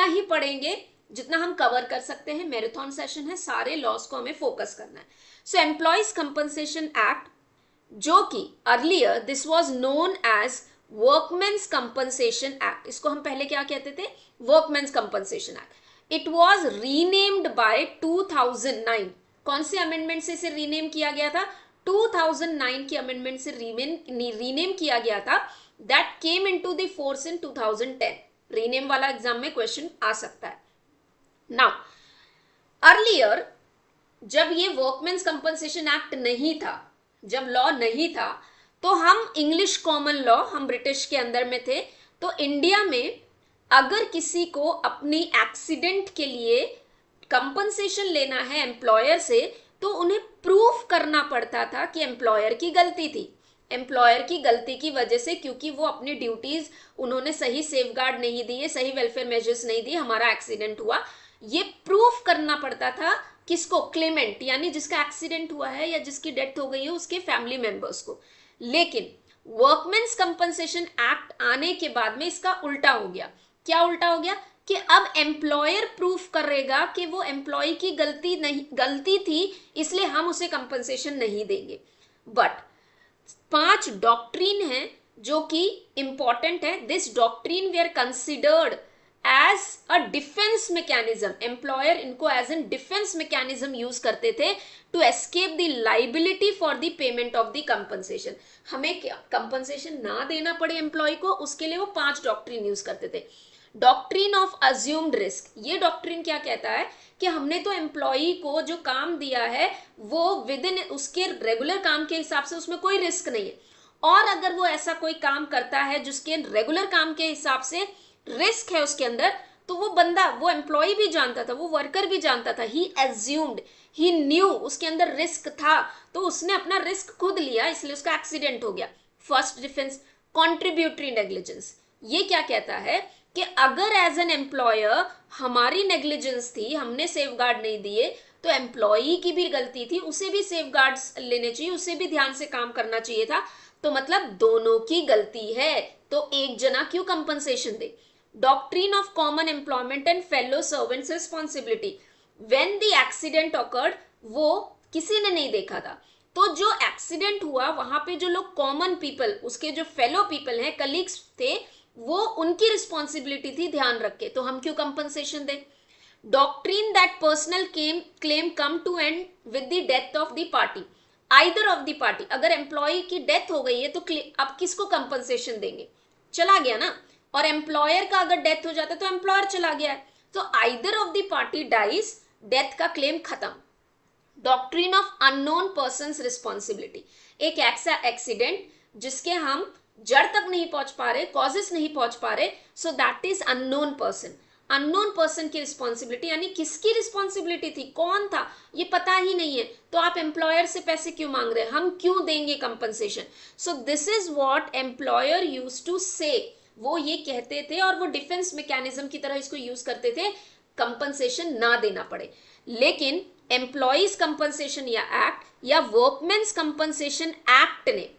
ही पढ़ेंगे जितना हम कवर कर सकते हैं। मैराथन सेशन है, सारे लॉस को हमें फोकस करना है। सो एम्प्लॉयज कंपनसेशन एक्ट, जो कि earlier this was known as workmen's compensation act, इसको हम पहले क्या कहते थे, workmen's compensation act. It was renamed by 2009। कौन से अमेंडमेंट से इसे रीनेम किया गया था, 2009 की अमेंडमेंट से रीनेम किया गया था। That came into the force in 2010। Rename वाला एग्जाम में क्वेश्चन आ सकता है। नाउ अर्लियर जब ये वर्कमेंस कंपनसेशन एक्ट नहीं था, जब लॉ नहीं था, तो हम इंग्लिश कॉमन लॉ, हम ब्रिटिश के अंदर में थे, तो इंडिया में अगर किसी को अपनी एक्सीडेंट के लिए कंपनसेशन लेना है एम्प्लॉयर से, तो उन्हें प्रूफ करना पड़ता था कि एम्प्लॉयर की गलती थी। एम्प्लॉयर की गलती की वजह से, क्योंकि वो अपनी ड्यूटीज उन्होंने सही सेफगार्ड नहीं दिए, सही वेलफेयर मेजर्स नहीं दिए, हमारा एक्सीडेंट हुआ, ये प्रूफ करना पड़ता था किसको, क्लेमेंट, यानी जिसका एक्सीडेंट हुआ है या जिसकी डेथ हो गई है उसके फैमिली मेंबर्स को। लेकिन वर्कमेंस कंपनसेशन एक्ट आने के बाद में इसका उल्टा हो गया। क्या उल्टा हो गया कि अब एम्प्लॉयर प्रूफ करेगा कि वो एम्प्लॉय की गलती थी, इसलिए हम उसे कंपनसेशन नहीं देंगे। बट 5 डॉक्ट्रीन है जो कि इंपॉर्टेंट है। दिस डॉक्ट्रीन वे are considered as a defence mechanism. Employer इनको as an defence mechanism use करते थे to escape the liability for the payment of the compensation. हमें क्या कंपनसेशन ना देना पड़े एम्प्लॉय को, उसके लिए वो 5 डॉक्ट्रीन यूज करते थे। डॉक्ट्रीन ऑफ अज्यूम्ड रिस्क, ये डॉक्ट्रीन क्या कहता है कि हमने तो एम्प्लॉई को जो काम दिया है वो विद इन उसके रेगुलर काम के हिसाब से उसमें कोई रिस्क नहीं है, और अगर वो ऐसा कोई काम करता है जिसके रेगुलर काम के हिसाब से रिस्क है उसके अंदर, तो वो बंदा, वो एम्प्लॉय भी जानता था, वो वर्कर भी जानता था, ही एज्यूम्ड, ही न्यू, उसके अंदर रिस्क था, तो उसने अपना रिस्क खुद लिया, इसलिए उसका एक्सीडेंट हो गया। First defence. कॉन्ट्रीब्यूटरी नेग्लिजेंस, ये क्या कहता है कि अगर एज एन एम्प्लॉयर हमारी नेग्लिजेंस थी, हमने सेफगार्ड नहीं दिए, तो एम्प्लॉई की भी गलती थी, उसे भी सेफगार्ड्स लेने चाहिए, उसे भी ध्यान से काम करना चाहिए था, तो मतलब दोनों की गलती है, तो एक जना क्यों कंपनसेशन दे। Doctrine of common employment and fellow servants responsibility, when the accident awkward, वो किसी ने नहीं देखा था, तो जो एक्सीडेंट हुआ वहां पे जो लोग कॉमन पीपल, उसके जो फेलो पीपल हैं, कलीग्स थे, वो उनकी रिस्पॉन्सिबिलिटी थी ध्यान रखे, तो हम क्यों कंपनसेशन दे। Doctrine that personal claim come to end with the death of the party, either of the party, अगर एम्प्लॉय की डेथ हो गई है तो अब किसको कंपनसेशन देंगे, चला गया ना, और एम्प्लॉयर का अगर डेथ हो जाता है तो एम्प्लॉयर चला गया है, तो either of the party dies, death का क्लेम खत्म। Doctrine of unknown persons responsibility, एक ऐसा एक्सीडेंट जिसके हम जड़ तक नहीं पहुंच पा रहे, कॉजेस नहीं पहुंच पा रहे, so that is unknown person. Unknown person की रिस्पॉन्सिबिलिटी, यानी किसकी रिस्पॉन्सिबिलिटी थी, कौन था, ये पता ही नहीं है, तो आप एम्प्लॉयर से पैसे क्यों मांग रहे हैं, हम क्यों देंगे compensation. So this is what employer used to say, वो ये कहते थे और वो डिफेंस मैकेनिज्म की तरह इसको यूज करते थे, कंपनसेशन ना देना पड़े। लेकिन एम्प्लॉयज कंपनसेशन या एक्ट या वर्कमेंस कंपनसेशन एक्ट ने,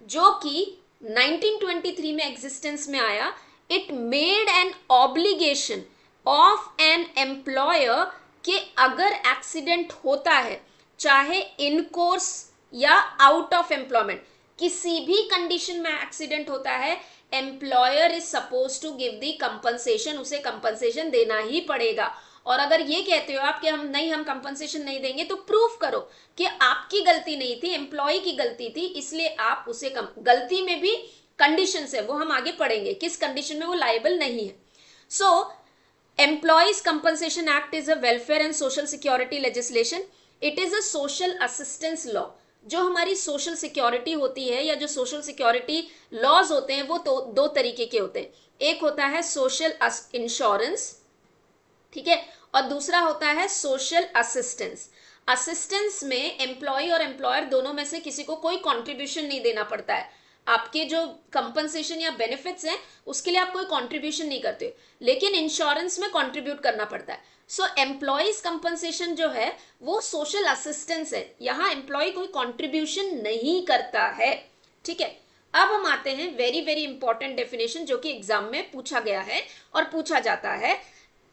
जो कि 1923 में एग्जिस्टेंस में आया, it made an obligation of an employer कि अगर एक्सीडेंट होता है, चाहे इन कोर्स या आउट ऑफ एम्प्लॉयमेंट, किसी भी कंडीशन में एक्सीडेंट होता है, employer is suppose to give the compensation, उसे कंपनसेशन देना ही पड़ेगा। और अगर ये कहते हो आप कि हम कंपनसेशन नहीं देंगे, तो प्रूफ करो कि आपकी गलती नहीं थी, एम्प्लॉय की गलती थी, इसलिए आप उसे गलती में भी कंडीशन है, वो हम आगे पढ़ेंगे किस कंडीशन में वो लायबल नहीं है। So employees compensation act is a welfare and social security legislation. It is a social assistance law. जो हमारी सोशल सिक्योरिटी होती है या जो सोशल सिक्योरिटी लॉज होते हैं, वो तो 2 तरीके के होते हैं। एक होता है सोशल इंश्योरेंस, ठीक है, और दूसरा होता है सोशल असिस्टेंस। असिस्टेंस में एम्प्लॉय और एम्प्लॉयर दोनों में से किसी को कोई कंट्रीब्यूशन नहीं देना पड़ता है, आपके जो कंपनसेशन या बेनिफिट्स हैं उसके लिए आप कोई कंट्रीब्यूशन नहीं करते, लेकिन इंश्योरेंस में कंट्रीब्यूट करना पड़ता है। सो एम्प्लॉयज कंपनसेशन जो है वो सोशल असिस्टेंस है, यहाँ एम्प्लॉय कोई कंट्रीब्यूशन नहीं करता है, ठीक है। अब हम आते हैं वेरी वेरी इंपॉर्टेंट डेफिनेशन जो कि एग्जाम में पूछा गया है और पूछा जाता है।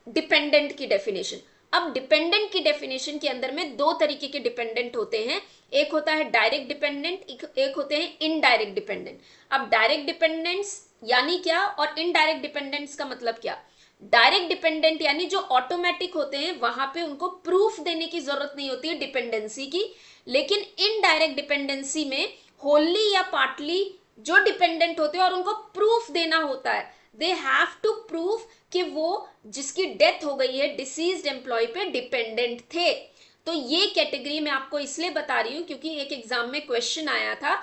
डिपेंडेंट की डेफिनेशन। अब डिपेंडेंट की डेफिनेशन के अंदर में दो तरीके के डिपेंडेंट होते हैं, एक होता है डायरेक्ट डिपेंडेंट, एक होते हैं इनडायरेक्ट डिपेंडेंट। अब डायरेक्ट डिपेंडेंट्स यानी क्या और इनडायरेक्ट डिपेंडेंट्स का मतलब क्या? डायरेक्ट डिपेंडेंट यानी जो ऑटोमेटिक होते हैं, वहां पे उनको प्रूफ देने की जरूरत नहीं होती है डिपेंडेंसी की, लेकिन इनडायरेक्ट डिपेंडेंसी में होली या पार्टली जो डिपेंडेंट होते हैं और उनको प्रूफ देना होता है, दे हैव टू प्रूफ कि वो जिसकी डेथ हो गई है डिसीज्ड एम्प्लॉय पे डिपेंडेंट थे। तो ये कैटेगरी मैं आपको इसलिए बता रही हूं क्योंकि एक एग्जाम में क्वेश्चन आया था,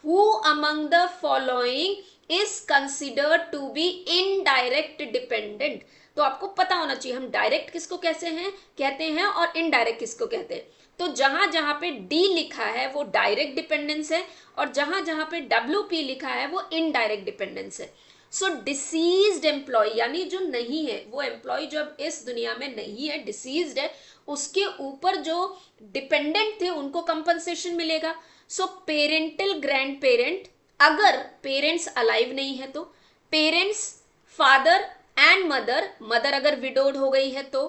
who among the following is considered to be indirect dependent. तो आपको पता होना चाहिए हम डायरेक्ट किसको कहते हैं और इनडायरेक्ट किसको कहते हैं। तो जहां जहां पे डी लिखा है वो डायरेक्ट डिपेंडेंस है और जहां जहां पे WP लिखा है वो इनडायरेक्ट डिपेंडेंस है। सो डिसीज्ड एम्प्लॉय यानी जो नहीं है, वो एम्प्लॉय जो अब इस दुनिया में नहीं है, डिसीज्ड है, उसके ऊपर जो डिपेंडेंट थे उनको कंपनसेशन मिलेगा। सो पेरेंटल ग्रैंड पेरेंट, अगर पेरेंट्स अलाइव नहीं है तो parents, father and mother, mother अगर विडोड हो गई है तो,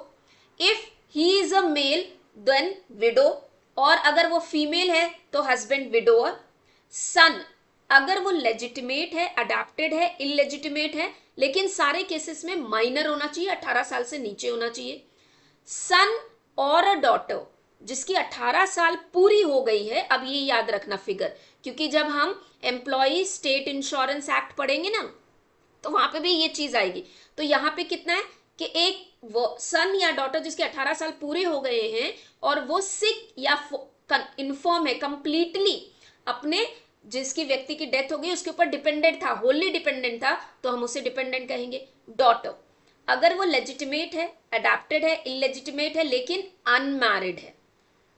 if he is a male then widow, और अगर वो फीमेल है तो हस्बैंड विडोअर। सन, अगर वो लेजिटिमेट है, अडैप्टेड है, इलेजिटिमेट है, लेकिन सारे केसेस में माइनर होना चाहिए, 18 साल से नीचे होना चाहिए। सन और अ डॉटर जिसकी 18 साल पूरी हो गई है। अब ये याद रखना फिगर, क्योंकि जब हम एम्प्लॉय स्टेट इंश्योरेंस एक्ट पढ़ेंगे ना तो वहां पे भी ये चीज आएगी। तो यहाँ पे कितना है कि एक वो सन या डॉटर जिसके 18 साल पूरे हो गए हैं और वो सिक या इन्फॉर्म है कंप्लीटली, अपने जिसकी व्यक्ति की डेथ हो गई उसके ऊपर डिपेंडेंट था, होली डिपेंडेंट था, तो हम उसे डिपेंडेंट कहेंगे। डॉटर, अगर वो लेजिटिमेट है, अडैप्टेड है, इलेजिटिमेट है, लेकिन अनमैरिड है,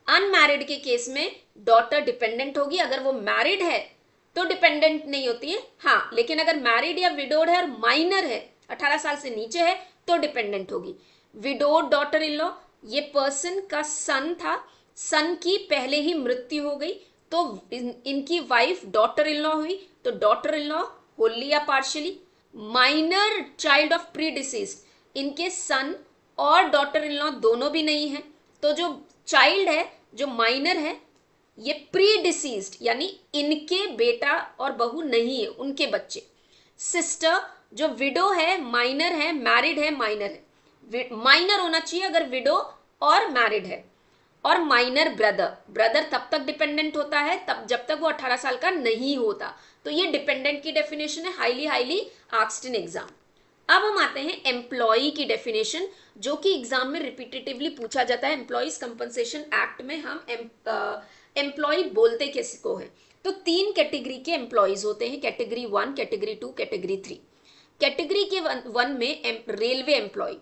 अनमैरिड के केस में डॉटर डिपेंडेंट होगी। अगर वो मैरिड है तो डिपेंडेंट नहीं होती है, हाँ, लेकिन अगर मैरिड या विडोड है और माइनर है, 18 साल से नीचे है, तो डिपेंडेंट होगी। विडोड डॉटर इन लॉ, ये पर्सन का सन था, सन की पहले ही मृत्यु हो गई तो इनकी वाइफ डॉटर इन लॉ हुई, तो डॉटर इन लॉ होली या partially. Minor child of pre deceased, इनके सन और डॉटर इन लॉ दोनों भी नहीं है, तो जो चाइल्ड है, जो माइनर है, ये प्री डिसीज्ड यानी इनके बेटा और बहू नहीं है, उनके बच्चे। सिस्टर, जो विडो है, माइनर है, मैरिड है, माइनर है, माइनर होना चाहिए अगर विडो और मैरिड है। और माइनर ब्रदर, ब्रदर तब तक डिपेंडेंट होता है तब जब तक वो 18 साल का नहीं होता। तो ये डिपेंडेंट की डेफिनेशन है, हाईली आस्क्ड इन एग्जाम। अब हम आते हैं एम्प्लॉई की डेफिनेशन, जो कि एग्जाम में रिपीटेटिवली पूछा जाता है। एम्प्लॉइज कंपनसेशन एक्ट में हम एम्प्लॉय बोलते किसको है? तो 3 कैटेगरी के एम्प्लॉइज होते हैं, कैटेगरी 1, कैटेगरी 2, कैटेगरी 3। कैटेगरी के 1 में रेलवे एम्प्लॉय,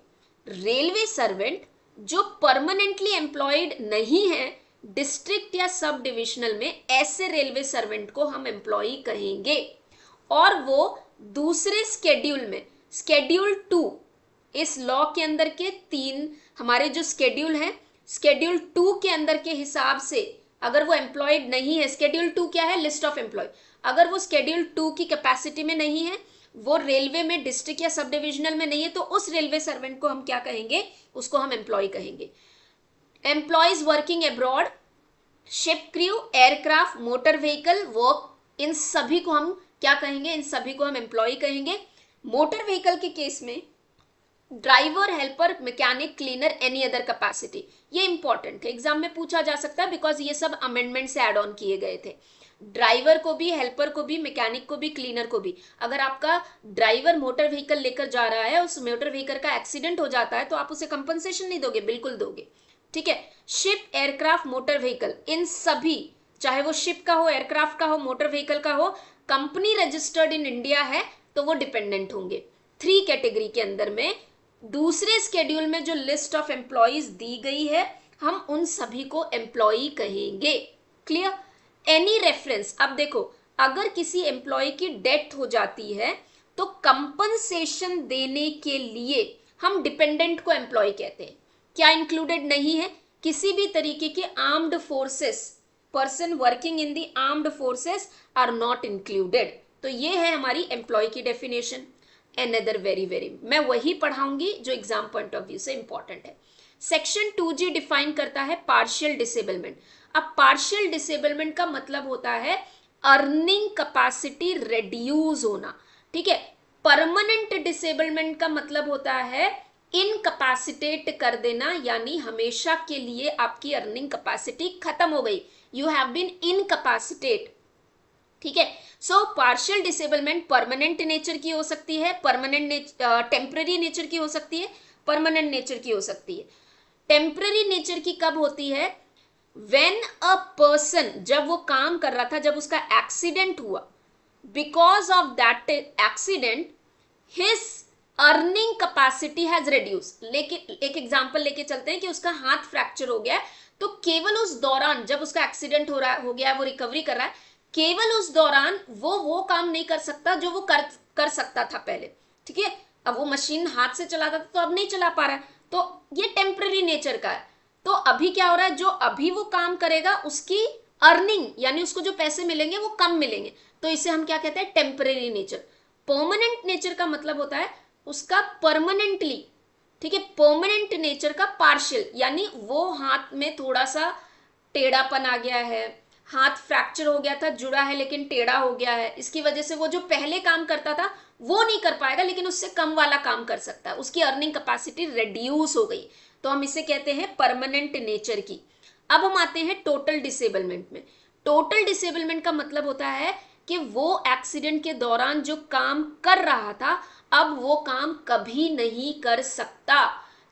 रेलवे सर्वेंट जो परमानेंटली एम्प्लॉयड नहीं है डिस्ट्रिक्ट या सब डिविजनल में, ऐसे रेलवे सर्वेंट को हम एम्प्लॉय कहेंगे। और वो दूसरे स्केड्यूल में, स्केड्यूल 2, इस लॉ के अंदर के 3 हमारे जो स्केड्यूल है, स्केड्यूल 2 के अंदर के हिसाब से अगर वो एम्प्लॉयड नहीं है, स्केड्यूल 2 क्या है? List of employee. अगर वो स्केड्यूल 2 की कैपेसिटी में नहीं है, वो रेलवे में डिस्ट्रिक्ट या सब डिविजनल में नहीं है, तो उस रेलवे सर्वेंट को हम क्या कहेंगे? उसको हम एम्प्लॉय कहेंगे। Employees working abroad, ship crew, aircraft, motor vehicle work, इन सभी को हम क्या कहेंगे? इन सभी को हम एम्प्लॉय कहेंगे। मोटर व्हीकल के केस में driver, helper, mechanic, cleaner, any other capacity, ये इंपॉर्टेंट है, एग्जाम में पूछा जा सकता है बिकॉज ये सब अमेंडमेंट से एड ऑन किए गए थे। ड्राइवर को भी, हेल्पर को भी, मैकेनिक को भी, क्लीनर को भी। अगर आपका ड्राइवर मोटर व्हीकल लेकर जा रहा है, उस मोटर व्हीकल का एक्सीडेंट हो जाता है, तो आप उसे कंपनसेशन नहीं दोगे? बिल्कुल दोगे, ठीक है। शिप, एयरक्राफ्ट, मोटर व्हीकल, इन सभी, चाहे वो शिप का हो, एयरक्राफ्ट का हो, मोटर व्हीकल का हो, कंपनी रजिस्टर्ड इन इंडिया है तो वो डिपेंडेंट होंगे। 3 कैटेगरी के अंदर में दूसरे स्केड्यूल में जो लिस्ट ऑफ एम्प्लॉइज दी गई है, हम उन सभी को एम्प्लॉई कहेंगे। क्लियर? एनी रेफरेंस, अब देखो, अगर किसी एम्प्लॉय की डेथ हो जाती है तो कंपनसेशन देने के लिए हम डिपेंडेंट को एम्प्लॉय कहते हैं। क्या इंक्लूडेड नहीं है? किसी भी तरीके के armed forces, person working in the armed forces are not included. तो ये है हमारी एम्प्लॉय की डेफिनेशन। another very मैं वही पढ़ाऊंगी जो एग्जाम पॉइंट ऑफ व्यू से इंपॉर्टेंट है। सेक्शन 2G डिफाइन करता है पार्शियल डिसेबलमेंट। अब पार्शियल डिसेबलमेंट का मतलब होता है अर्निंग कैपेसिटी रिड्यूस होना, ठीक है। परमानेंट डिसेबलमेंट का मतलब होता है इनकैपेसिटेट कर देना, यानी हमेशा के लिए आपकी अर्निंग कैपेसिटी खत्म हो गई, यू हैव बीन इनकैपेसिटेट, ठीक है। So partial disablement permanent nature की हो सकती है, टेम्पररी नेचर की हो सकती है, परमानेंट नेचर की हो सकती है। टेम्पररी नेचर की कब होती है? व्हेन अ पर्सन, जब वो काम कर रहा था, जब उसका एक्सीडेंट हुआ, because of that accident his earning capacity has reduce. लेकिन एक एग्जांपल लेके चलते हैं कि उसका हाथ फ्रैक्चर हो गया है, तो केवल उस दौरान जब उसका एक्सीडेंट हो गया, वो रिकवरी कर रहा है, केवल उस दौरान वो काम नहीं कर सकता जो वो कर सकता था पहले, ठीक है। अब वो मशीन हाथ से चलाता था तो अब नहीं चला पा रहा है, तो ये टेम्पररी नेचर का है। तो अभी क्या हो रहा है, जो अभी वो काम करेगा उसकी अर्निंग यानी उसको जो पैसे मिलेंगे वो कम मिलेंगे, तो इसे हम क्या कहते हैं? Temporary nature. परमानेंट नेचर का मतलब होता है उसका परमानेंटली, ठीक है, परमानेंट नेचर का पार्शियल, यानी वो हाथ में थोड़ा सा टेढ़ापन आ गया है, हाथ फ्रैक्चर हो गया था, जुड़ा है लेकिन टेढ़ा हो गया है, इसकी वजह से वो जो पहले काम करता था वो नहीं कर पाएगा, लेकिन उससे कम वाला काम कर सकता है, उसकी अर्निंग कैपेसिटी रिड्यूस हो गई, तो हम इसे कहते हैं परमानेंट नेचर की। अब हम आते हैं टोटल डिसेबलमेंट में। टोटल डिसेबलमेंट का मतलब होता है कि वो एक्सीडेंट के दौरान जो काम कर रहा था अब वो काम कभी नहीं कर सकता,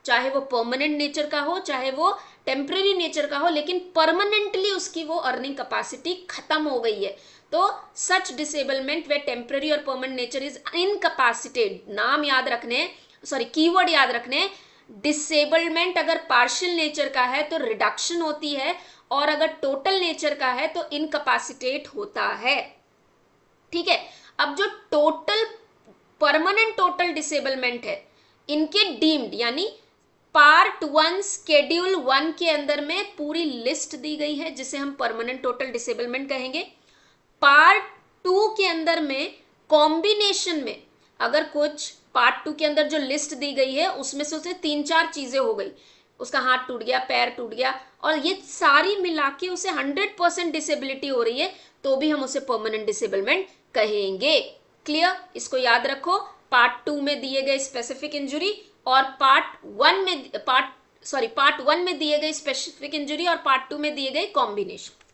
चाहे वो परमानेंट नेचर का हो चाहे वो टेम्पररी नेचर का हो, लेकिन परमानेंटली उसकी वो अर्निंग कैपेसिटी खत्म हो गई है। तो सच डिसेबलमेंट वे टेम्पररी और परमानेंट नेचर इज इनकैपेसिटेड। नाम याद रखने, सॉरी कीवर्ड याद रखने, डिसेबलमेंट अगर पार्शियल नेचर का है तो रिडक्शन होती है, और अगर टोटल नेचर का है तो इनकैपेसिटेट होता है, ठीक है। अब जो टोटल परमानेंट टोटल डिसेबलमेंट है, इनके डीम्ड यानी पार्ट 1 शेड्यूल 1 के अंदर में पूरी लिस्ट दी गई है जिसे हम परमानेंट टोटल डिसेबलमेंट कहेंगे। पार्ट 2 के अंदर में कॉम्बिनेशन में अगर कुछ पार्ट 2 के अंदर जो लिस्ट दी गई है उसमें से उसे 3-4 चीजें हो गई, उसका हाथ टूट गया, पैर टूट गया, और ये सारी मिला के उसे 100% डिसेबिलिटी हो रही है, तो भी हम उसे परमानेंट डिसेबलमेंट कहेंगे। क्लियर? इसको याद रखो, पार्ट 2 में दिए गए स्पेसिफिक इंजुरी और पार्ट 1 में दिए गए स्पेसिफिक इंजुरी और पार्ट 2 में दिए गए कॉम्बिनेशन।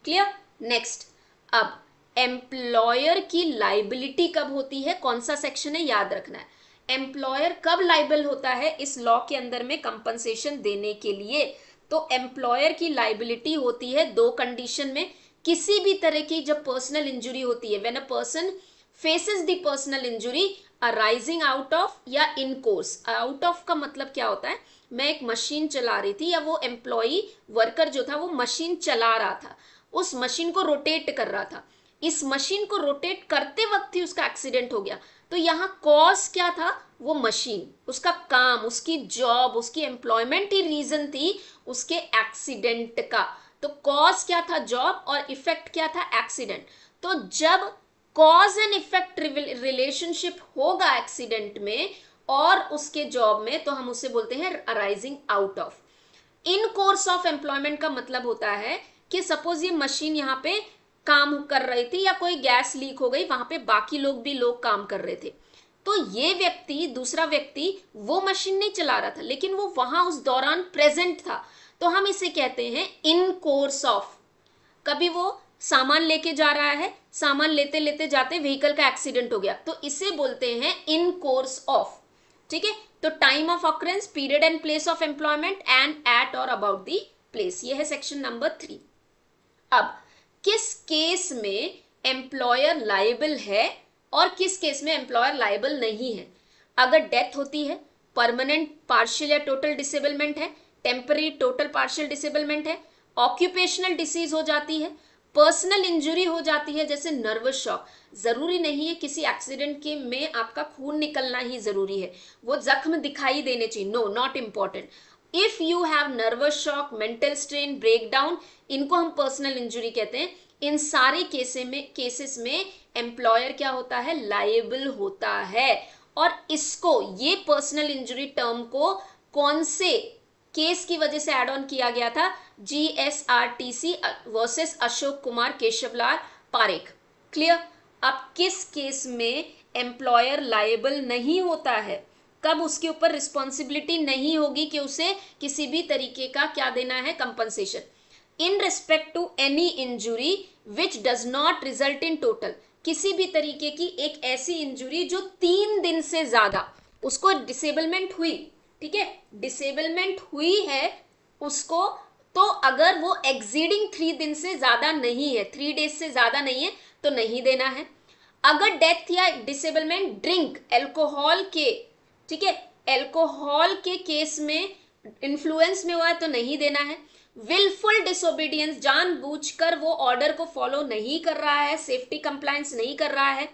क्लियर? नेक्स्ट, अब एम्प्लॉयर की लाइबिलिटी कब होती है, कौन सा सेक्शन है याद रखना है। एम्प्लॉयर कब लाइबल होता है इस लॉ के अंदर में कंपनसेशन देने के लिए? तो एम्प्लॉयर की लाइबिलिटी होती है 2 कंडीशन में। किसी भी तरह की जब पर्सनल इंजुरी होती है, when a person faces the personal injury arising out of या इन कोर्स। आउट ऑफ का मतलब क्या होता है, मैं एक मशीन चला रही थी या वो एम्प्लॉई वर्कर जो था वो मशीन चला रहा था, उस मशीन को रोटेट कर रहा था, इस मशीन को रोटेट करते वक्त ही उसका एक्सीडेंट हो गया, तो यहाँ कॉज क्या था? वो मशीन, उसका काम, उसकी जॉब, उसकी एम्प्लॉयमेंट ही रीजन थी उसके एक्सीडेंट का। तो कॉज क्या था? जॉब, और इफेक्ट क्या था? एक्सीडेंट। तो जब कॉज एंड इफेक्ट रिलेशनशिप होगा एक्सीडेंट में और उसके जॉब में, तो हम उसे बोलते हैं arising out of. In course of employment का मतलब होता है कि सपोज ये मशीन यहाँ पे काम कर रही थी या कोई गैस लीक हो गई, वहां पे बाकी लोग काम कर रहे थे, तो ये व्यक्ति, दूसरा व्यक्ति वो मशीन नहीं चला रहा था लेकिन वो वहां उस दौरान प्रेजेंट था, तो हम इसे कहते हैं इन कोर्स ऑफ। कभी वो सामान लेके जा रहा है, सामान लेते लेते जाते व्हीकल का एक्सीडेंट हो गया, तो इसे बोलते हैं इन कोर्स ऑफ, ठीक है। तो time of occurrence, period and place of employment and at और अबाउट दी प्लेस, ये है सेक्शन नंबर 3। अब किस केस में एम्प्लॉयर लायबल है और किस केस में एम्प्लॉयर लायबल नहीं है? अगर डेथ होती है, परमानेंट पार्शियल या टोटल डिसेबलमेंट है, टेम्पररी टोटल पार्शियल डिसेबलमेंट है, ऑक्यूपेशनल डिसीज हो जाती है, पर्सनल इंजुरी हो जाती है जैसे नर्वस शॉक। जरूरी नहीं है किसी एक्सीडेंट के में आपका खून निकलना ही जरूरी है, वो जख्म दिखाई देने चाहिए, no, not important. If you have nervous shock, mental strain, breakdown, इनको हम पर्सनल इंजुरी कहते हैं। इन सारे केसेस में एम्प्लॉयर क्या होता है, लायबल होता है। और इसको, ये पर्सनल इंजरी टर्म को कौन से केस की वजह से ऐड ऑन किया गया था, GSRTC versus Ashok Kumar Keshavlal Parekh. Clear. अब किस केस में एम्प्लॉयर लायबल नहीं होता है, कब उसके ऊपर रिस्पॉन्सिबिलिटी नहीं होगी कि उसे किसी भी तरीके का क्या देना है, compensation, in respect to any injury which does not result in total, किसी भी तरीके की एक ऐसी इंजुरी जो 3 दिन से ज्यादा, उसको डिसेबलमेंट हुई, ठीक है, डिसेबलमेंट हुई है उसको, तो अगर वो एक्सीडिंग 3 दिन से ज्यादा नहीं है, 3 डेज से ज्यादा नहीं है, तो नहीं देना है। अगर डेथ या डिसेबलमेंट ड्रिंक एल्कोहल के, ठीक है, एल्कोहल के केस में इन्फ्लुएंस में हुआ है तो नहीं देना है। विलफुल डिसोबीडियंस, जानबूझकर वो ऑर्डर को फॉलो नहीं कर रहा है, सेफ्टी कंप्लायंस नहीं कर रहा है।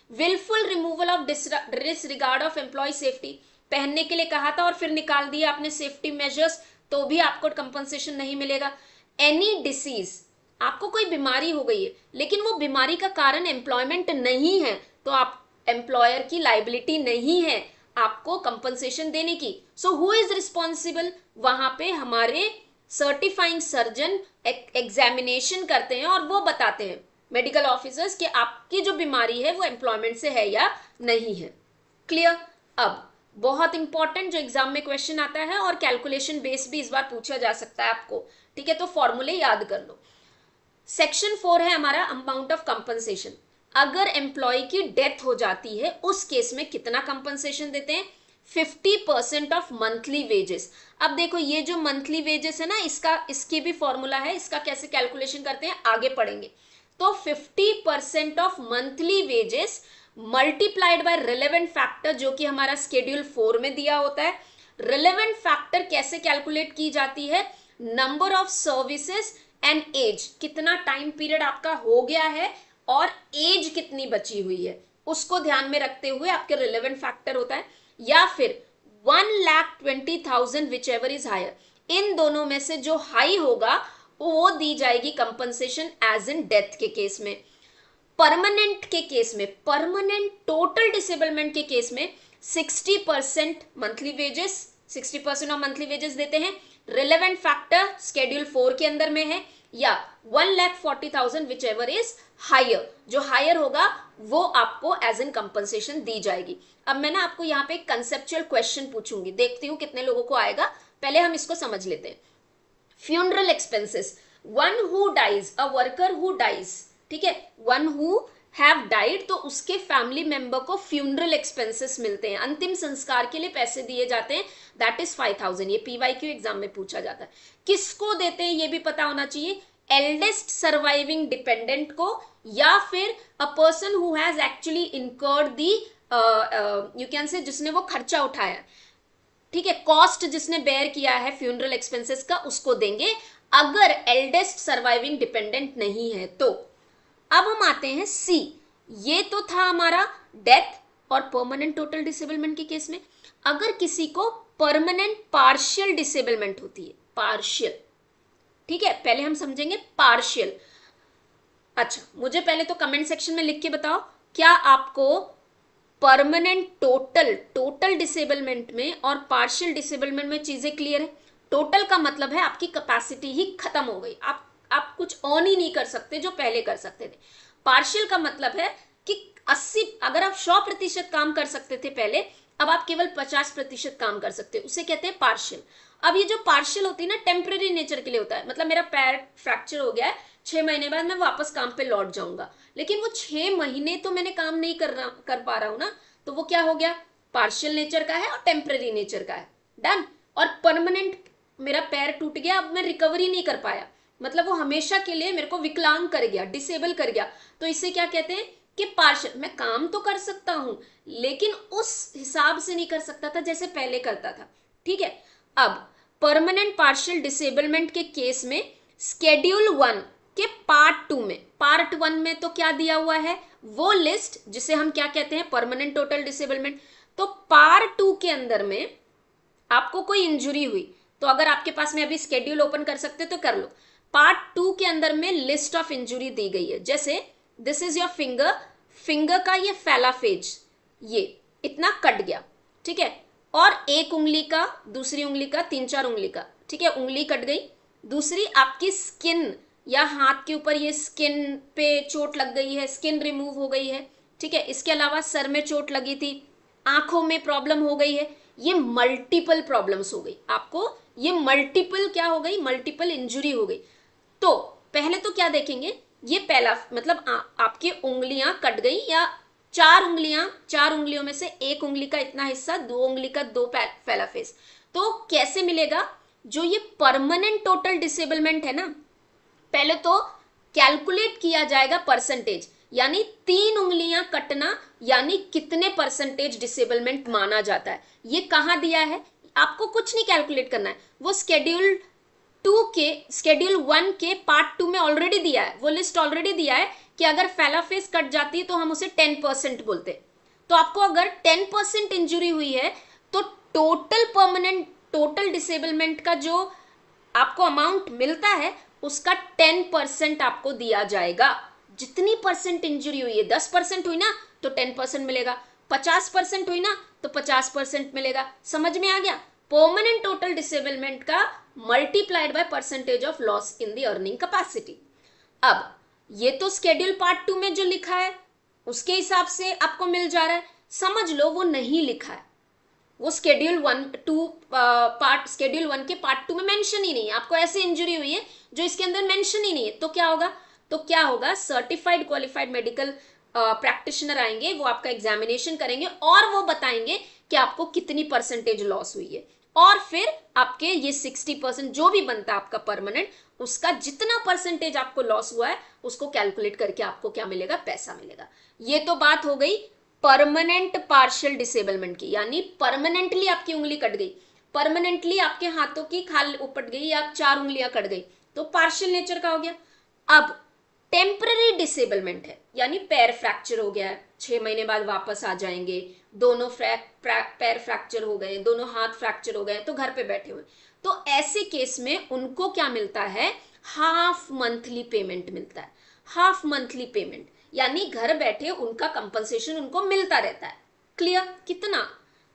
Wilful removal of disregard of employee safety, पहनने के लिए कहा था और फिर निकाल दिया आपने सेफ्टी मेजर्स, तो भी आपको कंपनसेशन नहीं मिलेगा। एनी डिसीज, आपको कोई बीमारी हो गई है लेकिन वो बीमारी का कारण एम्प्लॉयमेंट नहीं है, तो आप एम्प्लॉयर की लाइबिलिटी नहीं है आपको कंपनसेशन देने की। सो हु इज रिस्पॉन्सिबल, वहां पे हमारे सर्टिफाइंग सर्जन एग्जामिनेशन करते हैं और वो बताते हैं मेडिकल ऑफिसर्स कि आपकी जो बीमारी है वो एम्प्लॉयमेंट से है या नहीं है। क्लियर। अब बहुत इंपॉर्टेंट जो एग्जाम में क्वेश्चन आता है और कैलकुलेशन बेस भी इस बार पूछा जा सकता है आपको, ठीक है, तो फॉर्मूले याद कर लो। सेक्शन 4 है हमारा अमाउंट ऑफ कंपनसेशन। अगर एम्प्लॉय की डेथ हो जाती है उस केस में कितना कंपनसेशन देते हैं, 50% ऑफ मंथली वेजेस। अब देखो ये जो मंथली वेजेस है ना, इसकी भी फॉर्मूला है, इसका कैसे कैलकुलेशन करते हैं आगे पढ़ेंगे। तो 50% of monthly wages multiplied by relevant factor, जो कि हमारा स्केड्यूल 4 में दिया होता है। रिलेवेंट फैक्टर कैसे कैलकुलेट की जाती है, number of services and age, कितना टाइम पीरियड आपका हो गया है और एज कितनी बची हुई है, उसको ध्यान में रखते हुए आपके रिलेवेंट फैक्टर होता है। या फिर 1,20,000 विच एवर इज हायर, इन दोनों में से जो हाई होगा वो दी जाएगी कंपनसेशन एज इन डेथ के केस में। परमानेंट के केस में, परमानेंट टोटल डिसेबलमेंट के केस में 60% monthly wages, 60% of monthly wages देते हैं। रिलेवेंट फैक्टर स्केड्यूल 4 के अंदर में है, या 1,40,000 विच एवर इज हायर, जो हायर होगा वो आपको एज इन कंपनसेशन दी जाएगी। अब मैं ना आपको यहाँ पे एक कंसेप्चुअल क्वेश्चन पूछूंगी, देखती हूँ कितने लोगों को आएगा, पहले हम इसको समझ लेते हैं। Funeral expenses, one who dies, a worker who dies, ठीक है, वन हु हैव डाइड, तो उसके फैमिली मेंबर को फ्यूनरल एक्सपेंसेस मिलते हैं, अंतिम संस्कार के लिए पैसे दिए जाते हैं, दैट इज 5,000। ये PYQ एग्जाम में पूछा जाता है। किसको देते हैं ये भी पता होना चाहिए, एल्डेस्ट सर्वाइविंग डिपेंडेंट को, या फिर a person who has actually incurred the, you can say, जिसने वो खर्चा उठाया, ठीक है, कॉस्ट जिसने बेयर किया है फ्यूनरल एक्सपेंसेस का, उसको देंगे अगर एल्डेस्ट सर्वाइविंग डिपेंडेंट नहीं है तो। अब हम आते हैं C, ये तो था हमारा डेथ और परमानेंट टोटल डिसेबलमेंट के केस में। अगर किसी को परमानेंट पार्शियल डिसेबलमेंट होती है, पार्शियल, ठीक है, पहले हम समझेंगे पार्शियल। अच्छा, मुझे पहले तो कमेंट सेक्शन में लिख के बताओ, क्या आपको परमानेंट टोटल डिसेबलमेंट में और पार्शियल डिसेबलमेंट में चीजें क्लियर है? टोटल का मतलब है आपकी कैपेसिटी ही खत्म हो गई, आप कुछ अर्न ही नहीं कर सकते जो पहले कर सकते थे। पार्शियल का मतलब है कि 80, अगर आप 100% काम कर सकते थे पहले, अब आप केवल 50% काम कर सकते हो, उसे कहते हैं पार्शियल। अब ये जो पार्शियल होती है ना, टेम्परेरी नेचर के लिए होता है, मतलब मेरा पैर फ्रैक्चर हो गया है, 6 महीने बाद मैं वापस काम पे लौट जाऊंगा, लेकिन वो 6 महीने तो मैंने काम नहीं कर पा रहा हूं ना, तो वो क्या हो गया, पार्शियल नेचर का है और टेम्परेरी नेचर का है, डन। और परमानेंट, मेरा पैर टूट गया, अब मैं रिकवरी नहीं कर पाया, मतलब वो हमेशा के लिए मेरे को विकलांग कर गया, डिसेबल कर गया, तो इसे क्या कहते हैं कि पार्शियल। मैं काम तो कर सकता हूं लेकिन उस हिसाब से नहीं कर सकता था जैसे पहले करता था, ठीक है। अब परमानेंट पार्शियल डिसेबलमेंट के केस में स्केड्यूल 1 के पार्ट 2 में, पार्ट 1 में तो क्या दिया हुआ है, वो लिस्ट जिसे हम क्या कहते हैं, परमानेंट टोटल डिसेबलमेंट। तो पार्ट 2 के अंदर में आपको कोई इंजुरी हुई, तो अगर आपके पास में अभी स्केड्यूल ओपन कर सकते तो कर लो। पार्ट 2 के अंदर में लिस्ट ऑफ इंजुरी दी गई है, जैसे this is your finger, finger का ये फैलाफेज ये इतना कट गया, ठीक है, और एक उंगली का, दूसरी उंगली का, 3-4 उंगली का, ठीक है, उंगली कट गई। दूसरी आपकी स्किन या हाथ के ऊपर ये स्किन पे चोट लग गई है, स्किन रिमूव हो गई है, ठीक है। इसके अलावा सर में चोट लगी थी, आंखों में प्रॉब्लम हो गई है, ये मल्टीपल प्रॉब्लम्स हो गई आपको, ये मल्टीपल क्या हो गई, मल्टीपल इंजुरी हो गई। तो पहले तो क्या देखेंगे, ये पहला मतलब आपकी उंगलियां कट गई या चार उंगलियों में से एक उंगली का इतना हिस्सा, 2 उंगली का 2 फैलाफेस, तो कैसे मिलेगा। जो ये परमानेंट टोटल डिसेबलमेंट है ना, पहले तो कैलकुलेट किया जाएगा परसेंटेज, यानी 3 उंगलियां कटना यानी कितने परसेंटेज डिसेबलमेंट माना जाता है, ये कहां दिया है, आपको कुछ नहीं कैलकुलेट करना है, वो शेड्यूल 1 के पार्ट 2 में ऑलरेडी दिया है, वो लिस्ट ऑलरेडी दिया है कि अगर फैलाफेस कट जाती है तो हम उसे 10% बोलते हैं। तो आपको अगर 10% इंजुरी हुई है तो टोटल डिसेबलमेंट का जो आपको अमाउंट मिलता है उसका 10% आपको दिया जाएगा। जितनी परसेंट इंजुरी हुई है, 10% हुई ना तो 10% मिलेगा, 50% हुई ना तो 50% मिलेगा। समझ में आ गया, परमानेंट टोटल डिसेबलमेंट का multiplied by percentage of loss in the earning capacity. अब ये तो शेड्यूल पार्ट 2 में जो लिखा है उसके हिसाब से आपको मिल जा रहा है, समझ लो वो नहीं लिखा है, वो शेड्यूल 1 के पार्ट 2 में मेंशन ही नहीं है, आपको ऐसे इंजरी हुई है जो इसके अंदर मेंशन ही नहीं है। तो क्या होगा, सर्टिफाइड क्वालिफाइड मेडिकल प्रैक्टिशनर आएंगे, वो आपका एग्जामिनेशन करेंगे और वो बताएंगे कि आपको कितनी परसेंटेज लॉस हुई है, और फिर आपके ये 60% जो भी बनता है आपका परमानेंट, उसका जितना परसेंटेज आपको लॉस हुआ है उसको कैलकुलेट करके आपको क्या मिलेगा, पैसा मिलेगा। ये तो बात हो गई परमानेंट पार्शियल डिसेबलमेंट की, यानी परमानेंटली आपकी उंगली कट गई, परमानेंटली आपके हाथों की खाल उपट गई या 4 उंगलियां कट गई, तो पार्शियल नेचर का हो गया। अब टेम्पररी डिसेबलमेंट है, यानी पैर फ्रैक्चर हो गया है, 6 महीने बाद वापस आ जाएंगे, दोनों पैर फ्रैक्चर हो गए, दोनों हाथ फ्रैक्चर हो गए, तो घर पे बैठे हुए, तो ऐसे केस में उनको क्या मिलता है, हाफ मंथली पेमेंट मिलता है। हाफ मंथली पेमेंट यानी घर बैठे उनका कंपनसेशन उनको मिलता रहता है। क्लियर, कितना,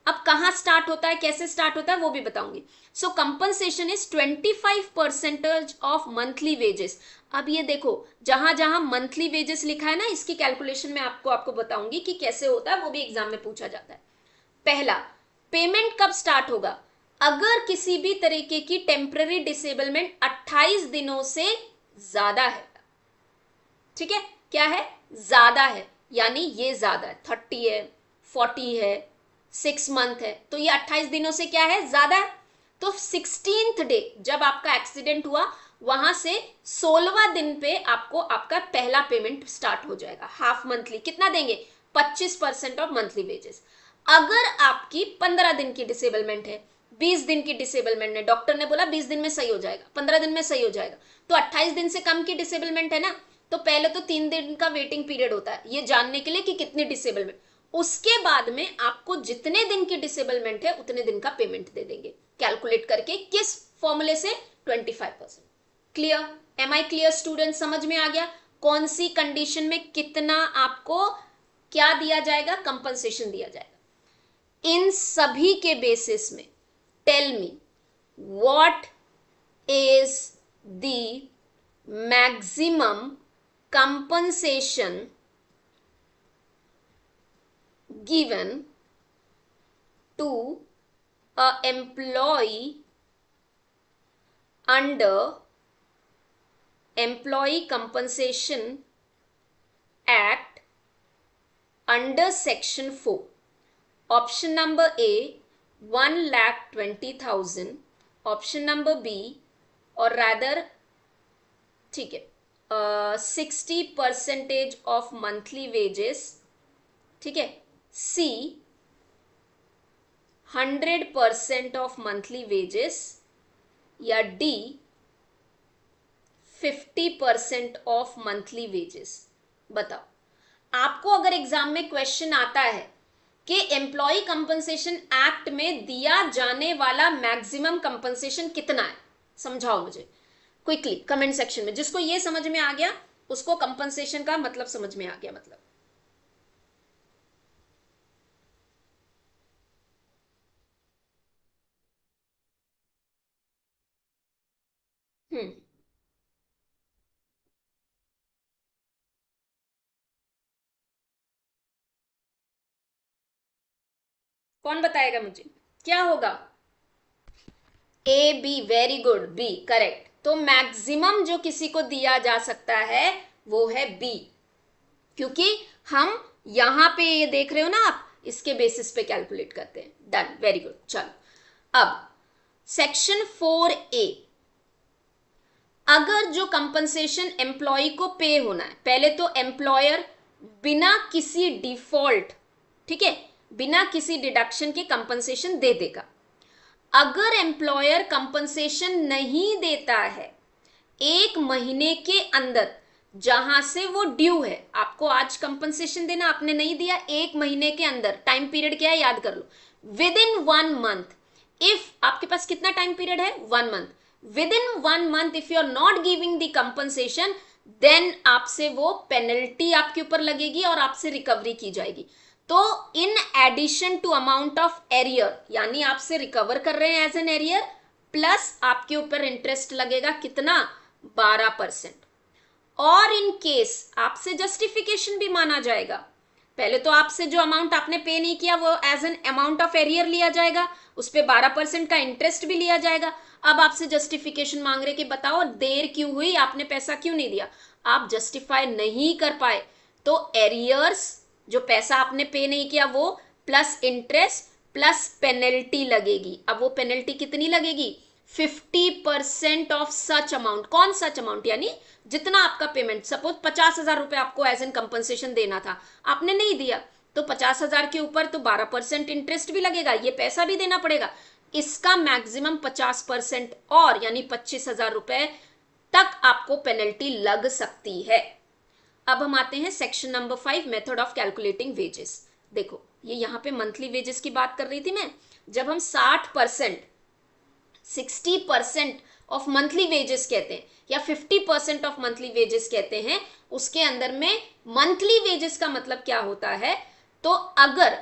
अब कहां स्टार्ट होता है, कैसे स्टार्ट होता है वो भी बताऊंगी। So compensation is 25% of monthly wages. अब ये देखो, जहां जहां मंथली वेजेस लिखा है ना, इसकी कैलकुलेशन में आपको बताऊंगी कि कैसे होता है, वो भी एग्जाम में पूछा जाता है। पहला, पेमेंट कब स्टार्ट होगा, अगर किसी भी तरीके की टेम्पररी डिसेबलमेंट 28 दिनों से ज्यादा है, ठीक है, क्या है, ज्यादा है, यानी ये ज्यादा है, 30 है, 40 है, 6 मंथ है, तो ये 28 दिनों से क्या है, ज्यादा है। तो 16th डे जब आपका एक्सीडेंट हुआ, वहां से 16वां दिन पे आपको आपका पहला पेमेंट स्टार्ट हो जाएगा, हाफ मंथली। कितना देंगे, 25% ऑफ मंथली वेजेस। अगर आपकी 15 दिन की डिसेबलमेंट है, 20 दिन की डिसेबलमेंट है, डॉक्टर ने बोला 20 दिन में सही हो जाएगा, 15 दिन में सही हो जाएगा, तो 28 दिन से कम की डिसेबलमेंट है ना, तो पहले तो 3 दिन का वेटिंग पीरियड होता है ये जानने के लिए कि कितनी डिसेबलमेंट, उसके बाद में आपको जितने दिन की डिसेबलमेंट है उतने दिन का पेमेंट दे देंगे, कैलकुलेट करके, किस फॉर्मूले से, 25%। Clear, am I clear student, समझ में आ गया कौन सी कंडीशन में कितना आपको क्या दिया जाएगा, कंपनसेशन दिया जाएगा। इन सभी के बेसिस में tell me what is the maximum compensation given to a employee under Employee Compensation Act under Section 4. Option number A 1,20,000, option number B, or rather, ठीक है, 60% ऑफ मंथली वेजेस, ठीक है, सी 100% ऑफ मंथली वेजेस, या D 50% of monthly wages. बताओ, आपको अगर exam में question आता है कि एम्प्लॉय कंपनसेशन एक्ट में दिया जाने वाला मैक्सिमम कंपनसेशन कितना है, समझाओ मुझे। क्विकली कमेंट सेक्शन में। जिसको ये समझ में आ गया उसको कंपनसेशन का मतलब समझ में आ गया मतलब। हम्म, कौन बताएगा मुझे क्या होगा? A B, very good, B correct. तो मैक्सिमम जो किसी को दिया जा सकता है वो है बी, क्योंकि हम यहां पे ये देख रहे हो ना आप, इसके बेसिस पे कैलकुलेट करते हैं। Done, very good. चलो अब सेक्शन 4A, अगर जो कंपनसेशन एम्प्लॉय को पे होना है, पहले तो एम्प्लॉयर बिना किसी डिफॉल्ट, ठीक है, बिना किसी डिडक्शन के कंपनसेशन दे देगा। अगर एम्प्लॉयर कंपनसेशन नहीं देता है 1 महीने के अंदर, जहां से वो ड्यू है, आपको आज कंपनसेशन देना, आपने नहीं दिया, 1 महीने के अंदर, टाइम पीरियड क्या है याद कर लो, विद इन 1 मंथ। इफ आपके पास कितना टाइम पीरियड है? 1 month. Within 1 month if you are not giving the compensation, then आपसे वो पेनल्टी आपके ऊपर लगेगी और आपसे रिकवरी की जाएगी। तो in addition to amount of arrear, यानी आपसे रिकवर कर रहे हैं एज एन एरियर, प्लस आपके ऊपर इंटरेस्ट लगेगा कितना? 12%। और इन केस आपसे जस्टिफिकेशन भी माना जाएगा। पहले तो आपसे जो अमाउंट आपने पे नहीं किया वो as an amount of arrear लिया जाएगा, उस पर 12% का इंटरेस्ट भी लिया जाएगा। अब आपसे जस्टिफिकेशन मांग रहे कि बताओ देर क्यों हुई, आपने पैसा क्यों नहीं दिया। आप जस्टिफाई नहीं कर पाए तो एरियर्स, जो पैसा आपने पे नहीं किया वो, प्लस इंटरेस्ट प्लस पेनल्टी लगेगी। अब वो पेनल्टी कितनी लगेगी? 50% ऑफ सच अमाउंट। कौन सच अमाउंट? यानी जितना आपका पेमेंट, सपोज 50,000 रुपए आपको एज एन कंपनसेशन देना था, आपने नहीं दिया, तो 50,000 के ऊपर तो 12% इंटरेस्ट भी लगेगा, ये पैसा भी देना पड़ेगा। इसका मैक्सिमम 50% और यानी 25,000 रुपए तक आपको पेनल्टी लग सकती है। अब हम आते हैं section number 5, method of calculating wages. देखो ये यहां पे मंथली वेजेस की बात कर रही थी मैं। जब हम 60% ऑफ मंथली वेजेस कहते हैं या 50% ऑफ मंथली वेजेस कहते हैं, उसके अंदर में मंथली वेजेस का मतलब क्या होता है? तो अगर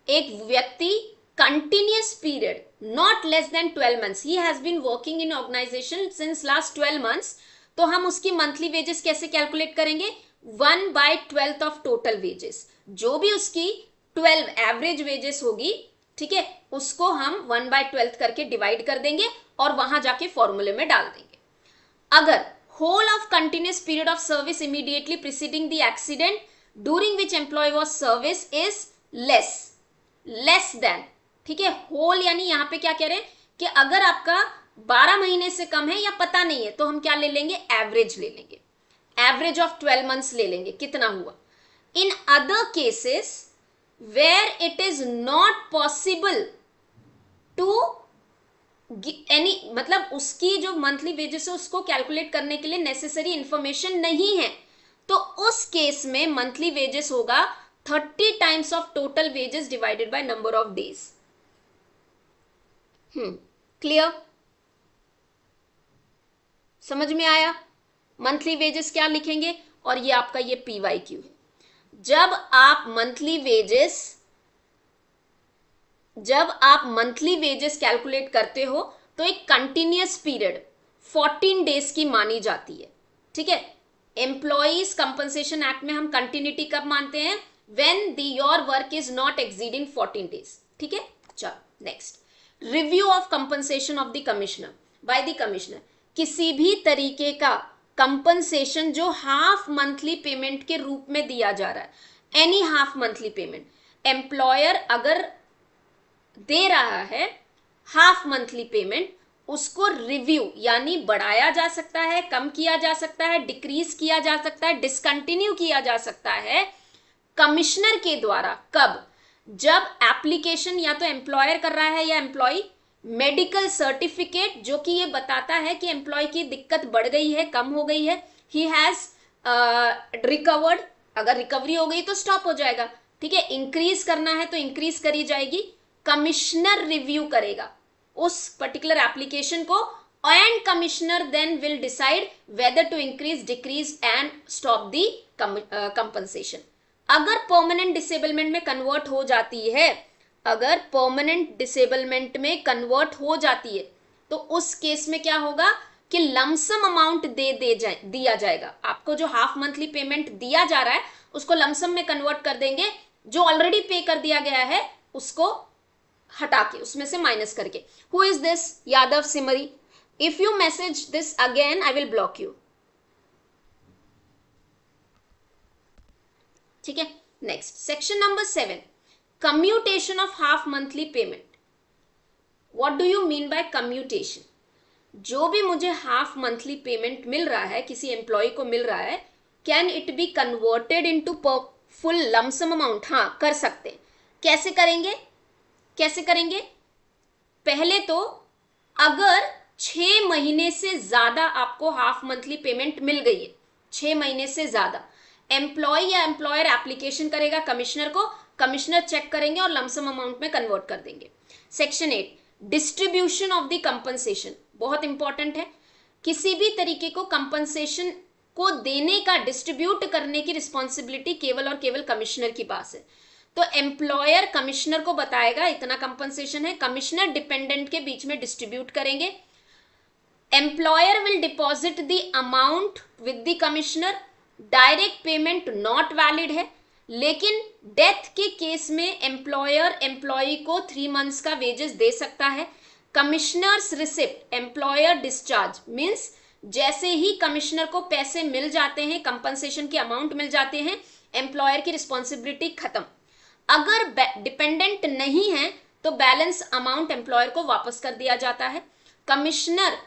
एक व्यक्ति continuous period not less than 12 months, he has been working in organisation since last 12 months, तो हम उसकी मंथली वेजेस कैसे कैलकुलेट करेंगे? 1/12 ऑफ टोटल वेजेस। जो भी उसकी 12 एवरेज वेजेस होगी, ठीक है, उसको हम 1/12 करके डिवाइड कर देंगे और वहां जाके फॉर्मूले में डाल देंगे। अगर whole of continuous period of service immediately preceding the accident during which employee was service is less than, ठीक है, whole यानी यहां पे क्या कह रहे हैं कि अगर आपका 12 महीने से कम है या पता नहीं है, तो हम क्या ले लेंगे? एवरेज ले लेंगे, एवरेज ऑफ 12 मंथ्स ले लेंगे, कितना हुआ। In other cases where it is not possible to any, मतलब उसकी जो मंथली वेजेस है उसको कैलकुलेट करने के लिए नेसेसरी इंफॉर्मेशन नहीं है, तो उस केस में मंथली वेजेस होगा 30 times of total wages divided by number of days. Clear? समझ में आया? मंथली वेजेस क्या लिखेंगे, और ये आपका ये PYQ है। जब आप मंथली वेजेस कैलकुलेट करते हो तो एक कंटिन्यूअस पीरियड 14 डेज की मानी जाती है, ठीक है। एम्प्लॉइज कंपनसेशन एक्ट में हम कंटिन्यूटी कब मानते हैं? When your work is not exceeding 14 days, ठीक है। चलो next, review of compensation of the commissioner by the commissioner. किसी भी तरीके का कंपनसेशन जो हाफ मंथली पेमेंट के रूप में दिया जा रहा है, any half monthly payment, employer अगर दे रहा है हाफ मंथली पेमेंट, उसको रिव्यू यानी बढ़ाया जा सकता है, कम किया जा सकता है, डिक्रीज किया जा सकता है, डिसकंटिन्यू किया जा सकता है कमिश्नर के द्वारा। कब? जब एप्लीकेशन या तो एम्प्लॉयर कर रहा है या एम्प्लॉय, मेडिकल सर्टिफिकेट जो कि ये बताता है कि एम्प्लॉय की दिक्कत बढ़ गई है, कम हो गई है, ही हैज रिकवर्ड, अगर रिकवरी हो गई तो स्टॉप हो जाएगा, ठीक है। इंक्रीज करना है तो इंक्रीज करी जाएगी, कमिश्नर रिव्यू करेगा उस पर्टिकुलर एप्लीकेशन को and commissioner then will decide whether to increase, decrease and stop the compensation. अगर परमानेंट डिसेबलमेंट में कन्वर्ट हो जाती है, अगर परमानेंट डिसेबलमेंट में कन्वर्ट हो जाती है तो उस केस में क्या होगा कि लमसम अमाउंट दिया जाएगा. आपको जो हाफ मंथली पेमेंट दिया जा रहा है उसको लमसम में कन्वर्ट कर देंगे, जो ऑलरेडी पे कर दिया गया है उसको हटा के, उसमें से माइनस करके. Who is this? Yadav Simri. If you message this again I will block you. ठीक है. Next, section number 7, commutation of half monthly payment. What do you mean bye commutation? जो भी मुझे हाफ मंथली पेमेंट मिल रहा है, किसी एम्प्लॉय को मिल रहा है, can it be converted into full lump sum amount? हाँ, कर सकते. कैसे करेंगे? कैसे करेंगे? पहले तो अगर 6 महीने से ज्यादा आपको हाफ मंथली पेमेंट मिल गई है, 6 महीने से ज्यादा, एम्प्लॉय या एम्प्लॉयर एप्लीकेशन करेगा कमिश्नर को, कमिश्नर चेक करेंगे और लमसम अमाउंट में कन्वर्ट कर देंगे. Section 8, distribution of the compensation. बहुत इंपॉर्टेंट है. किसी भी तरीके को कंपनसेशन को देने का, डिस्ट्रीब्यूट करने की रिस्पॉन्सिबिलिटी केवल और केवल कमिश्नर के पास है. तो एम्प्लॉयर कमिश्नर को बताएगा इतना कंपनसेशन है, कमिश्नर डिपेंडेंट के बीच में डिस्ट्रीब्यूट करेंगे. Employer will deposit the amount with the commissioner. Direct payment not valid है, लेकिन डेथ के केस में एम्प्लॉयर एम्प्लॉय को 3 मंथ्स का वेजेस दे सकता है. Commissioners receipt employer discharge means जैसे ही कमिश्नर को पैसे मिल जाते हैं, कंपनसेशन के अमाउंट मिल जाते हैं, एम्प्लॉयर की रिस्पॉन्सिबिलिटी खत्म. अगर डिपेंडेंट नहीं है तो बैलेंस अमाउंट एम्प्लॉयर को वापस कर दिया जाता है. कमिश्नर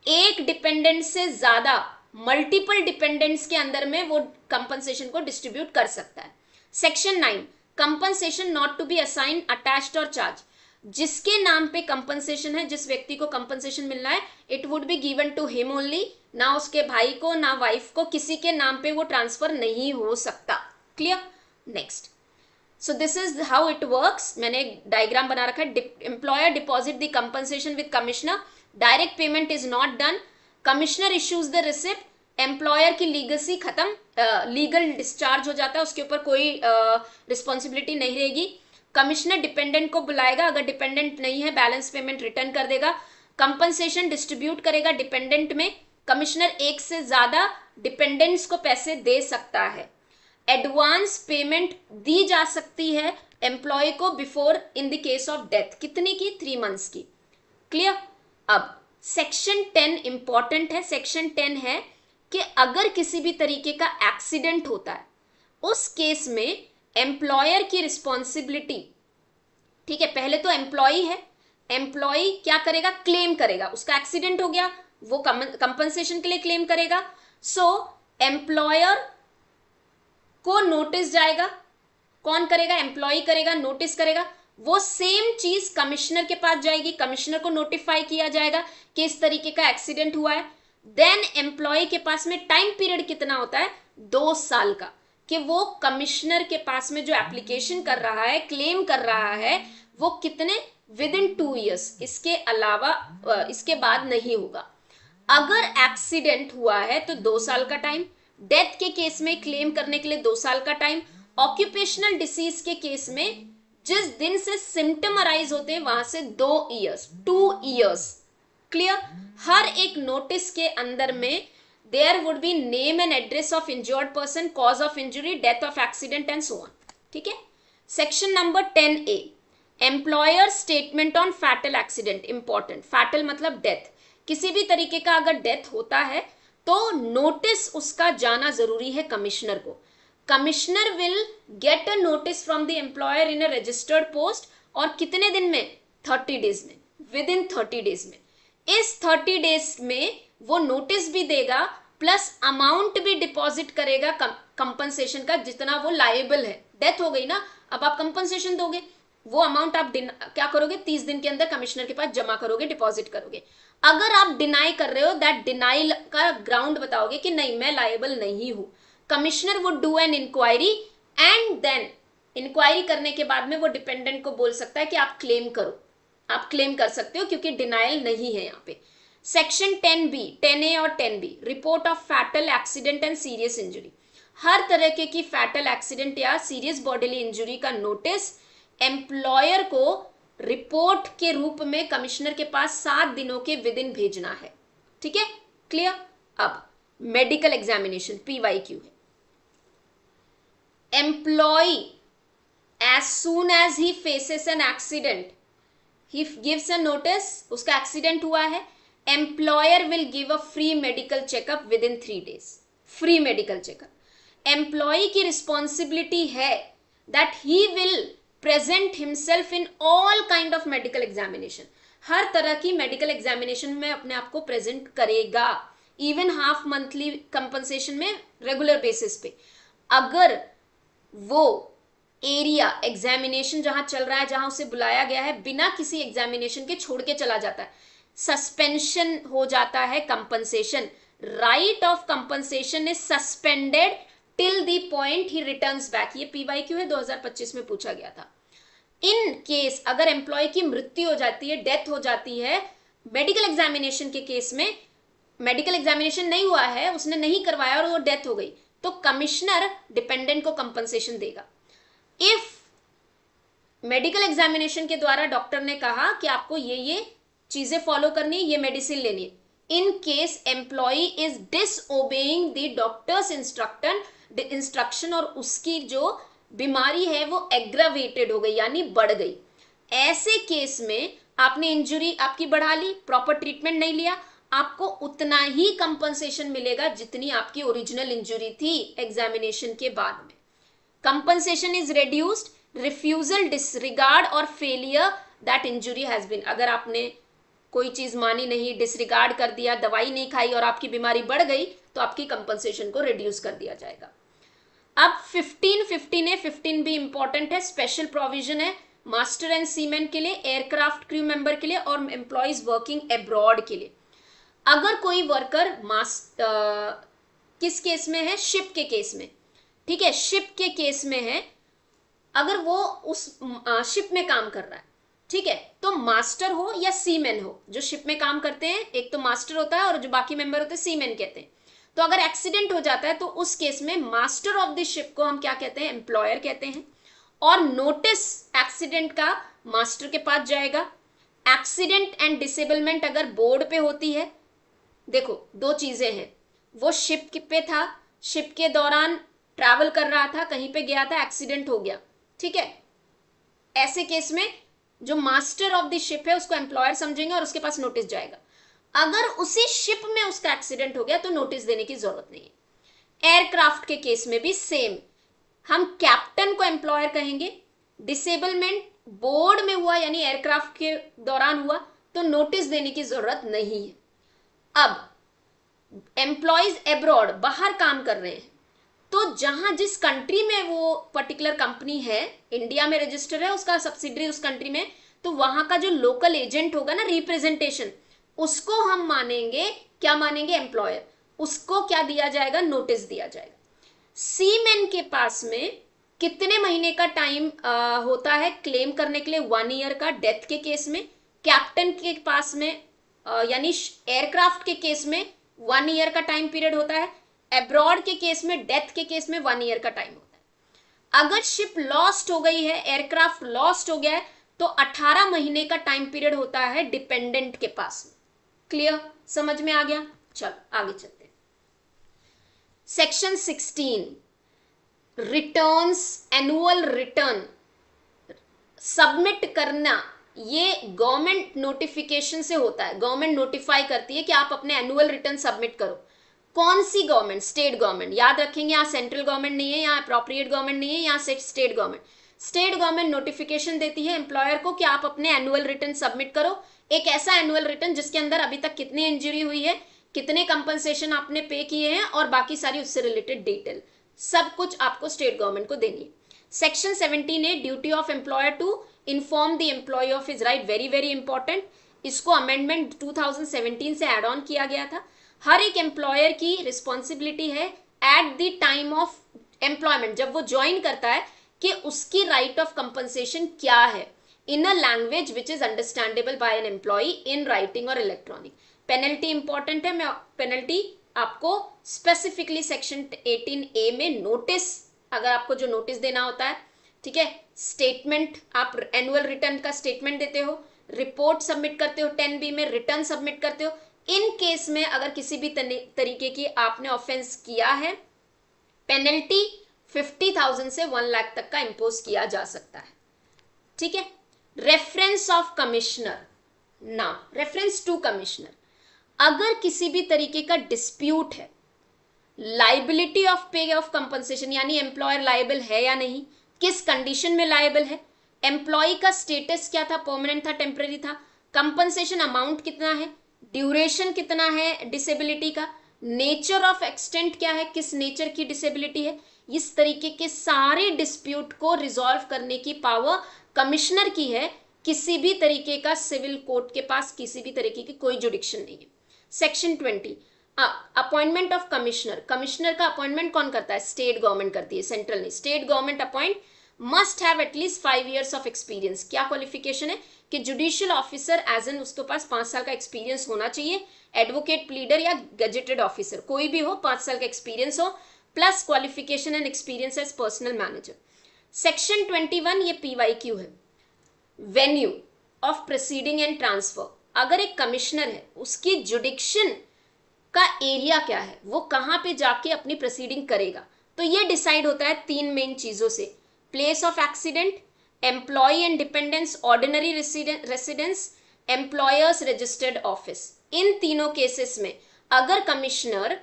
एक डिपेंडेंट से ज्यादा मल्टीपल डिपेंडेंट्स के अंदर में वो कंपनसेशन को डिस्ट्रीब्यूट कर सकता है. Section 9, compensation not to be assign, attached और चार्ज. जिसके नाम पे कंपनसेशन है, जिस व्यक्ति को कंपनसेशन मिलना है, it would be given to him only. ना उसके भाई को, ना वाइफ को, किसी के नाम पे वो ट्रांसफर नहीं हो सकता. Clear? Next, so this is how it works. मैंने एक डायग्राम बना रखा है. Employer deposit the compensation with commissioner, direct payment is not done, commissioner issues the receipt, employer की लीगसी खत्म, लीगल डिस्चार्ज हो जाता है, उसके ऊपर कोई रिस्पॉन्सिबिलिटी नहीं रहेगी. कमिश्नर डिपेंडेंट को बुलाएगा, अगर डिपेंडेंट नहीं है बैलेंस पेमेंट रिटर्न कर देगा. कंपनसेशन डिस्ट्रीब्यूट करेगा डिपेंडेंट में. कमिश्नर एक से ज्यादा डिपेंडेंट्स को पैसे दे सकता है. एडवांस पेमेंट दी जा सकती है एम्प्लॉय को before in the case of death. कितनी की? 3 मंथ्स की. क्लियर? अब सेक्शन 10 इंपॉर्टेंट है. सेक्शन 10 है कि अगर किसी भी तरीके का एक्सीडेंट होता है, उस केस में एम्प्लॉयर की रिस्पॉन्सिबिलिटी, ठीक है, पहले तो एम्प्लॉय है, एम्प्लॉय क्या करेगा? क्लेम करेगा. उसका एक्सीडेंट हो गया, वो कंपनसेशन के लिए क्लेम करेगा. सो एम्प्लॉयर को नोटिस जाएगा. कौन करेगा? एम्प्लॉय करेगा, नोटिस करेगा. वो सेम चीज कमिश्नर के पास जाएगी, कमिश्नर को नोटिफाई किया जाएगा कि इस तरीके का एक्सीडेंट हुआ है. देन एम्प्लॉय के पास में टाइम पीरियड कितना होता है? 2 साल का, कि वो कमिश्नर के पास में जो एप्लीकेशन कर रहा है, क्लेम कर रहा है, वो कितने? With in 2 years. इसके अलावा इसके बाद नहीं होगा. अगर एक्सीडेंट हुआ है तो 2 साल का टाइम. डेथ के केस में क्लेम करने के लिए 2 साल का टाइम. ऑक्यूपेशनल डिसीज के केस में जिस दिन से सिम्टम अराइज होते हैं वहां से 2 ईयर्स. क्लियर? हर एक नोटिस के अंदर में there would be name and address of injured person, cause of injury, death of accident and so on. ठीक है. Section number 10A, employer statement on fatal accident. Important. Fatal मतलब death. किसी भी तरीके का अगर डेथ होता है तो नोटिस उसका जाना जरूरी है कमिश्नर को. Commissioner will get a notice from the employer in a registered post. और कितने दिन में? 30 डेज में. विद इन 30 डेज में. इस 30 डेज में वो नोटिस भी देगा प्लस अमाउंट भी डिपॉजिट करेगा कंपनसेशन का, जितना वो लायबल है. डेथ हो गई ना, अब आप कंपनसेशन दोगे, वो अमाउंट आप क्या करोगे? 30 दिन के अंदर कमिश्नर के पास जमा करोगे, डिपॉजिट करोगे. अगर आप डिनाई कर रहे हो, दैट डिनाइल का ग्राउंड बताओगे कि नहीं, मैं लायबल नहीं हूं. Commissioner would do an inquiry and then inquiry करने के बाद में वो डिपेंडेंट को बोल सकता है कि आप क्लेम करो. आप क्लेम कर सकते हो क्योंकि डिनाइल नहीं है यहाँ पे. सेक्शन 10B, 10A और 10B, report of fatal accident and serious injury. हर तरह की फैटल एक्सीडेंट या सीरियस बॉडीली इंजरी का नोटिस एम्प्लॉयर को रिपोर्ट के रूप में कमिश्नर के पास 7 दिनों के विद इन भेजना है। ठीक है, क्लियर। अब मेडिकल एग्जामिनेशन PYQ है। Employee as soon as he faces an accident, he gives a notice, उसका एक्सीडेंट हुआ है, employer will give a free medical checkup within 3 days। Free medical checkup. Employee की responsibility है that he will present himself in all kind of medical examination, हर तरह की medical examination में अपने आप को प्रेजेंट करेगा, इवन हाफ मंथली कंपनसेशन में रेगुलर बेसिस पे। अगर वो एरिया एग्जामिनेशन जहां चल रहा है, जहां उसे बुलाया गया है, बिना किसी एग्जामिनेशन के छोड़ के चला जाता है, सस्पेंशन हो जाता है compensation. Right of compensation is suspended till the point he returns back. ये PYQ है, 2025 में पूछा गया था। इन केस अगर एम्प्लॉय की मृत्यु हो जाती है, डेथ हो जाती है, मेडिकल एग्जामिनेशन के केस में, मेडिकल एग्जामिनेशन नहीं हुआ है, उसने नहीं करवाया और वो डेथ हो गई, तो कमिश्नर डिपेंडेंट को कंपनसेशन देगा। इफ मेडिकल एग्जामिनेशन के द्वारा डॉक्टर ने कहा कि आपको ये चीजें फॉलो करनी है, ये मेडिसिन लेनी है, in case employee is disobeying the doctor's instruction और उसकी जो बीमारी है वो एग्रावेटेड हो गई यानी बढ़ गई, ऐसे केस में आपने इंजरी आपकी बढ़ा ली, प्रॉपर ट्रीटमेंट नहीं लिया, आपको उतना ही कंपनसेशन मिलेगा जितनी आपकी ओरिजिनल इंजरी थी एग्जामिनेशन के बाद में। Compensation is reduced, refusal, disregard और failure that injury has been. अगर आपने कोई चीज मानी नहीं, डिसरिगार्ड कर दिया, दवाई नहीं खाई और आपकी बीमारी बढ़ गई, तो आपकी कंपनसेशन को रिड्यूस कर दिया जाएगा। अब 15 है, 15B इंपॉर्टेंट है, स्पेशल प्रोविजन है मास्टर एंड सीमैन के लिए, एयरक्राफ्ट क्रू मेंबर के लिए और एम्प्लॉयज वर्किंग अब्रॉड के लिए। अगर कोई वर्कर किस केस में है? शिप के केस में। ठीक है, शिप के केस में है, अगर वो उस शिप में काम कर रहा है, ठीक है, तो मास्टर हो या सीमैन हो, जो शिप में काम करते हैं, एक तो मास्टर होता है और जो बाकी मेंबर होते हैं सीमैन कहते हैं। तो अगर एक्सीडेंट हो जाता है तो उस केस में मास्टर ऑफ द शिप को हम क्या कहते हैं? एम्प्लॉयर कहते हैं। और नोटिस एक्सीडेंट का मास्टर के पास जाएगा। एक्सीडेंट एंड डिसेबलमेंट अगर बोर्ड पे होती है, देखो दो चीजें हैं, वो शिप पे था, शिप के दौरान ट्रैवल कर रहा था, कहीं पे गया था, एक्सीडेंट हो गया, ठीक है, ऐसे केस में जो मास्टर ऑफ द शिप है उसको एम्प्लॉयर समझेंगे और उसके पास नोटिस जाएगा। अगर उसी शिप में उसका एक्सीडेंट हो गया तो नोटिस देने की जरूरत नहीं है। एयरक्राफ्ट के केस में भी सेम, हम कैप्टन को एम्प्लॉयर कहेंगे। डिसेबलमेंट बोर्ड में हुआ यानी एयरक्राफ्ट के दौरान हुआ तो नोटिस देने की जरूरत नहीं है। अब एम्प्लॉयज एब्रॉड, बाहर काम कर रहे हैं, तो जहां जिस कंट्री में वो पर्टिकुलर कंपनी है, इंडिया में रजिस्टर है, उसका सब्सिडरी उस कंट्री में, तो वहां का जो लोकल एजेंट होगा ना, रिप्रेजेंटेशन, उसको हम मानेंगे, क्या मानेंगे? एम्प्लॉयर। उसको क्या दिया जाएगा? नोटिस दिया जाएगा। सीमैन के पास में कितने महीने का टाइम होता है क्लेम करने के लिए? 1 ईयर का डेथ के केस में। कैप्टन के पास में यानी एयरक्राफ्ट के केस में 1 ईयर का टाइम पीरियड होता है। एब्रॉड के केस में, डेथ के केस में 1 ईयर का टाइम होता है। अगर शिप लॉस्ट हो गई है, एयरक्राफ्ट लॉस्ट हो गया है, तो 18 महीने का टाइम पीरियड होता है डिपेंडेंट के पास में। क्लियर? समझ में आ गया? चलो आगे चलते हैं। Section 16, returns, annual return submit करना, ये गवर्नमेंट नोटिफिकेशन से होता है। गवर्नमेंट नोटिफाई करती है कि आप अपने एनुअल रिटर्न सबमिट करो। कौन सी गवर्नमेंट? State government. याद रखेंगे, यहाँ सेंट्रल गवर्नमेंट नहीं है, यहाँ अप्रोप्रिएट गवर्नमेंट नहीं है, यहाँ से state government. State government notification देती है एम्प्लॉयर को कि आप अपने एनुअल रिटर्न सबमिट करो। एक ऐसा एनुअल रिटर्न जिसके अंदर अभी तक कितनी इंजरी हुई है, कितने कंपनसेशन आपने पे किए हैं और बाकी सारी उससे रिलेटेड डिटेल, सब कुछ आपको स्टेट गवर्नमेंट को देनी है। सेक्शन 17 है, duty of employer to inform the employee of his right. Very very important, इसको अमेंडमेंट 2017 से एड ऑन किया गया था। हर एक एम्प्लॉयर की रिस्पॉन्सिबिलिटी है at the time of employment, जब वो ज्वाइन करता है, कि उसकी राइट ऑफ कंपनसेशन क्या है in a language which is understandable by an employee in writing और इलेक्ट्रॉनिक। पेनल्टी इंपॉर्टेंट है, मैं पेनल्टी आपको स्पेसिफिकली सेक्शन 18A में नोटिस, अगर आपको जो नोटिस देना होता है, ठीक है, स्टेटमेंट, आप एनुअल रिटर्न का स्टेटमेंट देते हो, रिपोर्ट सबमिट करते हो 10B में, रिटर्न सबमिट करते हो, इन केस में अगर किसी भी तरीके की आपने ऑफेंस किया है, पेनल्टी 50,000 से 1 लाख तक का इंपोज किया जा सकता है, ठीक है। Reference of commissioner, now reference to commissioner, अगर किसी भी तरीके का डिस्प्यूट है, liability of pay of compensation, यानी एम्प्लॉयर लाइबल है या नहीं, किस कंडीशन में लाइबल है, एम्प्लॉय का स्टेटस क्या था, परमानेंट था, टेम्पररी था, कंपनसेशन अमाउंट कितना है, ड्यूरेशन कितना है डिसेबिलिटी का, नेचर ऑफ एक्सटेंट क्या है, किस नेचर की डिसेबिलिटी है, इस तरीके के सारे डिस्प्यूट को रिजॉल्व करने की पावर कमिश्नर की है। किसी भी तरीके का सिविल कोर्ट के पास किसी भी तरीके की कोई जुडिक्शन नहीं है। Section 20, appointment of commissioner, commissioner का अपॉइंटमेंट कौन करता है, स्टेट गवर्नमेंट करती है, सेंट्रल नहीं, state government appoint, must have at least 5 years of experience. क्या क्वालिफिकेशन है कि जुडिशियल ऑफिसर एज एन, उसके पास 5 साल का एक्सपीरियंस होना चाहिए, एडवोकेट, प्लीडर या गजेटेड ऑफिसर कोई भी हो, 5 साल का एक्सपीरियंस हो, plus qualification and experience as personal manager. Section 21 ये PYQ है, venue of proceeding and transfer, अगर एक कमिश्नर है उसकी जुडिक्शन का एरिया क्या है, वो कहां पे जाके अपनी प्रोसीडिंग करेगा, तो ये डिसाइड होता है 3 मेन चीजों से, place of accident, employee and dependants ordinary residence, employer's registered office. इन तीनों केसेस में अगर कमिश्नर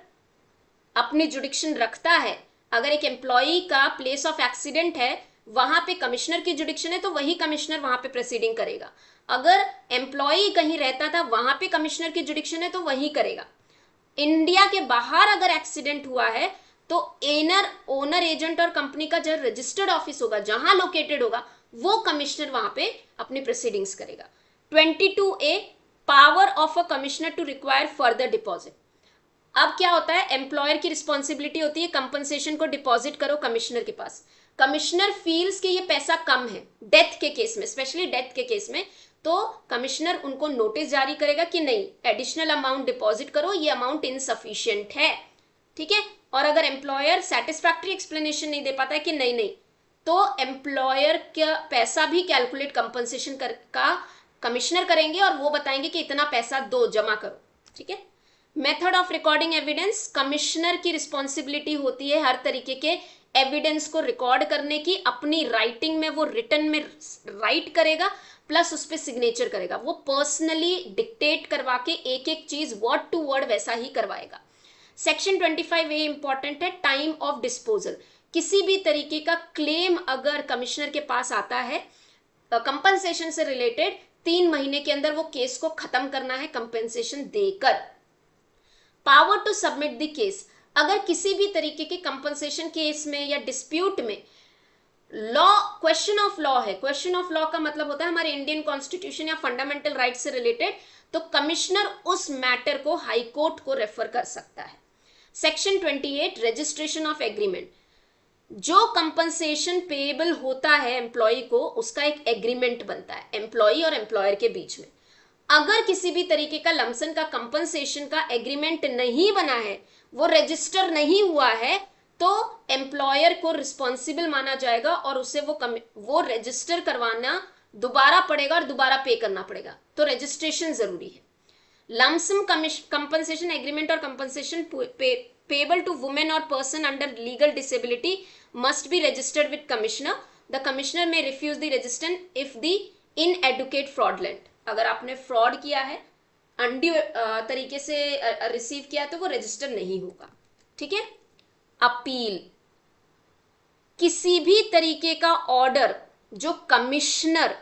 अपनी जुडिक्शन रखता है, अगर एक एम्प्लॉय का प्लेस ऑफ एक्सीडेंट है, वहां पे कमिश्नर की जुडिक्शन है, तो वही कमिश्नर वहां पे प्रोसीडिंग करेगा। अगर एम्प्लॉय कहीं रहता था, वहां पे कमिश्नर की जुडिक्शन है, तो वही करेगा। इंडिया के बाहर अगर एक्सीडेंट हुआ है, तो ओनर एजेंट और कंपनी का जो रजिस्टर्ड ऑफिस होगा, जहां लोकेटेड होगा, वो कमिश्नर वहां पे अपनी प्रोसीडिंग्स करेगा। 22A, power of a commissioner to require further deposit. अब क्या होता है, एम्प्लॉयर की रिस्पॉन्सिबिलिटी होती है कंपनसेशन को डिपॉजिट करो कमिश्नर के पास। कमिश्नर फील्स कि ये पैसा कम है, डेथ के केस में, स्पेशली डेथ के केस में, तो कमिश्नर उनको नोटिस जारी करेगा कि नहीं, एडिशनल अमाउंट डिपॉजिट करो, ये अमाउंट इनसफिशिएंट है, ठीक है। और अगर एम्प्लॉयर सेटिस्फैक्ट्री एक्सप्लेनेशन नहीं दे पाता है कि नहीं नहीं, तो एम्प्लॉयर का पैसा भी कैलकुलेट कंपनसेशन का कमिश्नर करेंगे और वो बताएंगे कि इतना पैसा दो, जमा करो, ठीक है। Method of recording evidence, commissioner की रिस्पॉन्सिबिलिटी होती है हर तरीके के एविडेंस को रिकॉर्ड करने की, अपनी राइटिंग में, वो रिटर्न में राइट करेगा, प्लस उस पर सिग्नेचर करेगा, वो पर्सनली डिक्टेट करवा के एक एक चीज वर्ड टू वर्ड वैसा ही करवाएगा। सेक्शन 25A इंपॉर्टेंट है, टाइम ऑफ डिस्पोजल, किसी भी तरीके का क्लेम अगर कमिश्नर के पास आता है कंपनसेशन से रिलेटेड, 3 महीने के अंदर वो केस को खत्म करना है कंपनसेशन देकर। Power to submit the case, अगर किसी भी तरीके के कंपनसेशन केस में या डिस्प्यूट में लॉ, क्वेश्चन ऑफ लॉ है, क्वेश्चन ऑफ लॉ का मतलब होता है हमारे इंडियन कॉन्स्टिट्यूशन या फंडामेंटल राइट से रिलेटेड, तो कमिश्नर उस मैटर को हाई कोर्ट को रेफर कर सकता है। सेक्शन 28, रजिस्ट्रेशन ऑफ एग्रीमेंट, जो कंपनसेशन पेएबल होता है एम्प्लॉय को, उसका एक एग्रीमेंट बनता है एम्प्लॉय और एम्प्लॉयर के बीच में। अगर किसी भी तरीके का लमसन का कंपनसेशन का एग्रीमेंट नहीं बना है, वो रजिस्टर नहीं हुआ है, तो एम्प्लॉयर को रिस्पॉन्सिबल माना जाएगा और उसे वो रजिस्टर करवाना दोबारा पड़ेगा और दोबारा पे करना पड़ेगा, तो रजिस्ट्रेशन जरूरी है। लमसम कंपनसेशन एग्रीमेंट और कंपनसेशन पेएबल टू वुमेन और person under legal disability must be registered with commissioner. The commissioner may refuse the register if the inadequate fraudulent, अगर आपने फ्रॉड किया है, अनड्यू तरीके से रिसीव किया, तो वो रजिस्टर नहीं होगा, ठीक है। अपील, किसी भी तरीके का ऑर्डर जो कमिश्नर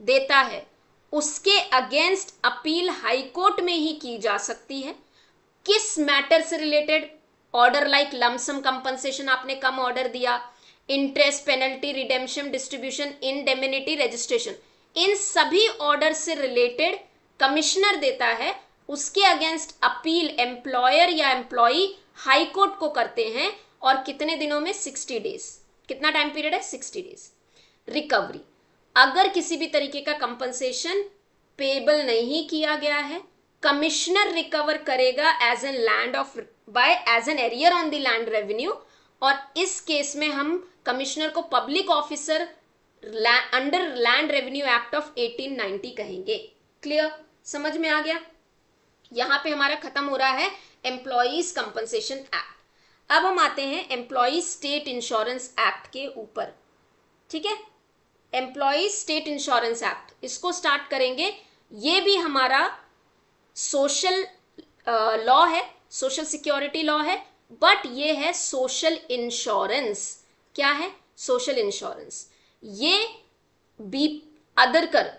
देता है, उसके अगेंस्ट अपील हाई कोर्ट में ही की जा सकती है। किस मैटर से related, order like lump sum compensation, आपने कम ऑर्डर दिया, interest, penalty, redemption, distribution, indemnity, registration, इन सभी ऑर्डर से रिलेटेड कमिश्नर देता है, उसके अगेंस्ट अपील एम्प्लॉयर या एम्प्लॉई हाई कोर्ट को करते हैं, और कितने दिनों में, 60 डेज। कितना टाइम पीरियड है, 60 डेज। रिकवरी, अगर किसी भी तरीके का कंपनसेशन पेएबल नहीं किया गया है, कमिश्नर रिकवर करेगा as an land of by as an arrear on the land revenue, और इस केस में हम कमिश्नर को public officer under land revenue act of 1890 कहेंगे। क्लियर, समझ में आ गया? यहां पे हमारा खत्म हो रहा है एम्प्लॉइज कंपनसेशन एक्ट। अब हम आते हैं एम्प्लॉइज स्टेट इंश्योरेंस एक्ट के ऊपर। ठीक है, एम्प्लॉइज स्टेट इंश्योरेंस एक्ट, इसको स्टार्ट करेंगे। ये भी हमारा सोशल लॉ है, सोशल सिक्योरिटी लॉ है, बट ये है सोशल इंश्योरेंस। क्या है? Social insurance. ये बी अदरकर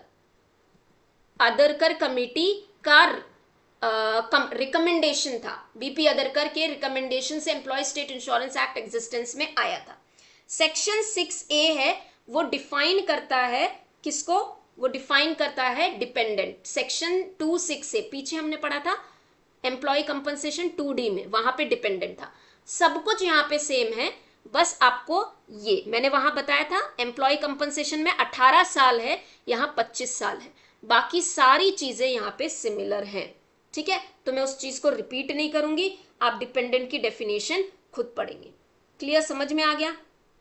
कमिटी का रिकमेंडेशन था। बीपी अदरकर के रिकमेंडेशन से employee state insurance act existence में आया था। सेक्शन 6A है, वो डिफाइन करता है किसको? वो डिफाइन करता है डिपेंडेंट। सेक्शन 26A पीछे हमने पढ़ा था एम्प्लॉय कंपनसेशन 2D में, वहां पे डिपेंडेंट था। सब कुछ यहाँ पे सेम है, बस आपको ये मैंने वहां बताया था एम्प्लॉय कंपनसेशन में 18 साल है, यहाँ 25 साल है। बाकी सारी चीजें यहाँ पे सिमिलर हैं। ठीक है, तो मैं उस चीज को रिपीट नहीं करूंगी, आप डिपेंडेंट की डेफिनेशन खुद पढ़ेंगे। क्लियर, समझ में आ गया?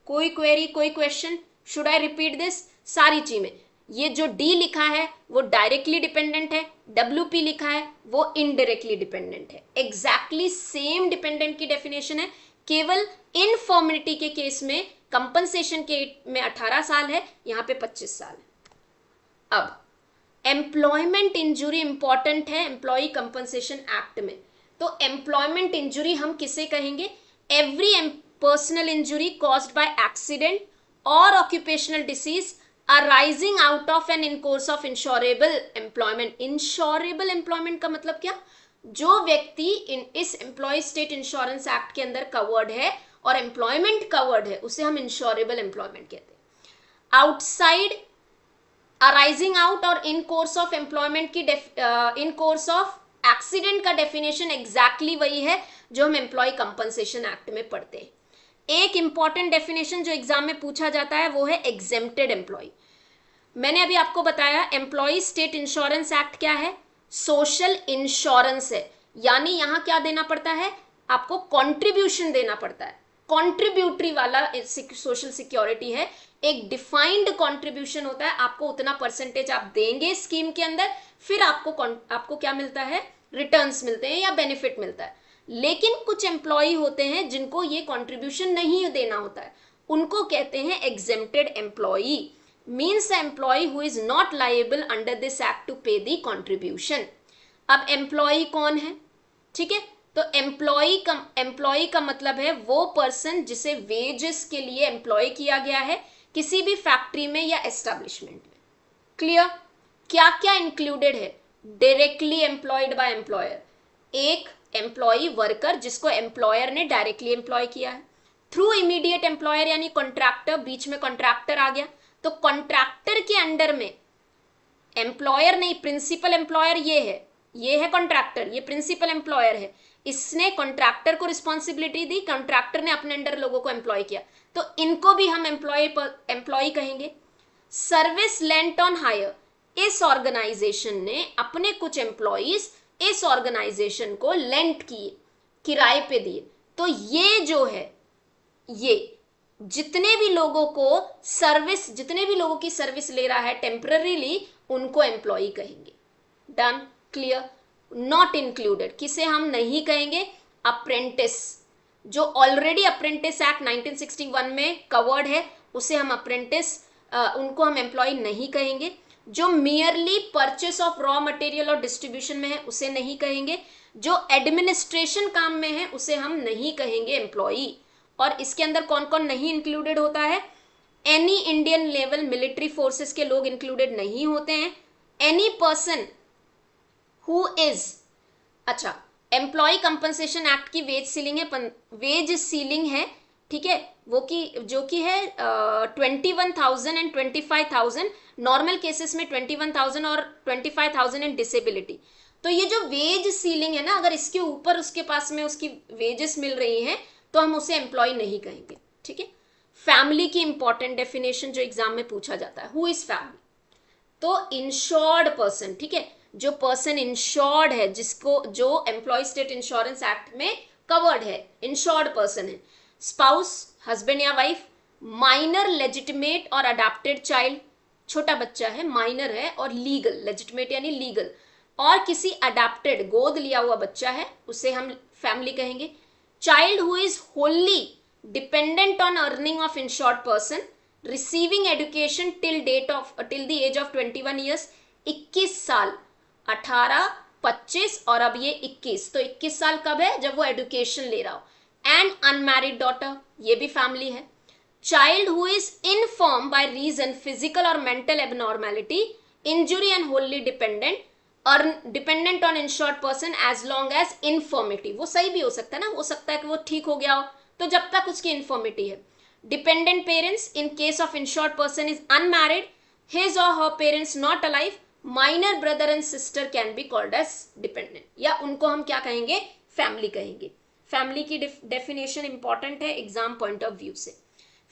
कोई क्वेरी, कोई question? Should I repeat this? सारी चीजें, ये जो डी लिखा है वो डायरेक्टली डिपेंडेंट है, WP लिखा है वो इनडायरेक्टली डिपेंडेंट है। एग्जैक्टली सेम डिपेंडेंट की डेफिनेशन है, केवल इनफॉर्मिलिटी के केस में कंपनसेशन के में 18 साल है, यहाँ पे 25 साल है। अब एम्प्लॉयमेंट इंजुरी इंपॉर्टेंट है एम्प्लॉय कंपनसेशन एक्ट में। तो एम्प्लॉयमेंट इंजुरी हम किसे कहेंगे? Every personal injury caused by accident और occupational disease arising out of and in course of insurable employment. Insurable employment का मतलब क्या? जो व्यक्ति इस एम्प्लॉय स्टेट इंश्योरेंस एक्ट के अंदर कवर्ड है और एम्प्लॉयमेंट कवर्ड है, उसे हम इंश्योरेबल एम्प्लॉयमेंट कहते हैं। आउटसाइड, अराइजिंग आउट और इन कोर्स ऑफ एम्प्लॉयमेंट की इन कोर्स ऑफ एक्सीडेंट का डेफिनेशन एग्जैक्टली वही है जो हम एम्प्लॉय कंपनसेशन एक्ट में पढ़ते हैं। एक इंपॉर्टेंट डेफिनेशन जो एग्जाम में पूछा जाता है वो है एग्जेम्प्टेड एम्प्लॉय। मैंने अभी आपको बताया एम्प्लॉय स्टेट इंश्योरेंस एक्ट क्या है? सोशल इंश्योरेंस है, यानी यहां क्या देना पड़ता है? आपको कॉन्ट्रीब्यूशन देना पड़ता है। कॉन्ट्रीब्यूटरी वाला सोशल सिक्योरिटी है, एक डिफाइंड कॉन्ट्रीब्यूशन होता है, आपको उतना परसेंटेज आप देंगे स्कीम के अंदर, फिर आपको क्या मिलता है? रिटर्न्स मिलते हैं या बेनिफिट मिलता है। लेकिन कुछ एम्प्लॉय होते हैं जिनको ये कंट्रीब्यूशन नहीं देना होता है, उनको कहते हैं exempted employee. Means employee who is not liable under this act to pay the contribution. अब एम्प्लॉय कौन है? ठीक है, तो एम्प्लॉय का मतलब है वो पर्सन जिसे वेजेस के लिए एम्प्लॉय किया गया है किसी भी फैक्ट्री में या एस्टेब्लिशमेंट में। क्लियर? क्या क्या इंक्लूडेड है? डायरेक्टली एम्प्लॉयड बाय एम्प्लॉयर, एक एम्प्लॉय वर्कर जिसको एम्प्लॉयर ने डायरेक्टली एम्प्लॉय किया है। थ्रू इमीडिएट एम्प्लॉयर यानी कॉन्ट्रैक्टर, बीच में कॉन्ट्रैक्टर आ गया, तो कॉन्ट्रैक्टर के अंडर में एम्प्लॉयर नहीं, प्रिंसिपल एम्प्लॉयर ये है कॉन्ट्रैक्टर, ये प्रिंसिपल एम्प्लॉयर है। इसने कॉन्ट्रैक्टर को रिस्पॉन्सिबिलिटी दी, कॉन्ट्रैक्टर ने अपने अंडर लोगों को एम्प्लॉय किया, तो इनको भी हम एम्प्लॉय कहेंगे। सर्विस लेंट ऑन हायर, इस ऑर्गेनाइजेशन ने अपने कुछ एम्प्लॉइज इस ऑर्गेनाइजेशन को लेंट किए, किराए पे दिए, तो ये जो है, ये जितने भी लोगों की सर्विस ले रहा है टेम्पररीली, उनको एम्प्लॉय कहेंगे। डन? क्लियर? नॉट इंक्लूडेड किसे हम नहीं कहेंगे? अप्रेंटिस, जो ऑलरेडी अप्रेंटिस एक्ट 1961 में कवर्ड है, उसे हम अप्रेंटिस, उनको हम एम्प्लॉय नहीं कहेंगे। जो merely purchase of raw material और डिस्ट्रीब्यूशन में है, उसे नहीं कहेंगे। जो एडमिनिस्ट्रेशन काम में है, उसे हम नहीं कहेंगे एम्प्लॉई। और इसके अंदर कौन कौन नहीं इंक्लूडेड होता है? Any Indian level military forces के लोग इंक्लूडेड नहीं होते हैं। एनी पर्सन हु इज, अच्छा, एम्प्लॉय कंपनसेशन एक्ट की वेज सीलिंग है, ठीक है, वो की जो कि है 21,000 एंड 25,000, नॉर्मल केसेस में 21,000 और 25,000 इन डिसेबिलिटी। तो ये जो वेज सीलिंग है ना, अगर इसके ऊपर उसके पास में उसकी वेजेस मिल रही हैं, तो हम उसे एम्प्लॉय नहीं कहेंगे। ठीक है, फैमिली की इंपॉर्टेंट डेफिनेशन जो एग्जाम में पूछा जाता है, हु इज फैमिली? तो इंश्योर्ड पर्सन, ठीक है, जो पर्सन इंश्योर्ड है, जिसको जो एम्प्लॉय स्टेट इंश्योरेंस एक्ट में कवर्ड है, इंश्योर्ड पर्सन है, स्पाउस हस्बैंड या वाइफ, माइनर लेजिटिमेट और अडॉप्टेड चाइल्ड, छोटा बच्चा है, माइनर है, और लीगल, लेजिटिमेट यानी लीगल, और किसी अडॉप्टेड गोद लिया हुआ बच्चा है, उसे हम फैमिली कहेंगे। Child who is wholly dependent on earning of insured person, receiving education till the age of 21 years, 21 साल, 18, 25 और अब ये 21, तो 21 साल कब है, जब वो एजुकेशन ले रहा हो, एंड अनमैरिड डॉटर, ये भी फैमिली है। Child who is infirm by reason physical और mental abnormality, injury and wholly dependent on insured person as long as infirmity, वो सही भी हो सकता है ना, हो सकता है कि वो ठीक हो गया हो, तो जब तक उसकी इन्फॉर्मिटी है। Dependent parents in case of insured person is unmarried, his or her parents not alive, minor brother and sister can be called as dependent, या उनको हम क्या कहेंगे, फैमिली कहेंगे। फैमिली की डेफिनेशन इंपॉर्टेंट है एग्जाम पॉइंट ऑफ व्यू से।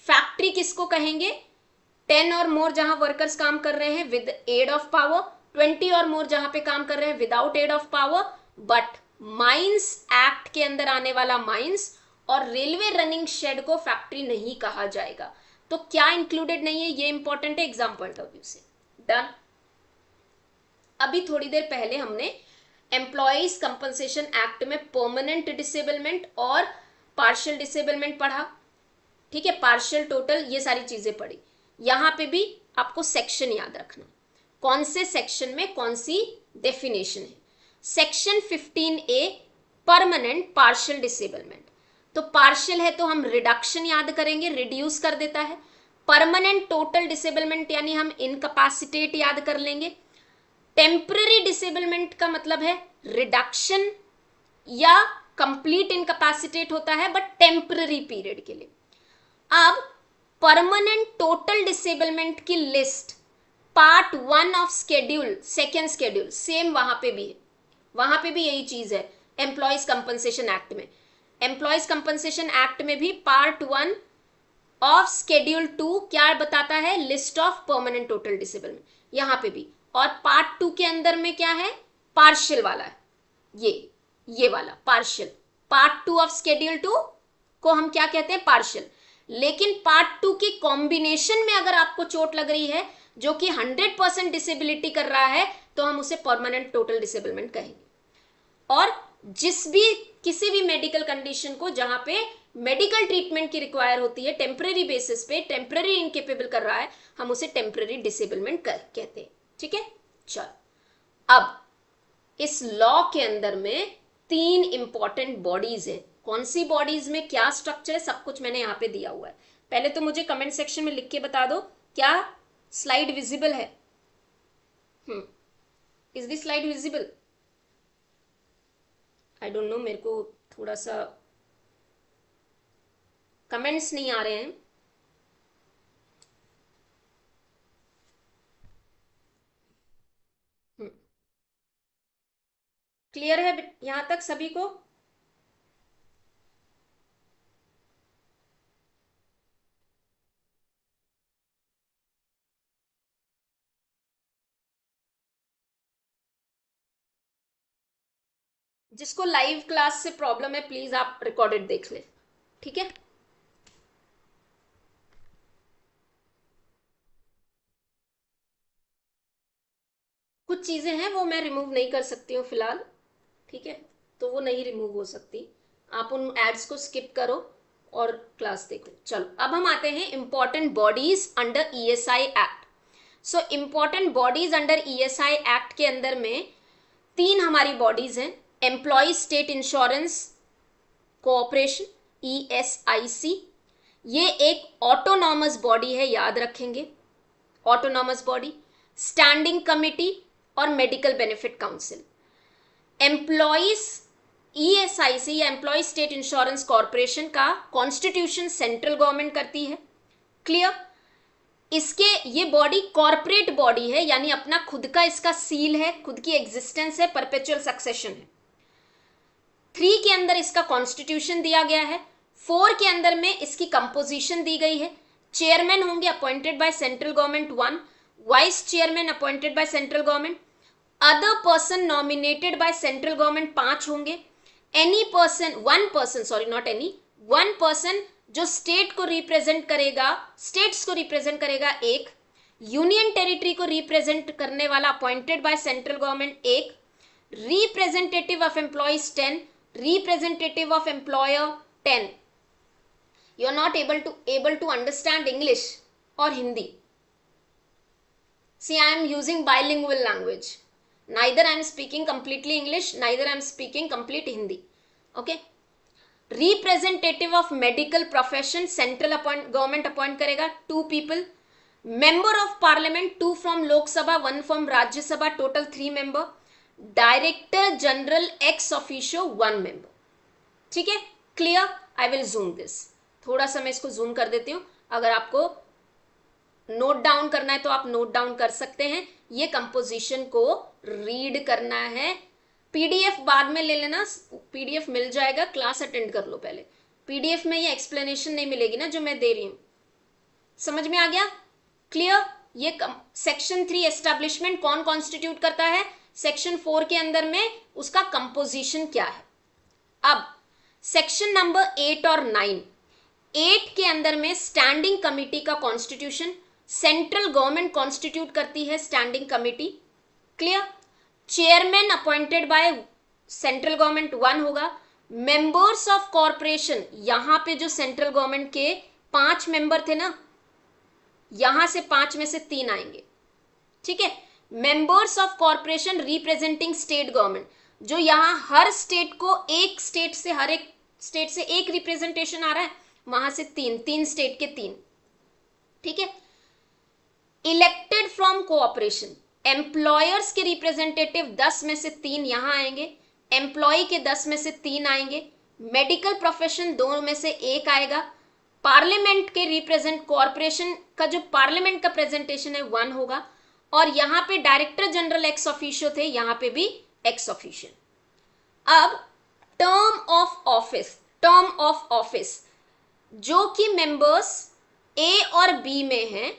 Factory किसको कहेंगे, 10 और मोर जहां वर्कर्स काम कर रहे हैं विद एड ऑफ पावर, 20 और मोर जहां पे काम कर रहे हैं without aid of power. But mines act के अंदर आने वाला माइंस और रेलवे रनिंग शेड को फैक्ट्री नहीं कहा जाएगा। तो क्या इंक्लूडेड नहीं है, ये इंपॉर्टेंट है एग्जाम पॉइंट ऑफ व्यू से। डन। अभी थोड़ी देर पहले हमने एम्प्लॉयज कंपनसेशन एक्ट में परमानेंट डिसेबलमेंट और पार्शियल डिसेबलमेंट पढ़ा, ठीक है, पार्शियल टोटल, ये सारी चीजें पढ़ी। यहां पे भी आपको सेक्शन याद रखना, कौन से सेक्शन में कौन सी डेफिनेशन है। Section 15A permanent partial disablement, तो पार्शियल है तो हम रिडक्शन याद करेंगे, रिड्यूस कर देता है। परमानेंट टोटल डिसेबलमेंट यानी हम इनकैपेसिटेट याद कर लेंगे। टेम्पररी डिसेबलमेंट का मतलब है रिडक्शन या कंप्लीट इनकैपेसिटेट होता है बट टेम्पररी पीरियड के लिए। अब परमानेंट टोटल डिसेबलमेंट की list part 1 of schedule, second schedule, same वहां पे भी है, वहां पे भी यही चीज है एम्प्लॉयज कंपनसेशन एक्ट में। एम्प्लॉयज कंपनसेशन एक्ट में भी पार्ट 1 ऑफ शेड्यूल 2 क्या बताता है, list of permanent total disablement, यहां पे भी। और पार्ट 2 के अंदर में क्या है, पार्शियल वाला है, ये वाला पार्शियल। पार्ट 2 ऑफ शेड्यूल 2 को हम क्या कहते हैं, पार्शियल। लेकिन पार्ट 2 की कॉम्बिनेशन में अगर आपको चोट लग रही है जो कि 100% डिसेबिलिटी कर रहा है, तो हम उसे परमानेंट टोटल डिसेबलमेंट कहेंगे। और किसी भी मेडिकल कंडीशन को जहां पे मेडिकल ट्रीटमेंट की रिक्वायर होती है, टेम्पररी बेसिस पे टेम्पररी इनकेपेबल कर रहा है, हम उसे टेम्पररी डिसेबलमेंट कहते हैं, ठीक है। चलो, अब इस लॉ के अंदर में 3 इंपॉर्टेंट बॉडीज है। कौन सी बॉडीज में क्या स्ट्रक्चर है, सब कुछ मैंने यहां पे दिया हुआ है। पहले तो मुझे कमेंट सेक्शन में लिख के बता दो, क्या स्लाइड विजिबल है? Is the slide visible? I don't know, मेरे को थोड़ा सा कमेंट्स नहीं आ रहे हैं। क्लियर है यहां तक सभी को? जिसको लाइव क्लास से प्रॉब्लम है प्लीज आप रिकॉर्डेड देख ले, ठीक है। कुछ चीजें हैं वो मैं रिमूव नहीं कर सकती हूँ फिलहाल, ठीक है, तो वो नहीं रिमूव हो सकती। आप उन एड्स को स्किप करो और क्लास देखो। चलो, अब हम आते हैं important bodies under ESI act. So important bodies under ESI act के अंदर में 3 हमारी बॉडीज हैं। Employee state insurance corporation, ESIC, ये एक ऑटोनॉमस बॉडी है, याद रखेंगे, ऑटोनॉमस बॉडी। स्टैंडिंग कमिटी और medical benefit council. Employees ESIC या एम्प्लॉय स्टेट इंश्योरेंस कॉर्पोरेशन का कॉन्स्टिट्यूशन सेंट्रल गवर्नमेंट करती है, क्लियर। इसके ये बॉडी कॉर्पोरेट बॉडी है, यानी अपना खुद का इसका सील है, खुद की एग्जिस्टेंस है, परपेचुअल सक्सेशन है। 3 के अंदर इसका कॉन्स्टिट्यूशन दिया गया है। 4 के अंदर में इसकी कंपोजिशन दी गई है। चेयरमैन होंगे appointed by central government 1, vice chairman appointed by central government. Other person nominated by central government 5 होंगे, any person, one person, sorry not any, one person जो स्टेट को रिप्रेजेंट करेगा, स्टेट्स को रिप्रेजेंट करेगा 1, union territory को represent करने वाला appointed by central government 1, representative of employees 10, representative of employer 10. You are not able to understand English or Hindi. See, I am using bilingual language. Neither I am speaking completely English, neither I am speaking complete Hindi. Okay. Representative of medical profession, central government appoint करेगा 2 people. Member of parliament 2 from Lok Sabha, 1 from Rajya Sabha, total 3 member. Director general ex officio 1 member. ठीक है, clear? I will zoom this. थोड़ा सा मैं इसको zoom कर देती हूं. अगर आपको नोट डाउन करना है तो आप नोट डाउन कर सकते हैं. ये कंपोजिशन को रीड करना है. पीडीएफ बाद में ले लेना, पीडीएफ मिल जाएगा, क्लास अटेंड कर लो पहले. पीडीएफ में ये एक्सप्लेनेशन नहीं मिलेगी ना जो मैं दे रही हूं. समझ में आ गया? क्लियर? ये सेक्शन 3 एस्टैब्लिशमेंट कौन कॉन्स्टिट्यूट करता है, सेक्शन 4 के अंदर में उसका कंपोजिशन क्या है. अब सेक्शन नंबर 8 और 9, 8 के अंदर में स्टैंडिंग कमिटी का कॉन्स्टिट्यूशन, सेंट्रल गवर्नमेंट कॉन्स्टिट्यूट करती है standing committee. Clear? Chairman appointed by central government 1 होगा. मेंबर्स ऑफ कॉर्पोरेशन, यहां पे जो सेंट्रल गवर्नमेंट के 5 मेंबर थे ना, यहां से 5 में से 3 आएंगे. ठीक है. Members of corporation representing state government, जो यहां हर स्टेट को एक स्टेट से, हर एक स्टेट से एक रिप्रेजेंटेशन आ रहा है, वहां से 3 स्टेट के 3. ठीक है. इलेक्टेड फ्रॉम कोऑपरेशन, एम्प्लॉयर्स के रिप्रेजेंटेटिव 10 में से 3 यहां आएंगे, एम्प्लॉय के 10 में से 3 आएंगे, मेडिकल प्रोफेशन 2 में से 1 आएगा, पार्लियामेंट के रिप्रेजेंट, कॉर्पोरेशन का जो पार्लियामेंट का प्रेजेंटेशन है 1 होगा, और यहां पे डायरेक्टर जनरल एक्स ऑफिशियो थे, यहां पे भी एक्स ऑफिशियो. अब टर्म ऑफ ऑफिस जो कि मेंबर्स ए और बी में हैं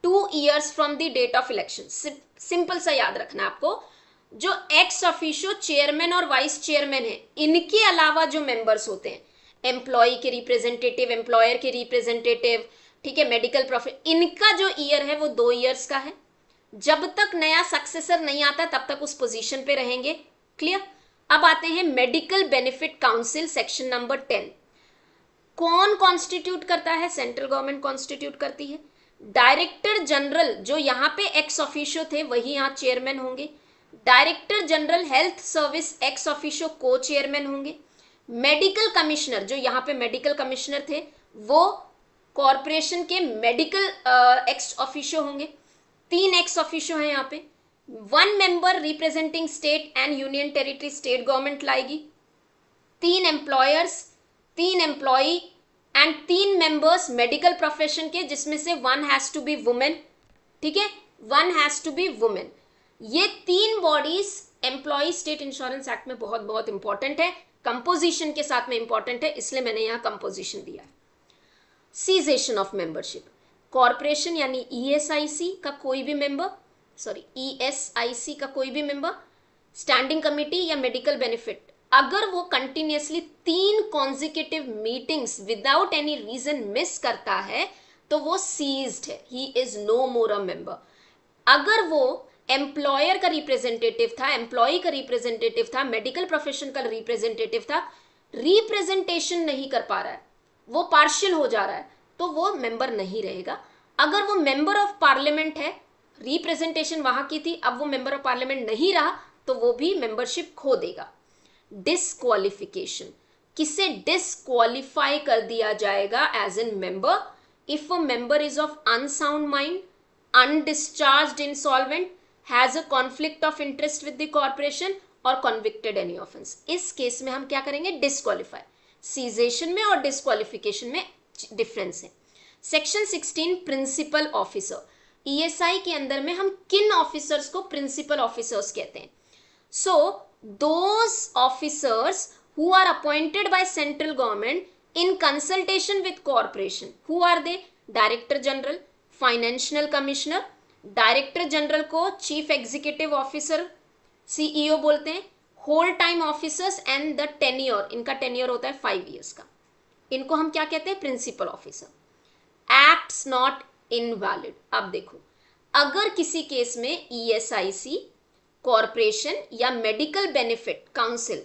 2 years from the date of election. Simple सा याद रखना आपको. जो एक्स ऑफिशियो चेयरमैन और वाइस चेयरमैन है, इनके अलावा जो मेंबर्स होते हैं, एम्प्लॉय के रिप्रेजेंटेटिव, एम्प्लॉयर के रिप्रेजेंटेटिव, ठीक है, मेडिकल प्रोफेशन, इनका जो ईयर है वो 2 years का है. जब तक नया सक्सेसर नहीं आता तब तक उस पोजीशन पे रहेंगे. क्लियर? अब आते हैं medical benefit council, section number 10. कौन कॉन्स्टिट्यूट करता है? सेंट्रल गवर्नमेंट कॉन्स्टिट्यूट करती है. डायरेक्टर जनरल, जो यहां पे एक्स ऑफिशियो थे वही यहां चेयरमैन होंगे. Director general health service ex officio को चेयरमैन होंगे. मेडिकल कमिश्नर, जो यहां पे मेडिकल कमिश्नर थे, वो कॉर्पोरेशन के मेडिकल एक्स ऑफिशियो होंगे. 3 एक्स ऑफिशियो हैं यहाँ पे. 1 member representing state and union territory, state government लाएगी. 3 employers, 3 employee and 3 members medical profession के, जिसमें से 1 हैज टू बी वुमेन. ठीक है, 1 हैज टू बी वुमेन. ये 3 bodies employee state insurance act में बहुत बहुत इंपॉर्टेंट है, कंपोजिशन के साथ में इंपॉर्टेंट है, इसलिए मैंने यहां कंपोजिशन दिया है. सीजेशन ऑफ मेंबरशिप, कॉर्पोरेशन यानी ईएसआईसी का कोई भी मेंबर, ईएसआईसी का कोई भी मेंबर, स्टैंडिंग कमिटी या मेडिकल बेनिफिट, अगर वो continuously 3 consecutive meetings without any reason miss करता है तो वो सीज्ड है, he is no more a member. अगर वो एम्प्लॉयर का रिप्रेजेंटेटिव था, एम्प्लॉय का रिप्रेजेंटेटिव था, मेडिकल प्रोफेशन का रिप्रेजेंटेटिव था, रिप्रेजेंटेशन नहीं कर पा रहा है, वो पार्शियल हो जा रहा है, तो वो मेंबर नहीं रहेगा. अगर वो मेंबर ऑफ पार्लियामेंट है, रिप्रेजेंटेशन वहां की थी, अब वो मेंबर ऑफ पार्लियामेंट नहीं रहा, तो वो भी मेंबरशिप खो देगा. डिस्क्वालिफिकेशन, किसे डिस्क्वालिफाई कर दिया जाएगा as an member? If a member is of unsound mind, undischarged insolvent, has a conflict of interest with the corporation or convicted any offence. इस केस में हम क्या करेंगे? डिस्क्वालीफाई. सीजेशन में और डिस्क्वालिफिकेशन में डिफरेंस है. सेक्शन 16 प्रिंसिपल ऑफिसर, ईएसआई के अंदर में हम किन ऑफिसर्स को प्रिंसिपल ऑफिसर्स कहते हैं? सो those officers who are appointed by central government in consultation with corporation, who are they? Director General, Financial Commissioner, Director General को Chief Executive Officer सीईओ बोलते हैं, whole time officers and the tenure, इनका tenure होता है 5 years का, इनको हम क्या कहते हैं, principal officer. Acts not invalid. अब देखो, अगर किसी केस में ईएसआईसी, कॉरपोरेशन या मेडिकल बेनिफिट काउंसिल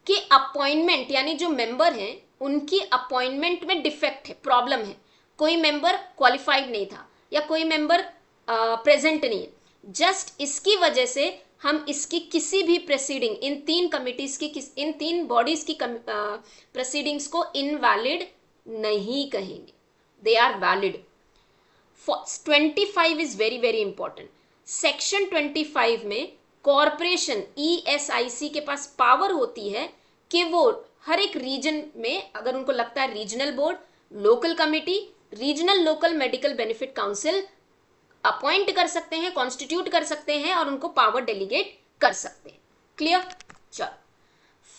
के अपॉइंटमेंट, यानी जो मेंबर हैं उनकी अपॉइंटमेंट में डिफेक्ट है, प्रॉब्लम है, कोई मेंबर क्वालिफाइड नहीं था या कोई मेंबर प्रेजेंट नहीं है, जस्ट इसकी वजह से हम इसकी किसी भी प्रोसीडिंग, इन 3 कमिटीज की, इन 3 बॉडीज की प्रोसीडिंग्स को इनवैलिड नहीं कहेंगे, they are valid. 25 is very very important. Section 25 में कॉरपोरेशन ईएसआईसी के पास पावर होती है कि वो हर एक रीजन में, अगर उनको लगता है regional board, local committee, regional local medical benefit council appoint कर सकते हैं, कॉन्स्टिट्यूट कर सकते हैं और उनको पावर डेलीगेट कर सकते हैं। क्लियर? चलो,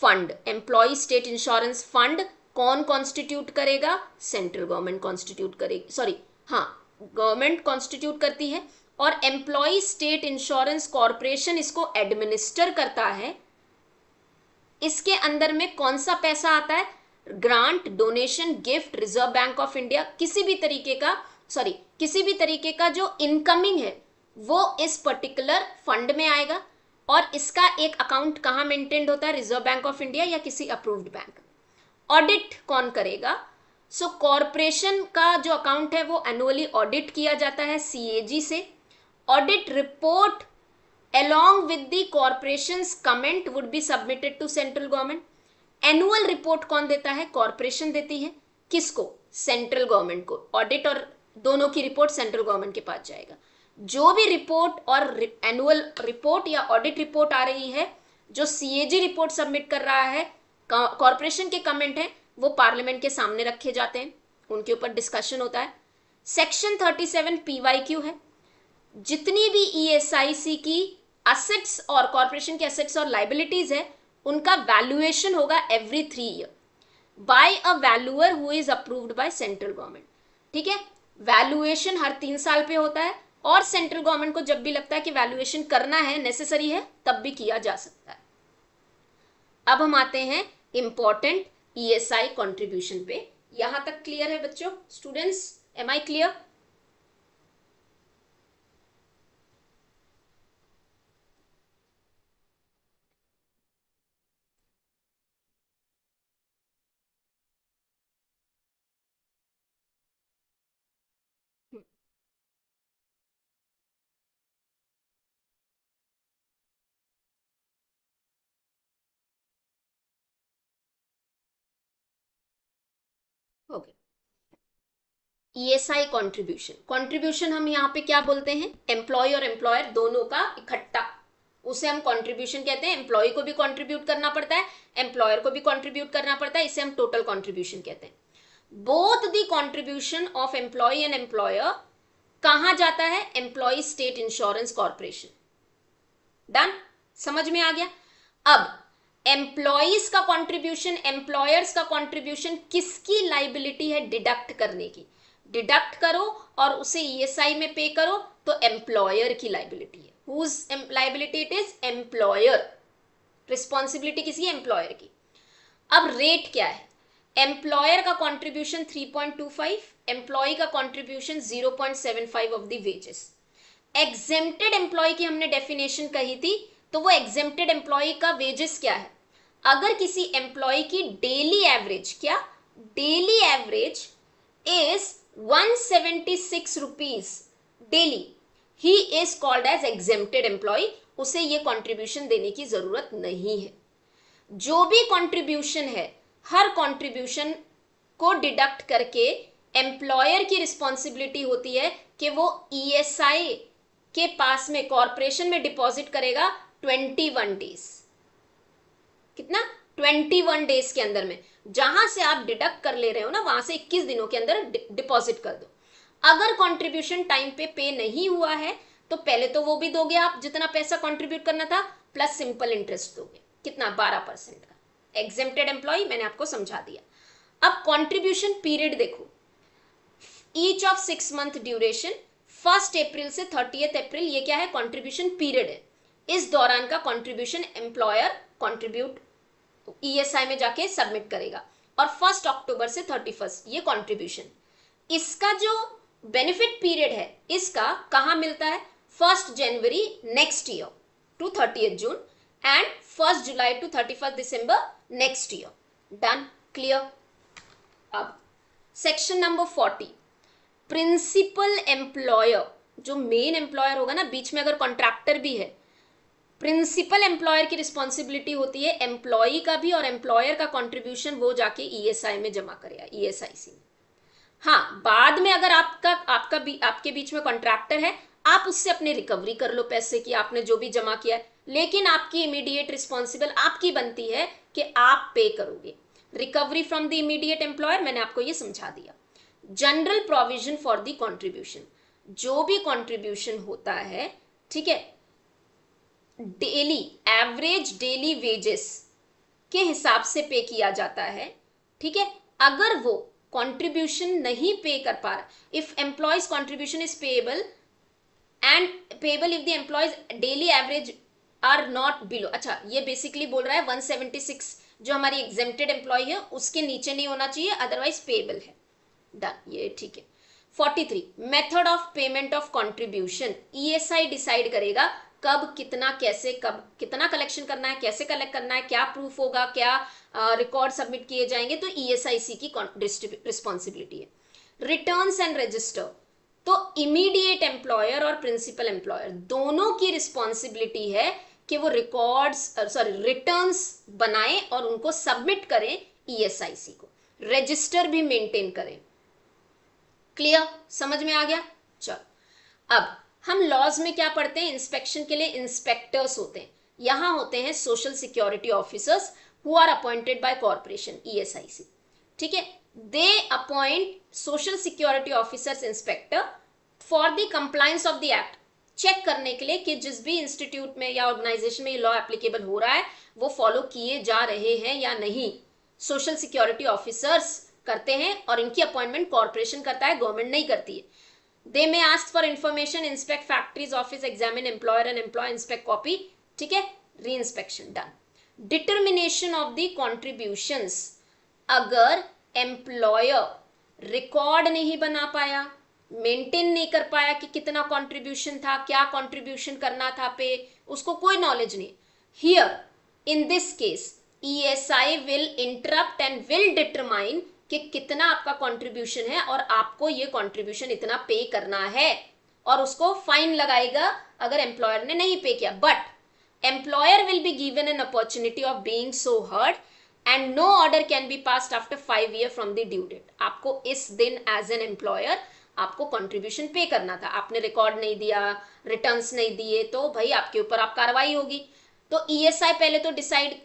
fund, employee state insurance fund कौन कॉन्स्टिट्यूट करेगा? सेंट्रल गवर्नमेंट कॉन्स्टिट्यूट करेगी, सॉरी, हाँ, गवर्नमेंट कॉन्स्टिट्यूट करती है। और एम्प्लॉय स्टेट इंश्योरेंस कॉर्पोरेशन इसको एडमिनिस्टर करता है। इसके अंदर में कौन सा पैसा आता है? Grant, donation, gift, reserve bank of India, किसी भी तरीके का, सॉरी, किसी भी तरीके का जो इनकमिंग है वो इस पर्टिकुलर फंड में आएगा। और इसका एक अकाउंट कहां मेंटेन्ड होता है? रिजर्व बैंक ऑफ इंडिया या किसी अप्रूव्ड बैंक। ऑडिट कौन करेगा? सो कॉरपोरेशन का जो अकाउंट है वो एनुअली ऑडिट किया जाता है सीएजी से। Audit report along with the corporation's comment would be submitted to central government. Annual report कौन देता है? कॉरपोरेशन देती है। किसको? सेंट्रल गवर्नमेंट को। ऑडिट और दोनों की रिपोर्ट सेंट्रल गवर्नमेंट के पास जाएगा। जो भी रिपोर्ट और एनुअल रिपोर्ट या ऑडिट रिपोर्ट आ रही है, जो सीएजी रिपोर्ट सबमिट कर रहा है, कॉरपोरेशन के कमेंट है, वो पार्लियामेंट के सामने रखे जाते हैं, उनके ऊपर डिस्कशन होता है। सेक्शन 37 पीवाईक्यू है। जितनी भी ईएसआईसी की असेट्स और कॉर्पोरेशन के असेट्स और लाइबिलिटीज है, उनका वैल्यूएशन होगा every 3 year by a valuer who is approved by central government. ठीक है, वैल्यूएशन हर 3 साल पे होता है और सेंट्रल गवर्नमेंट को जब भी लगता है कि वैल्यूएशन करना है, नेसेसरी है, तब भी किया जा सकता है। अब हम आते हैं इंपॉर्टेंट ईएसआई कंट्रीब्यूशन पे। यहां तक क्लियर है बच्चों? Students, am I clear? Okay, ESI contribution, contribution हम यहाँ पे क्या बोलते हैं? एम्प्लॉय और एम्प्लॉयर दोनों का इकट्ठा, उसे हम कंट्रीब्यूशन कहते हैं। एम्प्लॉय को भी कंट्रीब्यूट करना पड़ता है, एम्प्लॉयर को भी कंट्रीब्यूट करना पड़ता है, इसे हम टोटल कंट्रीब्यूशन कहते हैं। Both the contribution of employee and employer कहां जाता है? Employee state insurance corporation. Done? समझ में आ गया? अब एम्प्लॉयज का कंट्रीब्यूशन, एम्प्लॉयर्स का कंट्रीब्यूशन किसकी लाइबिलिटी है डिडक्ट करने की? डिडक्ट करो और उसे ईएसआई में पे करो तो एम्प्लॉयर की लाइबिलिटी है। Whose liability it is? Employer. Responsibility किसी? एम्प्लॉयर की। अब रेट क्या है? एम्प्लॉयर का कंट्रीब्यूशन 3.25, एम्प्लॉय का contribution 0.75 of the wages. Exempted employee की हमने डेफिनेशन कही थी, तो वो एग्जेम्प्टेड एम्प्लॉय का वेजेस क्या है? अगर किसी एम्प्लॉय की डेली एवरेज, क्या daily average is 176 rupees daily, he is called as exempted employee, उसे ये कंट्रीब्यूशन देने की जरूरत नहीं है। जो भी कंट्रीब्यूशन है, हर कंट्रीब्यूशन को डिडक्ट करके एम्प्लॉयर की रिस्पॉन्सिबिलिटी होती है कि वो ईएसआई के पास में, कॉर्पोरेशन में डिपॉजिट करेगा 21 डेज। कितना? 21 डेज के अंदर में। जहां से आप डिडक्ट कर ले रहे हो ना, वहां से 21 दिनों के अंदर डिपॉजिट कर दो। अगर कंट्रीब्यूशन टाइम पे नहीं हुआ है तो पहले तो वो भी दोगे आप जितना पैसा कंट्रीब्यूट करना था, प्लस सिंपल इंटरेस्ट दोगे। कितना? 12% का। एग्जेम्प्टेड एम्प्लॉय मैंने आपको समझा दिया। अब कंट्रीब्यूशन पीरियड देखो, ईच ऑफ 6 मंथ ड्यूरेशन, 1 अप्रैल से 30 अप्रैल, ये क्या है? कंट्रीब्यूशन पीरियड है। इस दौरान का कंट्रीब्यूशन एम्प्लॉयर कंट्रीब्यूट ईएसआई में जाके सबमिट करेगा, और 1 अक्टूबर से 31 ये कंट्रीब्यूशन। इसका जो बेनिफिट पीरियड है इसका कहां मिलता है, 1 January next year to 30 June and 1 July to 31 December next year. Done, clear. अब सेक्शन नंबर 40, प्रिंसिपल एम्प्लॉयर, जो मेन एम्प्लॉयर होगा ना, बीच में अगर कॉन्ट्रैक्टर भी है, प्रिंसिपल एम्प्लॉयर की रिस्पॉन्सिबिलिटी होती है एम्प्लॉई का भी और एम्प्लॉयर का कंट्रीब्यूशन वो जाके ईएसआई में जमा करेगा, ईएसआईसी में। हाँ, बाद में अगर आपके बीच में कॉन्ट्रैक्टर है, आप उससे अपने रिकवरी कर लो पैसे की, आपने जो भी जमा किया है, लेकिन आपकी इमीडिएट रिस्पॉन्सिबल आपकी बनती है कि आप पे करोगे। Recovery from the immediate employer, मैंने आपको ये समझा दिया। General provision for the contribution, जो भी कंट्रीब्यूशन होता है, ठीक है, डेली एवरेज डेली वेजेस के हिसाब से पे किया जाता है, ठीक है। अगर वो कंट्रीब्यूशन नहीं पे कर पा रहा, if employees contribution is payable and payable if the employees daily average are not below, अच्छा ये बेसिकली बोल रहा है 176 जो हमारी एग्जेम्प्टेड एम्प्लॉय है उसके नीचे नहीं होना चाहिए, अदरवाइज पेएबल है। डन, ये ठीक है। 43, method of payment of contribution, ESI decide करेगा कब कितना, कैसे, कब कितना कलेक्शन करना है, कैसे कलेक्ट करना है, क्या प्रूफ होगा, क्या रिकॉर्ड सबमिट किए जाएंगे, तो ईएसआईसी की रिस्पॉन्सिबिलिटी है। रिटर्न्स एंड रजिस्टर, तो इमीडिएट एम्प्लॉयर और प्रिंसिपल एम्प्लॉयर दोनों की रिस्पॉन्सिबिलिटी है कि वो रिटर्न्स बनाएं और उनको सबमिट करें ईएसआईसी को, रजिस्टर भी मेंटेन करें। क्लियर, समझ में आ गया। चलो, अब हम लॉज में क्या पढ़ते हैं, इंस्पेक्शन के लिए इंस्पेक्टर्स होते हैं, यहां होते हैं social security officers who are appointed by corporation, ESIC, ठीक है। They appoint social security officers inspector for the compliance of the act, check करने के लिए कि जिस भी इंस्टीट्यूट में या ऑर्गेनाइजेशन में ये लॉ एप्लीकेबल हो रहा है वो फॉलो किए जा रहे हैं या नहीं, सोशल सिक्योरिटी ऑफिसर्स करते हैं, और इनकी अपॉइंटमेंट कॉर्पोरेशन करता है, गवर्नमेंट नहीं करती है। They may ask for information, inspect factories, office, examine employer and employee, inspect copy, ठीक है, re-inspection done. Determination of the contributions, अगर employer रिकॉर्ड नहीं बना पाया, मेंटेन नहीं कर पाया कि कितना कंट्रीब्यूशन था, क्या कंट्रीब्यूशन करना था पे, उसको कोई नॉलेज नहीं, here in this case ESI will interrupt and will determine कि कितना आपका कंट्रीब्यूशन है और आपको ये कंट्रीब्यूशन इतना पे करना है, और उसको फाइन लगाएगा अगर एम्प्लॉयर ने नहीं पे किया। But employer will be given an opportunity of being so heard and no order can be passed after 5 year from the due date. आपको इस दिन एज एन एम्प्लॉयर आपको कंट्रीब्यूशन पे करना था, आपने रिकॉर्ड नहीं दिया, रिटर्न्स नहीं दिए, तो भाई आपके ऊपर आप कार्रवाई होगी। तो ईएसआई पहले तो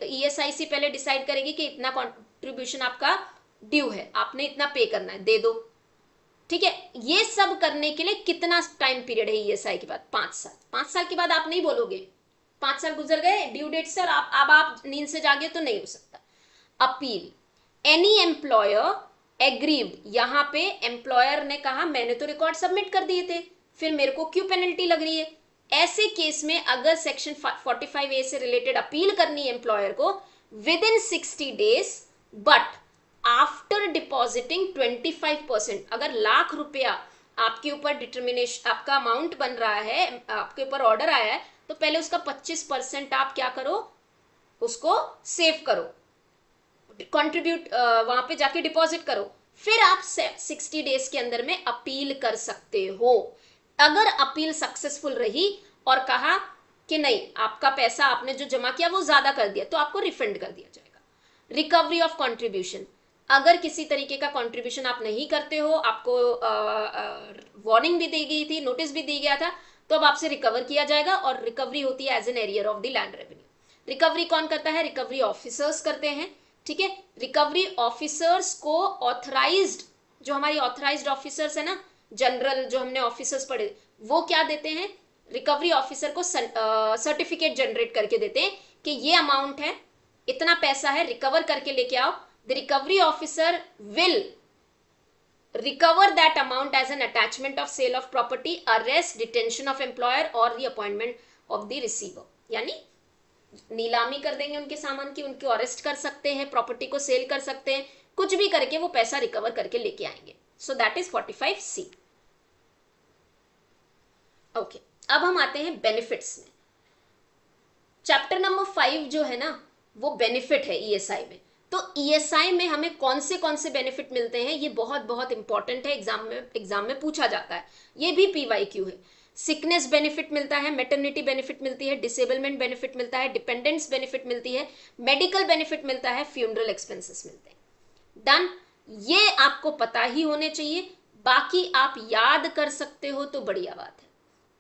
ईएसआईसी पहले डिसाइड करेगी कि इतना कंट्रीब्यूशन आपका ड्यू है, आपने इतना पे करना है, दे दो, ठीक है। ये सब करने के लिए कितना टाइम पीरियड है ईएसआई के बाद, 5 साल। 5 साल के बाद आप नहीं बोलोगे 5 साल गुजर गए ड्यू डेट से और आप नींद से जागे, तो नहीं हो सकता। अपील, एनी एम्प्लॉयर एग्रीव्ड, यहां पे एम्प्लॉयर ने कहा मैंने तो रिकॉर्ड सबमिट कर दिए थे, फिर मेरे को क्यों पेनल्टी लग रही है, ऐसे केस में अगर सेक्शन 45A से रिलेटेड अपील करनी है एम्प्लॉयर को with in 60 days, but after depositing 25%, अगर लाख रुपया आपके ऊपर डिटर्मिनेशन, आपका अमाउंट बन रहा है, आपके ऊपर ऑर्डर आया है, तो पहले उसका 25% आप क्या करो, उसको सेव करो, कंट्रीब्यूट वहां पे जाके डिपॉजिट करो, फिर आप 60 डेज के अंदर में अपील कर सकते हो। अगर अपील सक्सेसफुल रही और कहा कि नहीं आपका पैसा आपने जो जमा किया वो ज्यादा कर दिया, तो आपको रिफंड कर दिया जाएगा। रिकवरी ऑफ कंट्रीब्यूशन, अगर किसी तरीके का कंट्रीब्यूशन आप नहीं करते हो, आपको वार्निंग भी दी गई थी, नोटिस भी दी गया था, तो अब आपसे रिकवर किया जाएगा, और रिकवरी होती है as an arrear of the land revenue. Recovery कौन करता है, रिकवरी ऑफिसर्स करते हैं, ठीक है। रिकवरी ऑफिसर्स को ऑथराइज्ड, जो हमारी ऑथराइज्ड ऑफिसर्स है ना, जनरल जो हमने ऑफिसर्स पढ़े, वो क्या देते हैं, रिकवरी ऑफिसर को सर्टिफिकेट जनरेट करके देते हैं कि ये अमाउंट है, इतना पैसा है, रिकवर करके लेके आओ। The recovery officer will recover that amount as an attachment of sale of property, arrest, detention of employer or the appointment of the receiver. यानी नीलामी कर देंगे उनके सामान की, उनको अरेस्ट कर सकते हैं, प्रॉपर्टी को सेल कर सकते हैं, कुछ भी करके वो पैसा रिकवर करके लेके आएंगे. So that is 45C. Okay, अब हम आते हैं बेनिफिट्स में. चैप्टर नंबर 5 जो है ना वो बेनिफिट है ईएसआई में. तो ईएसआई में हमें कौन से बेनिफिट मिलते हैं, ये बहुत बहुत इंपॉर्टेंट है, एग्जाम में पूछा जाता है, ये भी पीवाईक्यू है. सिकनेस बेनिफिट मिलता है, मैटरनिटी बेनिफिट मिलती है, डिसेबलमेंट बेनिफिट मिलता है, डिपेंडेंस बेनिफिट मिलती है, मेडिकल बेनिफिट मिलता है, फ्यूनरल एक्सपेंसेस मिलते हैं. डन. ये आपको पता ही होने चाहिए, बाकी आप याद कर सकते हो तो बढ़िया बात है.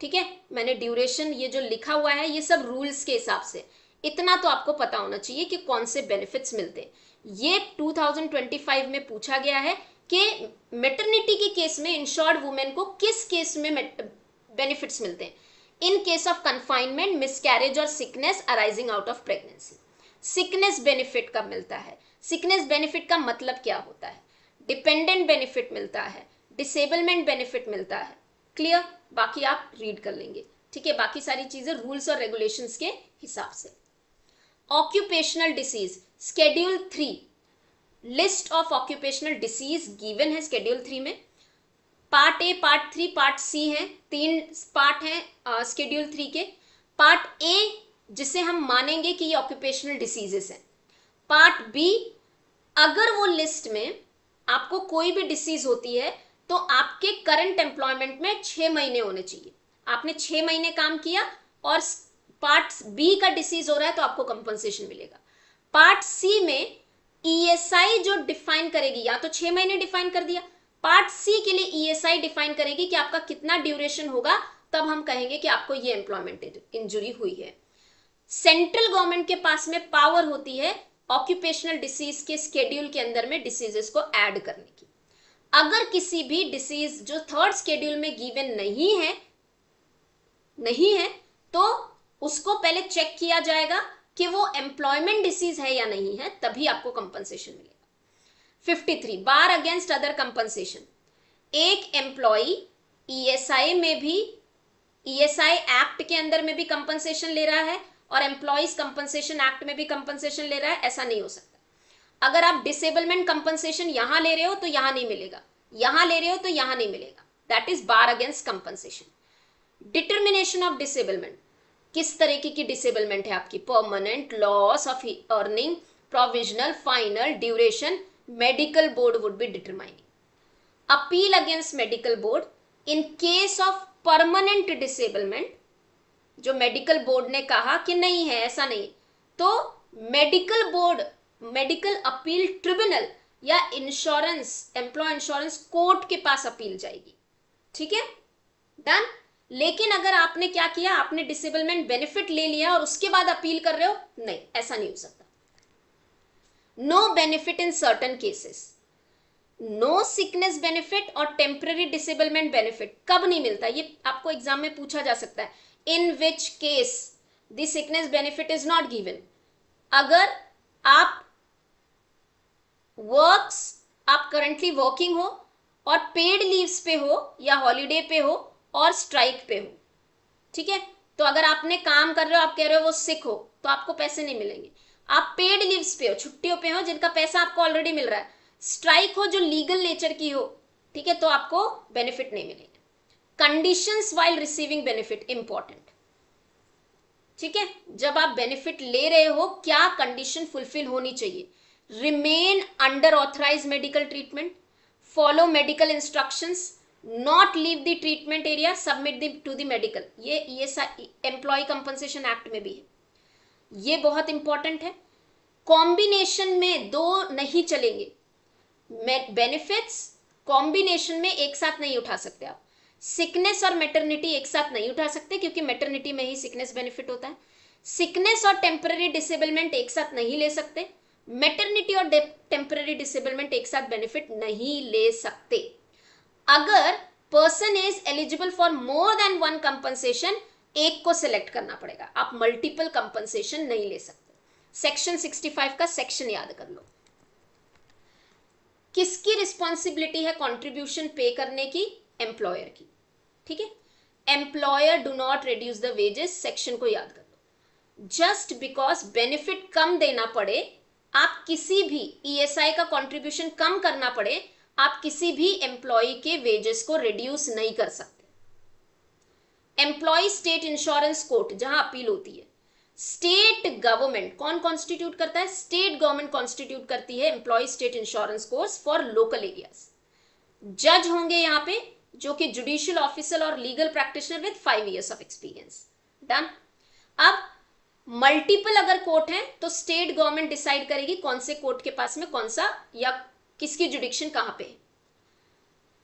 ठीक है, मैंने ड्यूरेशन ये जो लिखा हुआ है ये सब रूल्स के हिसाब से, इतना तो आपको पता होना चाहिए कि कौन से बेनिफिट्स मिलते हैं. ये 2025 में पूछा गया है कि मैटरनिटी के केस में इंश्योर्ड वुमेन को किस केस में बेनिफिट्स मिलते हैं. In case of confinement, miscarriage or sickness arising out of pregnancy. Sickness benefit कब मिलता है, सिकनेस बेनिफिट का मतलब क्या होता है, डिपेंडेंट बेनिफिट मिलता है, डिसेबलमेंट बेनिफिट मिलता है. क्लियर, बाकी आप रीड कर लेंगे. ठीक है, बाकी सारी चीजें रूल्स और रेगुलेशंस के हिसाब से. Occupational disease schedule 3, list of occupational disease given है स्केड्यूल 3 में. Part A, part 3, part C है, 3 पार्ट हैं स्केड्यूल 3 के. पार्ट ए जिसे हम मानेंगे कि ये ऑक्यूपेशनल डिसीजेस हैं. पार्ट बी, अगर वो लिस्ट में आपको कोई भी डिसीज होती है तो आपके करंट एम्प्लॉयमेंट में 6 महीने होने चाहिए. आपने 6 महीने काम किया और पार्ट बी का डिसीज हो रहा है तो आपको कंपनसेशन मिलेगा. पार्ट सी में ईएसआई जो डिफाइन करेगी, या तो 6 महीने डिफाइन कर दिया, पार्ट सी के लिए ईएसआई डिफाइन करेगी कि आपका कितना ड्यूरेशन होगा, तब हम कहेंगे कि आपको ये एम्प्लॉयमेंट इंजुरी हुई है. सेंट्रल गवर्नमेंट के पास में पावर होती है ऑक्यूपेशनल डिसीज के स्केड्यूल के अंदर में डिसीजेस को ऐड करने की. अगर किसी भी डिसीज जो थर्ड स्केड्यूल में गिवन नहीं है तो उसको पहले चेक किया जाएगा कि वो एम्प्लॉयमेंट डिसीज है या नहीं है, तभी आपको कंपनसेशन मिलेगा. 53 बार अगेंस्ट अदर कंपनसेशन. एक एम्प्लॉय ईएसआई में भी, ईएसआई एक्ट के अंदर में भी कंपनसेशन ले रहा है और एम्प्लॉयज कंपनसेशन एक्ट में भी कंपनसेशन ले रहा है, ऐसा नहीं हो सकता. अगर आप डिसेबलमेंट कंपनसेशन यहां ले रहे हो तो यहां नहीं मिलेगा, यहां ले रहे हो तो यहां नहीं मिलेगा. That is bar against compensation. Determination of disablement, किस तरीके की डिसेबलमेंट है आपकी, permanent, loss of earning, provisional, final, duration, medical board would be determining. Appeal against medical board in case of permanent disablement, जो मेडिकल बोर्ड ने कहा कि नहीं है, ऐसा नहीं, तो medical board, medical appeal tribunal या इंश्योरेंस, एम्प्लॉय इंश्योरेंस कोर्ट के पास अपील जाएगी. ठीक है, डन. लेकिन अगर आपने क्या किया, आपने डिसेबलमेंट बेनिफिट ले लिया और उसके बाद अपील कर रहे हो, नहीं, ऐसा नहीं हो सकता. No benefit in certain cases, no sickness benefit और टेम्पररी डिसेबलमेंट बेनिफिट कब नहीं मिलता, ये आपको एग्जाम में पूछा जा सकता है. In which case the sickness benefit is not given. अगर आप आप करंटली वर्किंग हो और पेड लीव्स पे हो या हॉलीडे पे हो और स्ट्राइक पे हो. ठीक है, तो अगर आपने काम कर रहे हो, आप कह रहे हो वो सिक हो, तो आपको पैसे नहीं मिलेंगे. आप पेड लीव्स पे हो, छुट्टियों पे हो, जिनका पैसा आपको ऑलरेडी मिल रहा है. स्ट्राइक हो जो लीगल नेचर की हो, ठीक है, तो आपको बेनिफिट नहीं मिलेंगे. Conditions while receiving benefit important. ठीक है, जब आप बेनिफिट ले रहे हो क्या कंडीशन फुलफिल होनी चाहिए, remain under authorised medical treatment, follow medical instructions, not leave the treatment area, submit to the medical. ये एम्प्लॉय कंपनसेशन एक्ट में भी है, ये बहुत इंपॉर्टेंट है. कॉम्बिनेशन में दो नहीं चलेंगे, बेनिफिट्स कॉम्बिनेशन में एक साथ नहीं उठा सकते आप. सिकनेस और मैटरनिटी एक साथ नहीं उठा सकते क्योंकि मैटरनिटी में ही सिकनेस बेनिफिट होता है. सिकनेस और टेम्पररी डिसेबलमेंट एक साथ नहीं ले सकते. मैटरनिटी और टेम्पररी डिसेबलमेंट एक साथ बेनिफिट नहीं ले सकते. अगर person is eligible for more than one compensation, एक को सिलेक्ट करना पड़ेगा, आप मल्टीपल कंपनसेशन नहीं ले सकते. सेक्शन 65 का सेक्शन याद कर लो. किसकी रिस्पॉन्सिबिलिटी है कंट्रीब्यूशन पे करने की, एम्प्लॉयर की. ठीक है, employer do not reduce the wages, section को याद कर लो. जस्ट बिकॉज बेनिफिट कम देना पड़े, आप किसी भी ईएसआई का कंट्रीब्यूशन कम करना पड़े, आप किसी भी एम्प्लॉय के वेजेस को रिड्यूस नहीं कर सकते। एम्प्लॉय स्टेट इंश्योरेंस कोर्ट जहां अपील होती है, स्टेट गवर्नमेंट कौन कॉन्स्टिट्यूट करता है? स्टेट गवर्नमेंट कॉन्स्टिट्यूट करती है employee state insurance courts for local areas. जज होंगे यहां पे जो कि जुडिशियल ऑफिसर और legal practitioner with 5 years of experience. Done. अब मल्टीपल अगर कोर्ट है तो स्टेट गवर्नमेंट डिसाइड करेगी कौन से कोर्ट के पास में कौन सा या किसकी जुडिक्शन कहां पे है।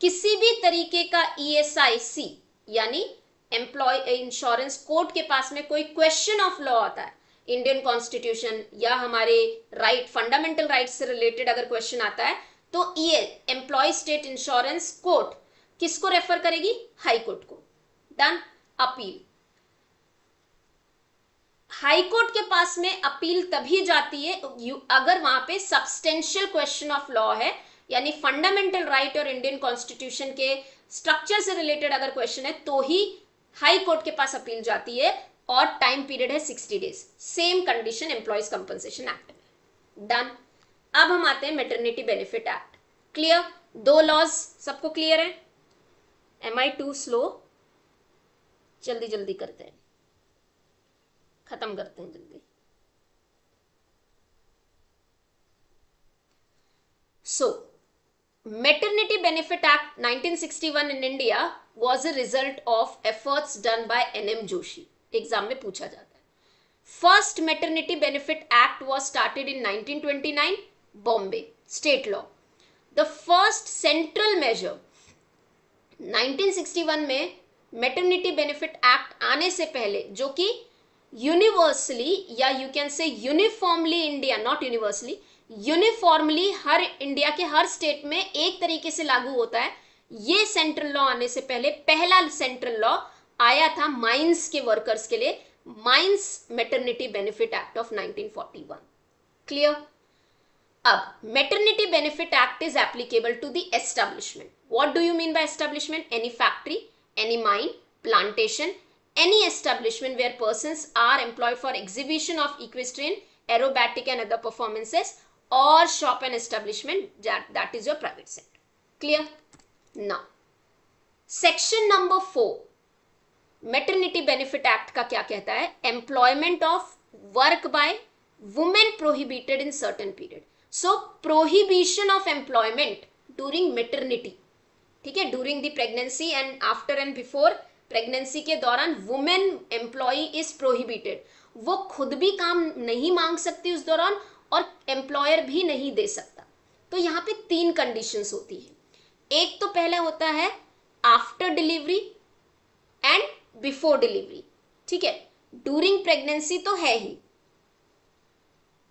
किसी भी तरीके का ईएसआईसी यानी एम्प्लॉय इंश्योरेंस कोर्ट के पास में कोई क्वेश्चन ऑफ लॉ आता है, इंडियन कॉन्स्टिट्यूशन या हमारे राइट फंडामेंटल राइट्स से रिलेटेड अगर क्वेश्चन आता है, तो ये एम्प्लॉय स्टेट इंश्योरेंस कोर्ट किसको रेफर करेगी? हाई कोर्ट को। डन। अपील, हाई कोर्ट के पास में अपील तभी जाती है अगर वहां पे सब्सटेंशियल क्वेश्चन ऑफ लॉ है, यानी फंडामेंटल राइट और इंडियन कॉन्स्टिट्यूशन के स्ट्रक्चर से रिलेटेड अगर क्वेश्चन है तो ही हाई कोर्ट के पास अपील जाती है, और टाइम पीरियड है 60 days। Same condition employees compensation act में। डन। अब हम आते हैं maternity benefit act. Clear? 2 laws सबको क्लियर है? Am I too slow? जल्दी जल्दी करते हैं, खत्म करते हैं जल्दी। So Maternity Benefit Act 1961 in India was a result of efforts done by N.M. Joshi. Exam में पूछा जाता है। First Maternity Benefit Act was started in 1929, Bombay, state law. The first central measure 1961 में Maternity Benefit Act आने से पहले, जो कि यूनिवर्सली या you can say uniformly India, not universally, uniformly her India के हर स्टेट में एक तरीके से लागू होता है, ये सेंट्रल लॉ आने से पहले पहला सेंट्रल लॉ आया था माइंस के वर्कर्स के लिए, mines maternity benefit act of 1941। Clear? अब maternity benefit act is applicable to the establishment. What do you mean by establishment? Any factory, any mine, plantation, any establishment where persons are employed for exhibition of equestrian, aerobatic and other performances, or shop and establishment that is your private sector. Clear? Now section number 4 maternity benefit act का क्या कहता है? employment of work by women prohibited in certain period. So prohibition of employment during maternity, ठीक है, during the pregnancy and after and before pregnancy के दौरान women employ is prohibited. वो खुद भी काम नहीं मांग सकती उस दौरान और एम्प्लॉयर भी नहीं दे सकता। तो यहाँ पे 3 कंडीशंस होती है। एक तो पहला होता है after delivery and before delivery, ठीक है। ड्यूरिंग प्रेगनेंसी तो है ही।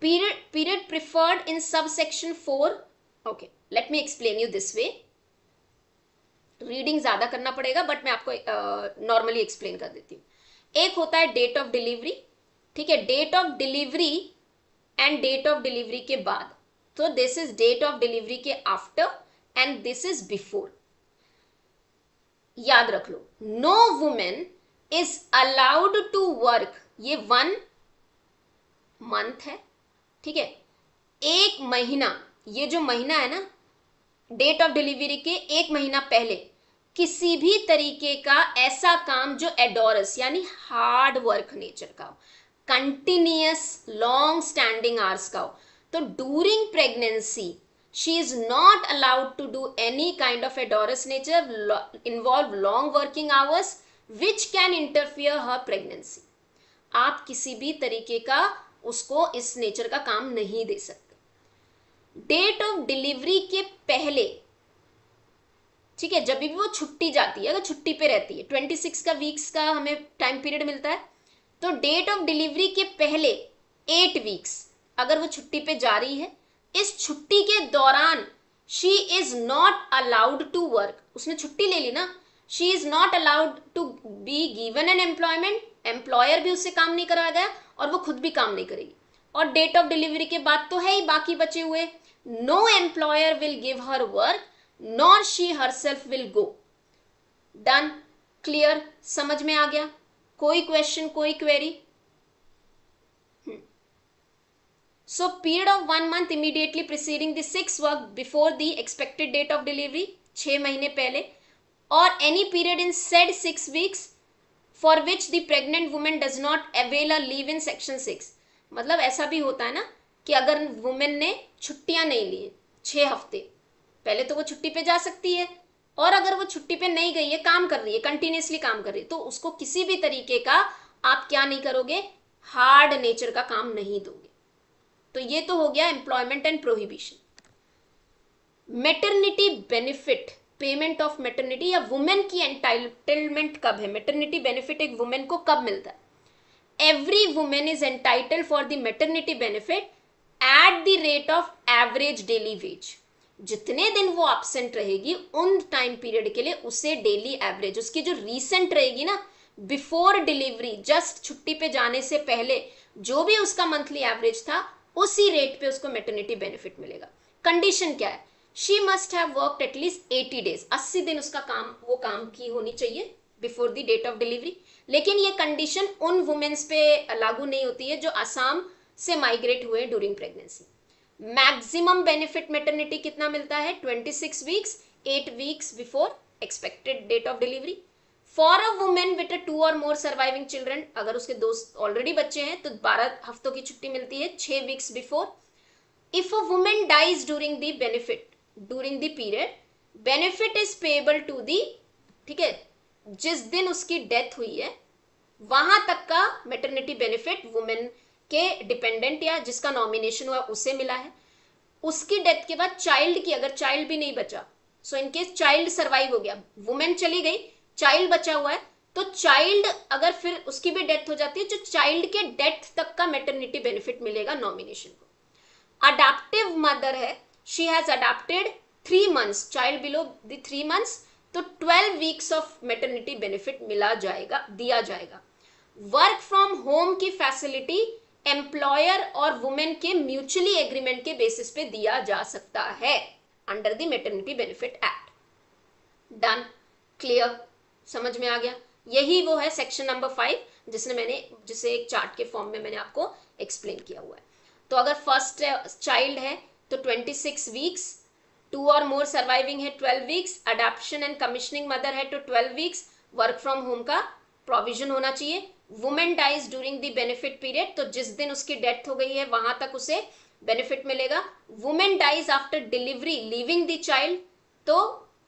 Period preferred in sub section 4। Okay, let me explain you this way. Reading ज्यादा करना पड़ेगा बट मैं आपको नॉर्मली एक्सप्लेन कर देती हूँ। एक होता है डेट ऑफ डिलीवरी, ठीक है, date of delivery and date of delivery के बाद। तो this is date of delivery के after and this is before. याद रख लो, no women is allowed to work, ये 1 month है, ठीक है, 1 महीना, ये जो महीना है ना डेट ऑफ डिलीवरी के 1 महीना पहले किसी भी तरीके का ऐसा काम जो एडोरस यानी हार्ड वर्क नेचर का हो, कंटिन्यूअस लॉन्ग स्टैंडिंग आवर्स का हो। तो during pregnancy she is not allowed to do any kind of एडोरस nature involve long working hours which can interfere her pregnancy. आप किसी भी तरीके का उसको इस नेचर का काम नहीं दे सकते। डेट ऑफ डिलीवरी के पहले, ठीक है, जब भी वो छुट्टी जाती है, अगर छुट्टी पे रहती है, 26 का वीक्स का हमें टाइम पीरियड मिलता है, तो डेट ऑफ डिलीवरी के पहले 8 weeks अगर वो छुट्टी पे जा रही है, इस छुट्टी के दौरान she is not allowed to work. उसने छुट्टी ले ली ना, she is not allowed to be given an employment, employer भी उससे काम नहीं कराएगा और वो खुद भी काम नहीं करेगी। और डेट ऑफ डिलीवरी के बाद तो है ही बाकी बचे हुए, no employer will give her work nor she herself will go. Done? Clear? समझ में आ गया? कोई क्वेश्चन, कोई query? So period of 1 month immediately preceding the 6 work before the expected date of delivery, 6 महीने पहले, और any period in said 6 weeks for which the pregnant women does not avail a leave in section 6। मतलब ऐसा भी होता है ना कि अगर वुमेन ने छुट्टियां नहीं ली 6 हफ्ते पहले, तो वो छुट्टी पे जा सकती है, और अगर वो छुट्टी पे नहीं गई है, काम कर रही है, कंटिन्यूसली काम कर रही है, तो उसको किसी भी तरीके का आप क्या नहीं करोगे, हार्ड नेचर का काम नहीं दोगे। तो ये तो हो गया employment and prohibition. Maternity benefit, payment of maternity या वुमेन की एंटाइटलमेंट कब है, मेटर्निटी बेनिफिट एक वुमेन को कब मिलता है? Every women is entitled for the maternity benefit at the rate of average daily veg. जितने दिन वो एब्सेंट रहेगी उन टाइम पीरियड के लिए उसे डेली एवरेज, उसकी जो रीसेंट रहेगी ना, बिफोर डिलीवरी, जस्ट छुट्टी पे जाने से पहले जो भी उसका मंथली एवरेज था, उसी रेट पे उसको मेटर्निटी बेनिफिट मिलेगा। कंडीशन क्या है? She must have worked at least 80 days, 80 दिन उसका काम की होनी चाहिए before the date of delivery. लेकिन ये कंडीशन उन वुमेन्स पे लागू नहीं होती है जो असम से माइग्रेट हुए during pregnancy. Maximum benefit maternity कितना मिलता है? 26 weeks, 8 weeks before expected date of delivery. For a women with 2 or more surviving children, अगर उसके 2 ऑलरेडी बच्चे हैं तो 12 हफ्तों की छुट्टी मिलती है, 6 weeks before. If a women dies during the benefit, during the period, benefit is payable to the, ठीक है, जिस दिन उसकी डेथ हुई है वहां तक का मेटर्निटी बेनिफिट वुमेन के डिपेंडेंट या जिसका नॉमिनेशन हुआ उसे मिला है। उसकी डेथ के बाद चाइल्ड की, अगर चाइल्ड भी नहीं बचा, सो इनकेस चाइल्ड सर्वाइव हो गया, वुमेन चली गई, चाइल्ड बचा हुआ है, तो चाइल्ड अगर फिर उसकी भी डेथ हो जाती है, जो चाइल्ड के डेथ तक का मेटर्निटी बेनिफिट मिलेगा नॉमिनेशन को। अडॉप्टिव मदर है, she has adopted 3 months, child below the 3 months, तो 12 weeks ऑफ मेटर्निटी बेनिफिट मिला जाएगा, दिया जाएगा। वर्क फ्रॉम होम की फैसिलिटी एम्प्लॉयर और वुमेन के म्यूचुअली एग्रीमेंट के बेसिस पे दिया जा सकता है under the maternity benefit act. Done, clear, समझ में आ गया? यही वो है सेक्शन नंबर 5 जिसे एक चार्ट के फॉर्म में मैंने आपको एक्सप्लेन किया हुआ है। तो अगर फर्स्ट चाइल्ड है तो 26 weeks, 2 or more सर्वाइविंग है 12 weeks, adoption and commissioning mother है तो 12 weeks, वर्क फ्रॉम होम का प्रोविजन होना चाहिए। Women dies during the benefit period, तो जिस दिन उसकी डेथ हो गई है वहां तक उसे बेनिफिट मिलेगा। Women dies after delivery leaving the child, तो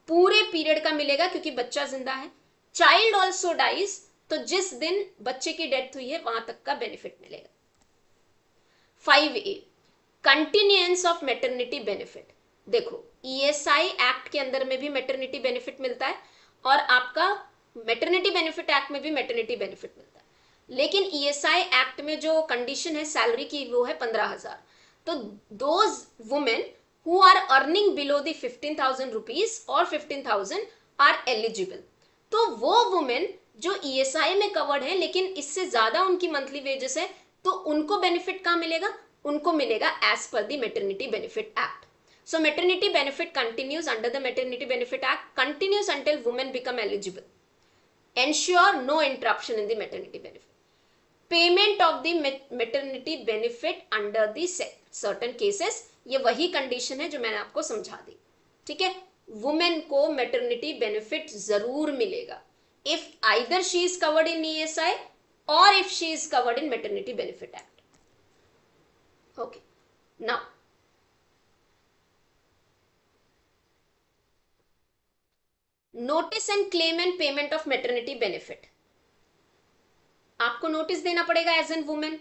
पूरे पीरियड का मिलेगा क्योंकि बच्चा जिंदा है। चाइल्ड ऑल्सो डाइज, तो जिस दिन बच्चे की डेथ हुई है वहां तक का बेनिफिट मिलेगा। 5A, continuance of maternity benefit. देखो ईएसआई एक्ट के अंदर में भी मेटर्निटी बेनिफिट मिलता है और आपका मेटर्निटी बेनिफिट एक्ट में भी मेटर्निटी बेनिफिट मिलता है, लेकिन ईएसआई एक्ट में जो कंडीशन है सैलरी की वो है 15,000। तो those women who are earning below the 15,000 rupees और 15,000 आर एलिजिबल। तो वो वुमेन जो ईएसआई में कवर्ड है लेकिन इससे ज्यादा उनकी मंथली वेजेस है, तो उनको बेनिफिट कहाँ मिलेगा? उनको मिलेगा as per the maternity benefit act. So maternity benefit continues under the Maternity Benefit Act, continues until women become eligible. Ensure no interruption in the maternity benefit. Payment of the maternity benefit under the certain cases, ये वही condition है जो मैंने आपको समझा दी, ठीक है? Women को मेटर्निटी बेनिफिट जरूर मिलेगा if either she is covered in ESI or if she is covered in Maternity Benefit Act. Okay, now notice and claim and payment of maternity benefit. आपको नोटिस देना पड़ेगा एज एन वुमेन,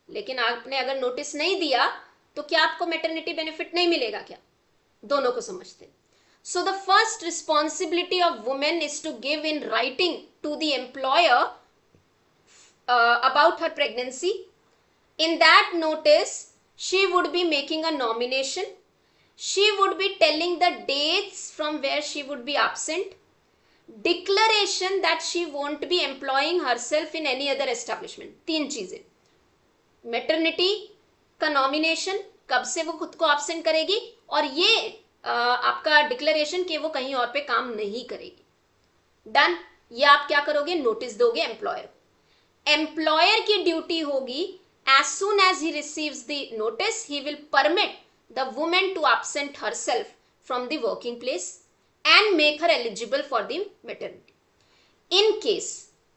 लेकिन आपने अगर notice नहीं दिया तो क्या आपको मेटर्निटी बेनिफिट नहीं मिलेगा क्या? दोनों को समझते हैं। So the first responsibility of women is to give in writing to the employer about her pregnancy. In that notice she would be making a nomination. She would be telling the dates from where she would be absent, declaration that she won't be employing herself in any other establishment. 3 चीजें, maternity का nomination, कब से वो खुद को absent करेगी, और ये आपका डिक्लेरेशन कि वो कहीं और पे काम नहीं करेगी। डन, ये आप क्या करोगे? नोटिस दोगे एम्प्लॉयर। एम्प्लॉयर की ड्यूटी होगी as soon as he receives the notice, he will permit the woman to absent herself from the working place and make her eligible for the maternity. In case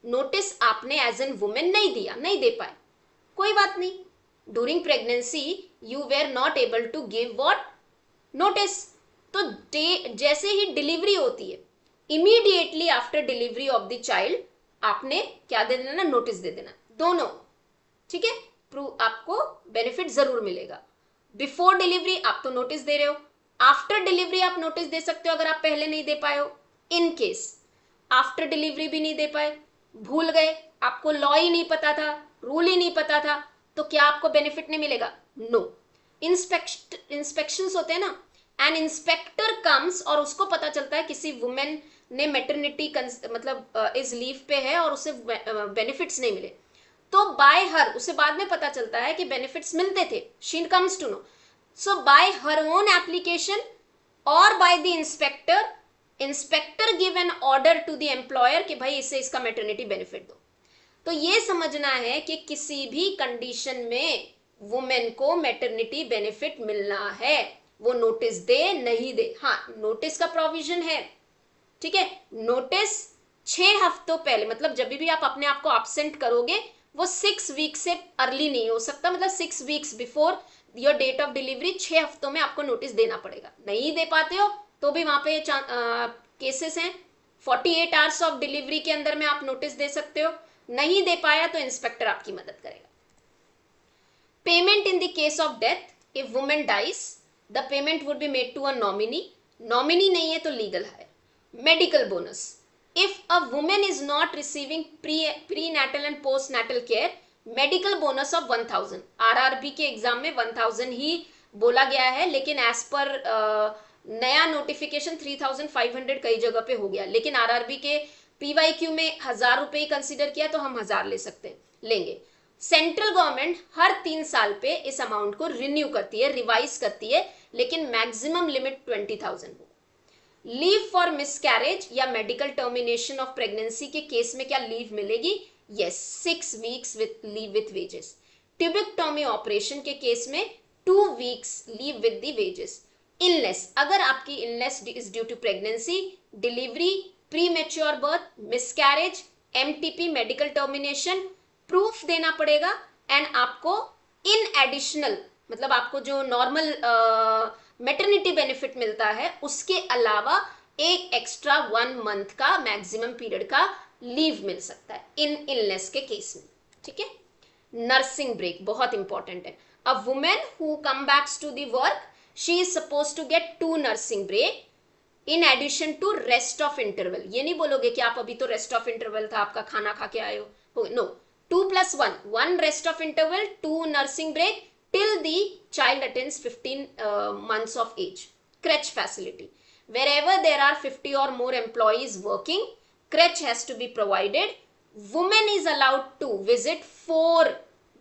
notice आपने as an woman नहीं दिया, नहीं दे पाए, कोई बात नहीं. During pregnancy you were not able to give what? Notice. तो जैसे ही डिलीवरी होती है, immediately after delivery of the child, आपने क्या दे देना? नोटिस दे देना. दोनों, ठीक है. आपको बेनिफिट जरूर मिलेगा. बिफोर डिलीवरी आप तो नोटिस दे रहे हो, आफ्टर डिलीवरी आप नोटिस दे सकते हो अगर आप पहले नहीं दे पाए हो. इन केस आफ्टर डिलीवरी भी नहीं दे पाए, भूल गए, आपको लॉ ही नहीं पता था, रूल ही नहीं पता था, तो क्या आपको बेनिफिट नहीं मिलेगा? नो. इंस्पेक्शंस होते हैं ना, एन इंस्पेक्टर कम्स और उसको पता चलता है किसी वुमेन ने मैटरनिटी मतलब इस लीव पे है और उसे बेनिफिट्स नहीं मिले, तो बाय हर, उसे बाद में पता चलता है कि बेनिफिट्स मिलते थे, she comes to know. So by her own application और by the inspector give an order to the employer कि भाई इसे इसका मैटरनिटी बेनिफिट दो. तो ये समझना है कि किसी भी कंडीशन में वुमेन को मैटरनिटी बेनिफिट मिलना है, वो नोटिस दे नहीं दे. हाँ, नोटिस का प्रोविजन है, ठीक है. नोटिस 6 हफ्तों पहले, मतलब जब भी आप अपने आप को एब्सेंट करोगे, वो 6 वीक से अर्ली नहीं हो सकता, मतलब 6 weeks before your date of delivery 6 हफ्तों में आपको नोटिस देना पड़ेगा. नहीं दे पाते हो तो भी वहां पे केसेस हैं, 48 आवर्स ऑफ डिलीवरी के अंदर में आप नोटिस दे सकते हो. नहीं दे पाया तो इंस्पेक्टर आपकी मदद करेगा. Payment in the case of death, if women dies the payment would be made to a nominee. Nominee नहीं है तो legal heir. Medical bonus, if a woman is not receiving prenatal and postnatal care, medical bonus of 1000. RRB के exam में 1000 ही बोला गया है, लेकिन as per नया नोटिफिकेशन 3500 कई जगह पे हो गया, लेकिन RRB के PYQ में 1000 रुपए ही कंसीडर किया, तो हम 1000 ले सकते हैं, लेंगे. सेंट्रल गवर्नमेंट हर 3 साल पे इस अमाउंट को रिन्यू करती है, रिवाइज करती है, लेकिन मैक्सिमम लिमिट 20,000 हो. लीव फॉर मिसकैरेज या मेडिकल टर्मिनेशन ऑफ प्रेगनेंसी के केस में क्या लीव मिलेगी? Yes, 6 weeks with leave with wages. Tubectomy operation के केस में 2 weeks leave with the wages. Illness, अगर आपकी illness is due to pregnancy, delivery, premature birth, miscarriage, MTP medical termination, proof देना पड़ेगा. And आपको in additional, मतलब आपको जो नॉर्मल मैटरनिटी बेनिफिट मिलता है उसके अलावा एक एक्स्ट्रा 1 मंथ का मैक्सिमम पीरियड का लीव मिल सकता है इन इलनेस के केस में, ठीक है. नर्सिंग ब्रेक बहुत इंपॉर्टेंट है. A women who come backs to the work, she is suppose to get 2 nursing break in addition to rest of interval. ये नहीं बोलोगे कि आप अभी तो रेस्ट ऑफ इंटरवल था, आपका खाना खा के आए हो. No, 2 + 1 rest of interval, 2 nursing break till the child attains 15 months of age. Crèche facility, wherever there are 50 or more employees working, crèche has to be provided. Woman is allowed to visit 4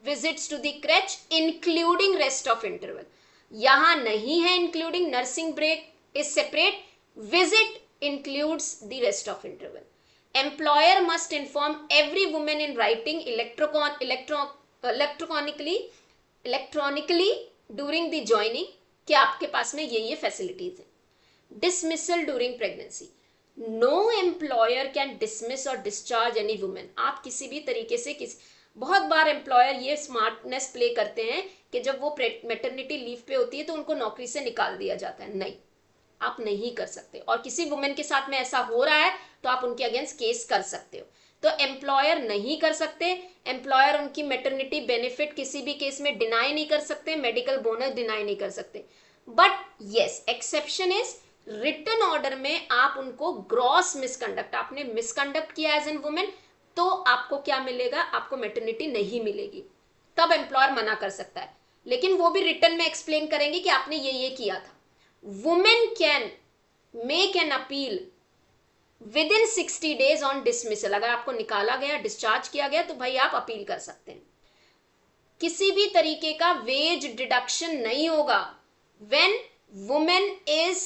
visits to the crèche including rest of interval. यहाँ नहीं है including, nursing break is separate, visit includes the rest of interval. Employer must inform every woman in writing electronically during the joining कि आपके पास में ये facilities है. Dismissal during pregnancy, no employer can dismiss और डिस्चार्ज एनी वुमेन. आप किसी भी तरीके से बहुत बार एम्प्लॉयर ये स्मार्टनेस प्ले करते हैं कि जब वो मैटरनिटी लीव पे होती है तो उनको नौकरी से निकाल दिया जाता है. नहीं, आप नहीं कर सकते. और किसी वुमेन के साथ में ऐसा हो रहा है तो आप उनके अगेंस्ट केस कर सकते हो. तो एम्प्लॉयर नहीं कर सकते. एम्प्लॉयर उनकी मैटरनिटी बेनिफिट किसी भी केस में डिनाई नहीं कर सकते, मेडिकल बोनस डिनाई नहीं कर सकते. But yes, exception is written order में आप उनको ग्रॉस मिसकंडक्ट, आपने मिसकंडक्ट किया एज एन वुमेन, तो आपको क्या मिलेगा? आपको मैटरनिटी नहीं मिलेगी. तब एम्प्लॉयर मना कर सकता है, लेकिन वो भी रिटन में एक्सप्लेन करेंगे कि आपने ये किया था. Women can make an appeal with in 60 days on dismissal. अगर आपको निकाला गया, डिस्चार्ज किया गया, तो भाई आप अपील कर सकते हैं. किसी भी तरीके का वेज डिडक्शन नहीं होगा when women is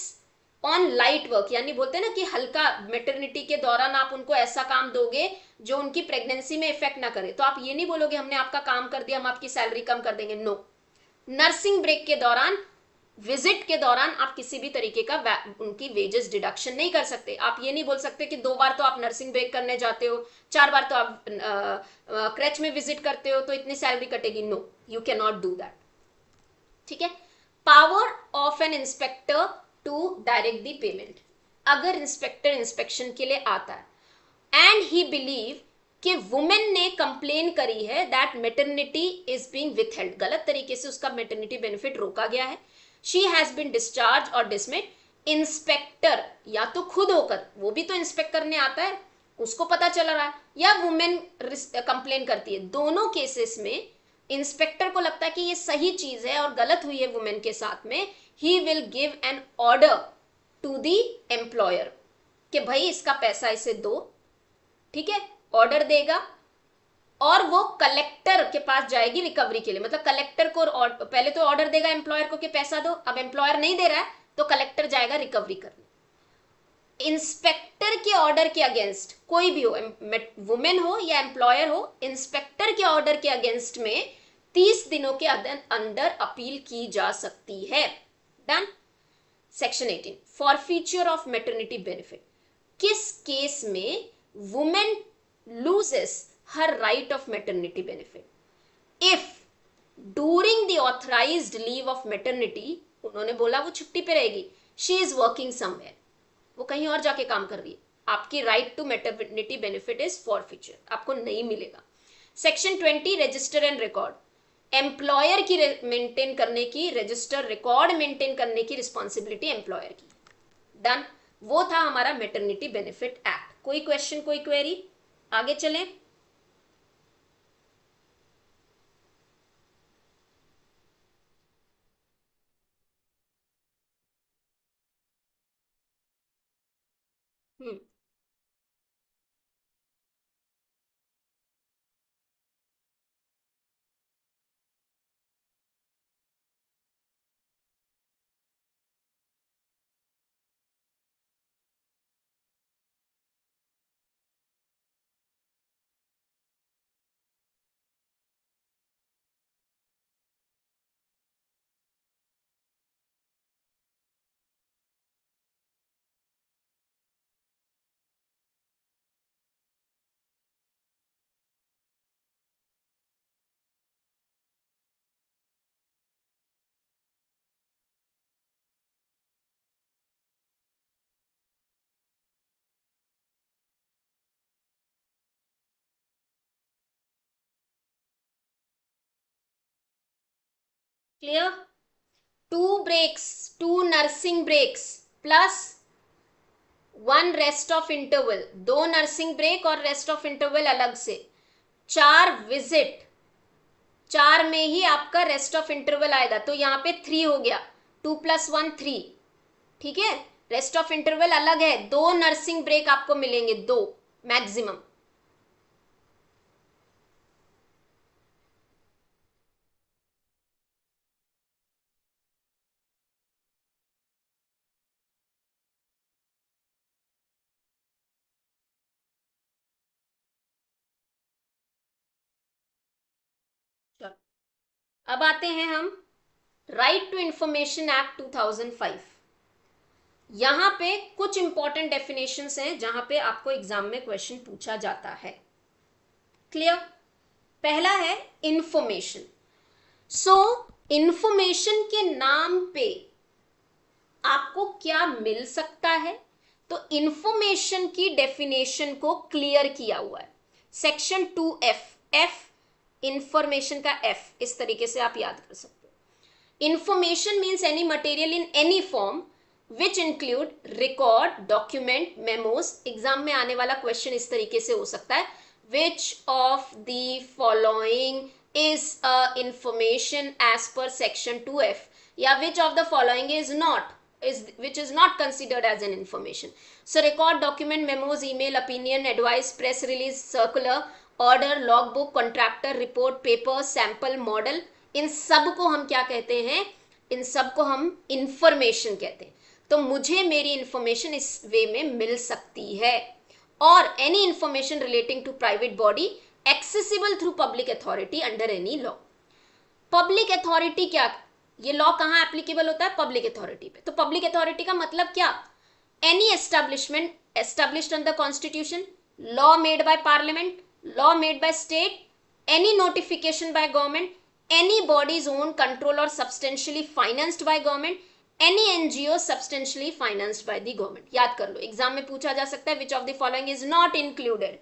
on light work, यानी बोलते हैं ना कि हल्का, मेटर्निटी के दौरान आप उनको ऐसा काम दोगे जो उनकी प्रेगनेंसी में इफेक्ट ना करे, तो आप ये नहीं बोलोगे हमने आपका काम कर दिया हम आपकी सैलरी कम कर देंगे, नो। नर्सिंग ब्रेक के दौरान, विजिट के दौरान आप किसी भी तरीके का उनकी वेजेस डिडक्शन नहीं कर सकते। आप ये नहीं बोल सकते कि 2 बार तो आप नर्सिंग ब्रेक करने जाते हो, 4 बार तो आप क्रच में विजिट करते हो तो इतनी सैलरी कटेगी, no, you can not do that. ठीक है। Power of an inspector to direct the payment, अगर इंस्पेक्टर इंस्पेक्शन के लिए आता है एंड ही बिलीव कि वुमेन ने कंप्लेन करी है that maternity is being withheld, गलत तरीके से उसका मेटर्निटी बेनिफिट रोका गया है, शी हैज बीन डिस्चार्ज और डिसमिड, इंस्पेक्टर या तो खुद होकर, वो भी तो इंस्पेक्ट करने आता है, उसको पता चल रहा है, या वुमेन कंप्लेन करती है, दोनों केसेस में इंस्पेक्टर को लगता है कि ये सही चीज है और गलत हुई है वुमेन के साथ में, he will give an order to the employer कि भाई इसका पैसा इसे दो। ठीक है, ऑर्डर देगा और वो कलेक्टर के पास जाएगी रिकवरी के लिए, मतलब कलेक्टर को पहले तो ऑर्डर देगा एम्प्लॉयर को कि पैसा दो, अब एम्प्लॉयर नहीं दे रहा है तो कलेक्टर जाएगा रिकवरी करने। इंस्पेक्टर के ऑर्डर के अगेंस्ट, कोई भी हो, वुमेन हो या एम्प्लॉयर हो, इंस्पेक्टर के ऑर्डर के अगेंस्ट में 30 दिनों के अंदर अपील की जा सकती है। Done. Section 18, forfeiture of maternity benefit, किस केस में women loses her right of maternity benefit? If during the authorised leave of maternity, उन्होंने बोला वो छुट्टी पे रहेगी, शी इज वर्किंग समवेयर, वो कहीं और जाके काम कर रही है, आपकी right to maternity benefit is forfeiture, आपको नहीं मिलेगा। Section 20, register and record, employer की मेंटेन करने की, रजिस्टर रिकॉर्ड मेंटेन करने की रिस्पॉन्सिबिलिटी एम्प्लॉयर की। डन। वो था हमारा मैटरनिटी बेनिफिट एक्ट। कोई क्वेश्चन, कोई क्वेरी? आगे चलें। Hmm clear? 2 breaks, 2 nursing breaks plus 1 rest of interval, 2 nursing break और रेस्ट ऑफ इंटरवल अलग से, 4 विजिट, 4 में ही आपका रेस्ट ऑफ इंटरवल आएगा, तो यहाँ पे 3 हो गया, 2 + 1 3। ठीक है, रेस्ट ऑफ इंटरवल अलग है, 2 नर्सिंग ब्रेक आपको मिलेंगे, 2 मैक्सिमम। चलो, अब आते हैं हम राइट टू इंफॉर्मेशन एक्ट 2005। यहां पे कुछ इंपॉर्टेंट डेफिनेशंस हैं जहां पे आपको एग्जाम में क्वेश्चन पूछा जाता है। क्लियर? पहला है इंफॉर्मेशन। सो इंफॉर्मेशन के नाम पे आपको क्या मिल सकता है, तो इंफॉर्मेशन की डेफिनेशन को क्लियर किया हुआ है सेक्शन 2F। एफ इंफॉर्मेशन का एफ, इस तरीके से आप याद कर सकते हो। Information means any material in any form which include record, document, memos. Exam में आने वाला क्वेश्चन इस तरीके से हो सकता है, which of the following is information as per section 2F, या which of the following is not, which is not considered as an information. So record, document, memos, email, opinion, advice, press release, circular, order, logbook, contractor report, paper, sample, model, इन सब को हम क्या कहते हैं? इन सब को हम information कहते हैं। तो मुझे मेरी इंफॉर्मेशन इस वे में मिल सकती है। और any information relating to private body accessible through public authority under any law. Public authority क्या, ये लॉ कहां एप्लीकेबल होता है? पब्लिक अथॉरिटी पे। तो पब्लिक अथॉरिटी का मतलब क्या? Any establishment established under constitution, law made by parliament, law made by state, any notification by government, any body's own control or substantially financed by government, any NGO substantially financed by the government। याद कर लो, exam में पूछा जा सकता है which of the following is not included।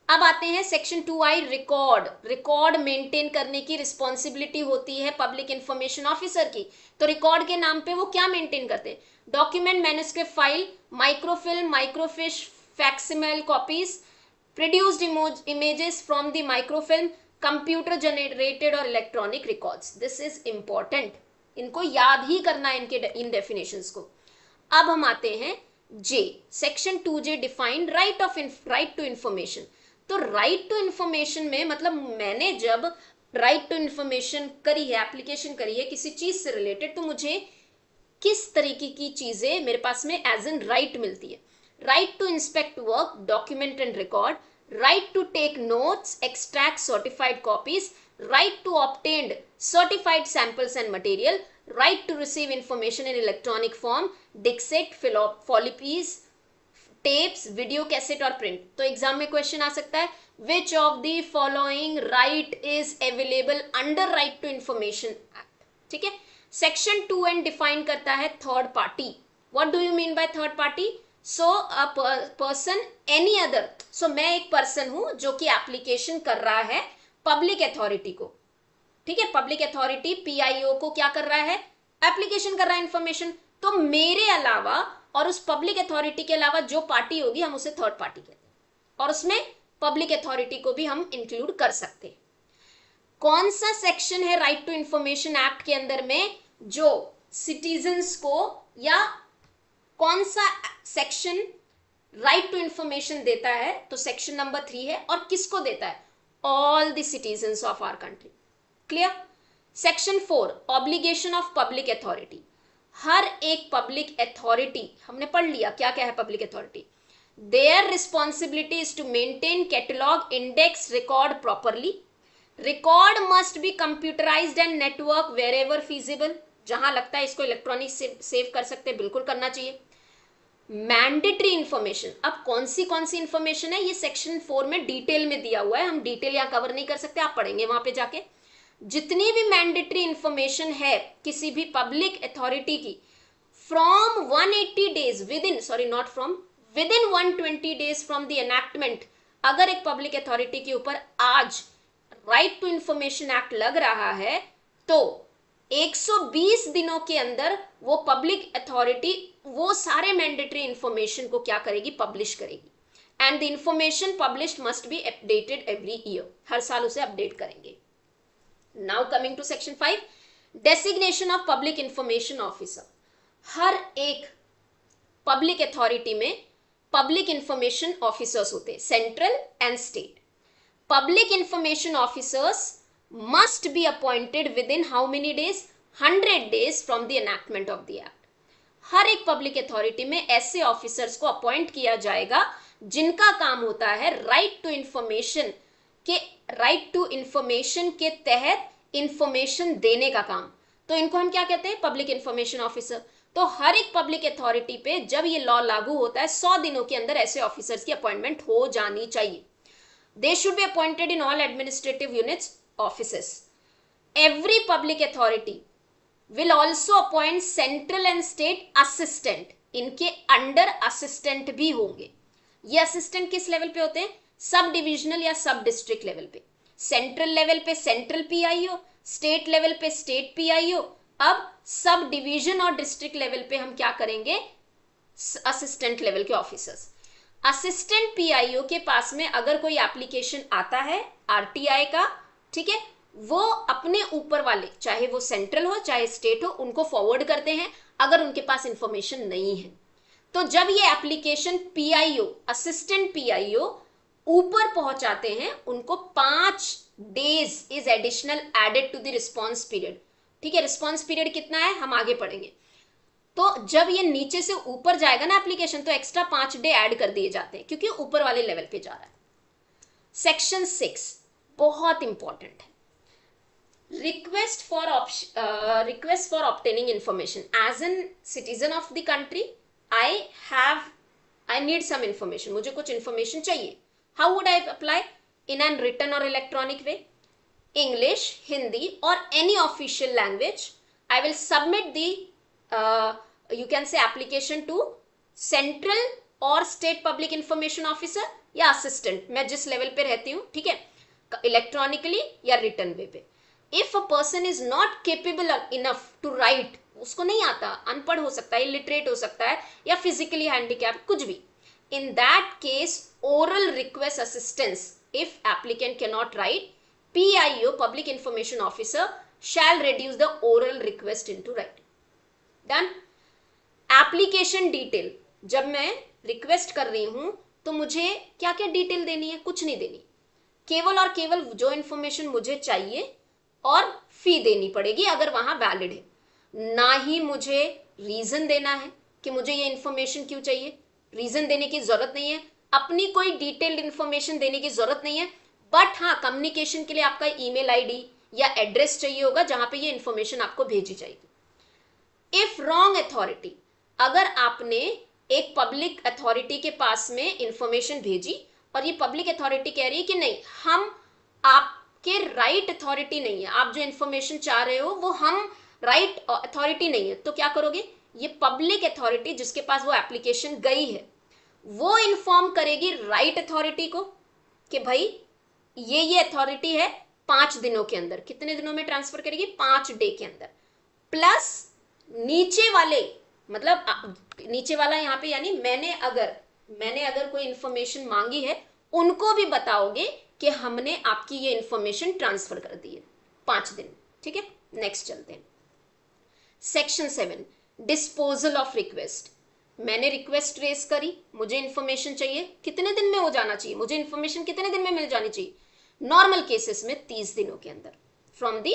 अब आते हैं section 2I, record. Record maintain करने की रिस्पॉन्सिबिलिटी होती है पब्लिक इंफॉर्मेशन ऑफिसर की। तो रिकॉर्ड के नाम पे वो क्या मेंटेन करते हैं? Document, manuscript file, microfilm, microfiche, facsimile copies, produced images from the microfilm, computer generated और electronic records। this is important, इनको याद ही करना है इनके इन डेफिनेशंस को। अब हम आते हैं J, section 2J defined right to information. तो राइट टू इंफॉर्मेशन में मतलब मैंने जब राइट टू इंफॉर्मेशन करी है, एप्लीकेशन करी है किसी चीज से रिलेटेड, तो मुझे किस तरीके की चीजें मेरे पास में एज एन राइट मिलती है? right to inspect work, document and record, right to take notes, extract certified copies, right to obtain certified samples and material, right to receive information in electronic form, diskette, floppy, tapes, video cassette और print। तो exam में question आ सकता है which of the following right is available under right to information act। ठीक है, section 2N define करता है third party. what do you mean by third party? So a person any other, so मैं एक person हूं जो कि application कर रहा है पब्लिक अथॉरिटी को। ठीक है, पब्लिक अथॉरिटी पीआईओ को क्या कर रहा है? एप्लीकेशन कर रहा है इंफॉर्मेशन। तो मेरे अलावा और उस पब्लिक अथॉरिटी के अलावा जो पार्टी होगी हम उसे थर्ड पार्टी कहते हैं, और उसमें पब्लिक अथॉरिटी को भी हम इंक्लूड कर सकते हैं। कौन सा सेक्शन है राइट टू इंफॉर्मेशन एक्ट के अंदर में जो सिटीजन्स को, या कौन सा सेक्शन राइट टू इंफॉर्मेशन देता है? तो सेक्शन नंबर 3 है। और किसको देता है? All the citizens of our country. Clear? Section 4, obligation of public authority. हर एक पब्लिक अथॉरिटी, हमने पढ़ लिया क्या क्या है public authority. Their responsibility is to maintain, catalogue, index, record properly. Record must be computerised and network wherever feasible. जहां लगता है इसको इलेक्ट्रॉनिक सेव कर सकते हैं, बिल्कुल करना चाहिए। मैंडेटरी इंफॉर्मेशन, अब कौन सी इंफॉर्मेशन है ये सेक्शन 4 में डिटेल में दिया हुआ है, हम डिटेल यहां कवर नहीं कर सकते, आप पढ़ेंगे वहां पे जाके। जितनी भी मैंडेटरी इंफॉर्मेशन है किसी भी पब्लिक अथॉरिटी की, from 180 days within 120 days from the enactment. अगर एक पब्लिक अथॉरिटी के ऊपर आज राइट टू इंफॉर्मेशन एक्ट लग रहा है तो 120 दिनों के अंदर वो पब्लिक अथॉरिटी वो सारे मैंडेटरी इंफॉर्मेशन को क्या करेगी? पब्लिश करेगी। And the information published must be updated every year, हर साल उसे अपडेट करेंगे। Now coming to section 5, designation of public information officer. हर एक पब्लिक अथॉरिटी में पब्लिक इंफॉर्मेशन ऑफिसर्स होते हैं, central and state. Public information officers must be appointed within how many days? 100 days from the enactment of the act। हर एक public authority में ऐसे officers को appoint किया जाएगा जिनका काम होता है राइट टू इंफॉर्मेशन के तहत इंफॉर्मेशन देने का काम। तो इनको हम क्या कहते हैं? Public information officer. तो हर एक पब्लिक अथॉरिटी पे जब ये लॉ लागू होता है 100 दिनों के अंदर ऐसे ऑफिसर्स की अपॉइंटमेंट हो जानी चाहिए। They should be appointed in all administrative units offices। Every public authority will also appoint central and state assistant। इनके अंडर असिस्टेंट भी होंगे। ये असिस्टेंट किस लेवल पे होते हैं? सब डिविजनल या सब डिस्ट्रिक्ट लेवल पे। सेंट्रल लेवल पे सेंट्रल पीआईओ, स्टेट लेवल पे स्टेट पीआईओ। अब सब डिवीजन और डिस्ट्रिक्ट लेवल पे हम क्या करेंगे? असिस्टेंट लेवल के ऑफिसर्स। असिस्टेंट पीआईओ के पास में अगर कोई एप्लीकेशन आता है आरटीआई का, ठीक है, वो अपने ऊपर वाले, चाहे वो सेंट्रल हो चाहे स्टेट हो, उनको फॉरवर्ड करते हैं अगर उनके पास इंफॉर्मेशन नहीं है। तो जब ये एप्लीकेशन पीआईओ, असिस्टेंट पीआईओ ऊपर पहुंचाते हैं, उनको 5 days is additional added to the response period. ठीक है, रिस्पॉन्स पीरियड कितना है हम आगे पढ़ेंगे। तो जब ये नीचे से ऊपर जाएगा ना एप्लीकेशन, तो एक्स्ट्रा 5 डे ऐड कर दिए जाते हैं क्योंकि ऊपर वाले लेवल पे जा रहा है। सेक्शन 6 बहुत इंपॉर्टेंट है। request for obtaining information. As an citizen of the country, I need some information. मुझे कुछ information चाहिए. How would I apply? In an written or electronic way? English, Hindi or any official language. I will submit the you can say application to central or state public information officer या assistant, मैं जिस level पे रहती हूँ, ठीक है, electronically या return way पे। If a person is not capable enough to write, उसको नहीं आता, अनपढ़ हो सकता है, इलिटरेट हो सकता है या फिजिकली हैंडीकैप, कुछ भी, in that case oral request assistance if applicant can not right, PIO public information officer shall reduce the oral request into writing. Done. Application detail, जब मैं रिक्वेस्ट कर रही हूं तो मुझे क्या क्या डिटेल देनी है? कुछ नहीं देनी, केवल और केवल जो इंफॉर्मेशन मुझे चाहिए और फी देनी पड़ेगी अगर वहां वैलिड है। ना ही मुझे रीजन देना है कि मुझे ये इंफॉर्मेशन क्यों चाहिए, रीजन देने की जरूरत नहीं है, अपनी कोई डिटेल्ड इंफॉर्मेशन देने की जरूरत नहीं है। बट हाँ, कम्युनिकेशन के लिए आपका ईमेल आईडी या एड्रेस चाहिए होगा जहां पे ये इंफॉर्मेशन आपको भेजी जाएगी। इफ रॉन्ग अथॉरिटी, अगर आपने एक पब्लिक अथॉरिटी के पास में इंफॉर्मेशन भेजी और ये पब्लिक अथॉरिटी कह रही है कि नहीं, हम आपके राइट अथॉरिटी नहीं है, आप जो इंफॉर्मेशन चाह रहे हो वो हम राइट अथॉरिटी नहीं है, तो क्या करोगे? ये पब्लिक अथॉरिटी जिसके पास वो एप्लीकेशन गई है वो इन्फॉर्म करेगी राइट अथॉरिटी को कि भाई ये अथॉरिटी है, 5 दिनों के अंदर, कितने दिनों में ट्रांसफर करेगी? 5 डे के अंदर। प्लस नीचे वाले, मतलब नीचे वाला यहाँ पे यानी मैंने अगर कोई इंफॉर्मेशन मांगी है उनको भी बताओगे कि हमने आपकी ये इंफॉर्मेशन ट्रांसफर कर दी है 5 दिन। ठीक है, नेक्स्ट चलते हैं। Section 7, disposal of request. मैंने रिक्वेस्ट रेस करी, मुझे इंफॉर्मेशन चाहिए, कितने दिन में हो जाना चाहिए? मुझे इंफॉर्मेशन कितने दिन में मिल जानी चाहिए? नॉर्मल केसेस में 30 दिनों के अंदर, from the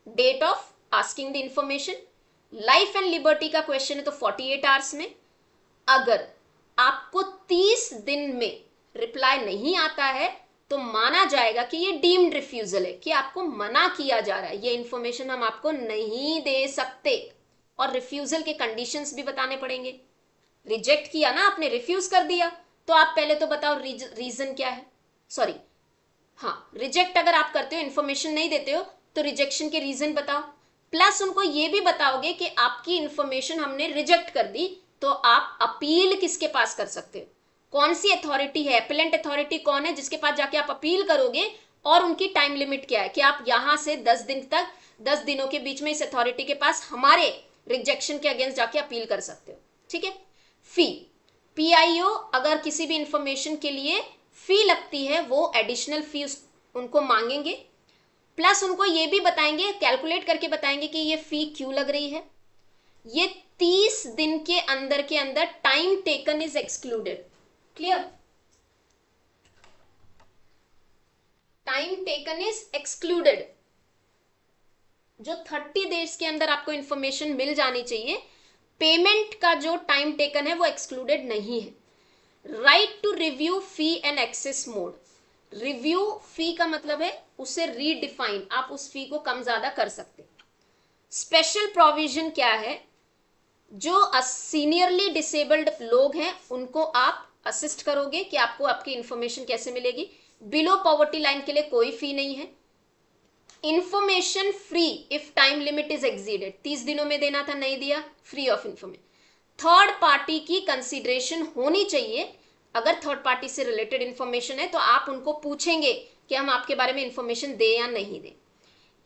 date of asking the information. Life and liberty का क्वेश्चन है तो 48 आवर्स में। अगर आपको 30 दिन में रिप्लाई नहीं आता है तो माना जाएगा कि ये डीम्ड रिफ्यूजल है, कि आपको मना किया जा रहा है, ये इंफॉर्मेशन हम आपको नहीं दे सकते। और रिफ्यूजल के कंडीशंस भी बताने पड़ेंगे। रिजेक्ट किया ना आपने, रिफ्यूज कर दिया, तो आप पहले तो बताओ रीजन क्या है। सॉरी, हाँ, रिजेक्ट अगर आप करते हो, इंफॉर्मेशन नहीं देते हो, तो रिजेक्शन के रीजन बताओ। प्लस उनको ये भी बताओगे कि आपकी इंफॉर्मेशन हमने रिजेक्ट कर दी, तो आप अपील किसके पास कर सकते हो, कौन सी अथॉरिटी है, अपीलेंट अथॉरिटी कौन है जिसके पास जाके आप अपील करोगे, और उनकी टाइम लिमिट क्या है कि आप यहां से 10 दिनों के बीच में इस अथॉरिटी के पास हमारे रिजेक्शन के अगेंस्ट जाके अपील कर सकते हो। ठीक है। फी, PIO अगर किसी भी इंफॉर्मेशन के लिए फी लगती है वो एडिशनल फी उनको मांगेंगे। प्लस उनको ये भी बताएंगे, कैलकुलेट करके बताएंगे कि ये फी क्यों लग रही है। ये 30 दिन के अंदर time taken is excluded. Clear? Time taken is excluded. जो 30 डेज के अंदर आपको इंफॉर्मेशन मिल जानी चाहिए, पेमेंट का जो टाइम टेकन है वो एक्सक्लूडेड नहीं है। Right to review fee and access mode. Review fee का मतलब है उसे रीडिफाइन, आप उस फी को कम ज्यादा कर सकते। स्पेशल प्रोविजन क्या है? जो सीनियरली डिसेबल्ड लोग हैं उनको आप असिस्ट करोगे कि आपको आपकी इंफॉर्मेशन कैसे मिलेगी। बिलो पॉवर्टी लाइन के लिए कोई फी नहीं है। Information free if time limit is exceeded, 30 दिनों में देना था, नहीं दिया, free of information. Third party की कंसीडरेशन होनी चाहिए। अगर थर्ड पार्टी से रिलेटेड इंफॉर्मेशन है तो आप उनको पूछेंगे कि हम आपके बारे में इंफॉर्मेशन दें या नहीं दें।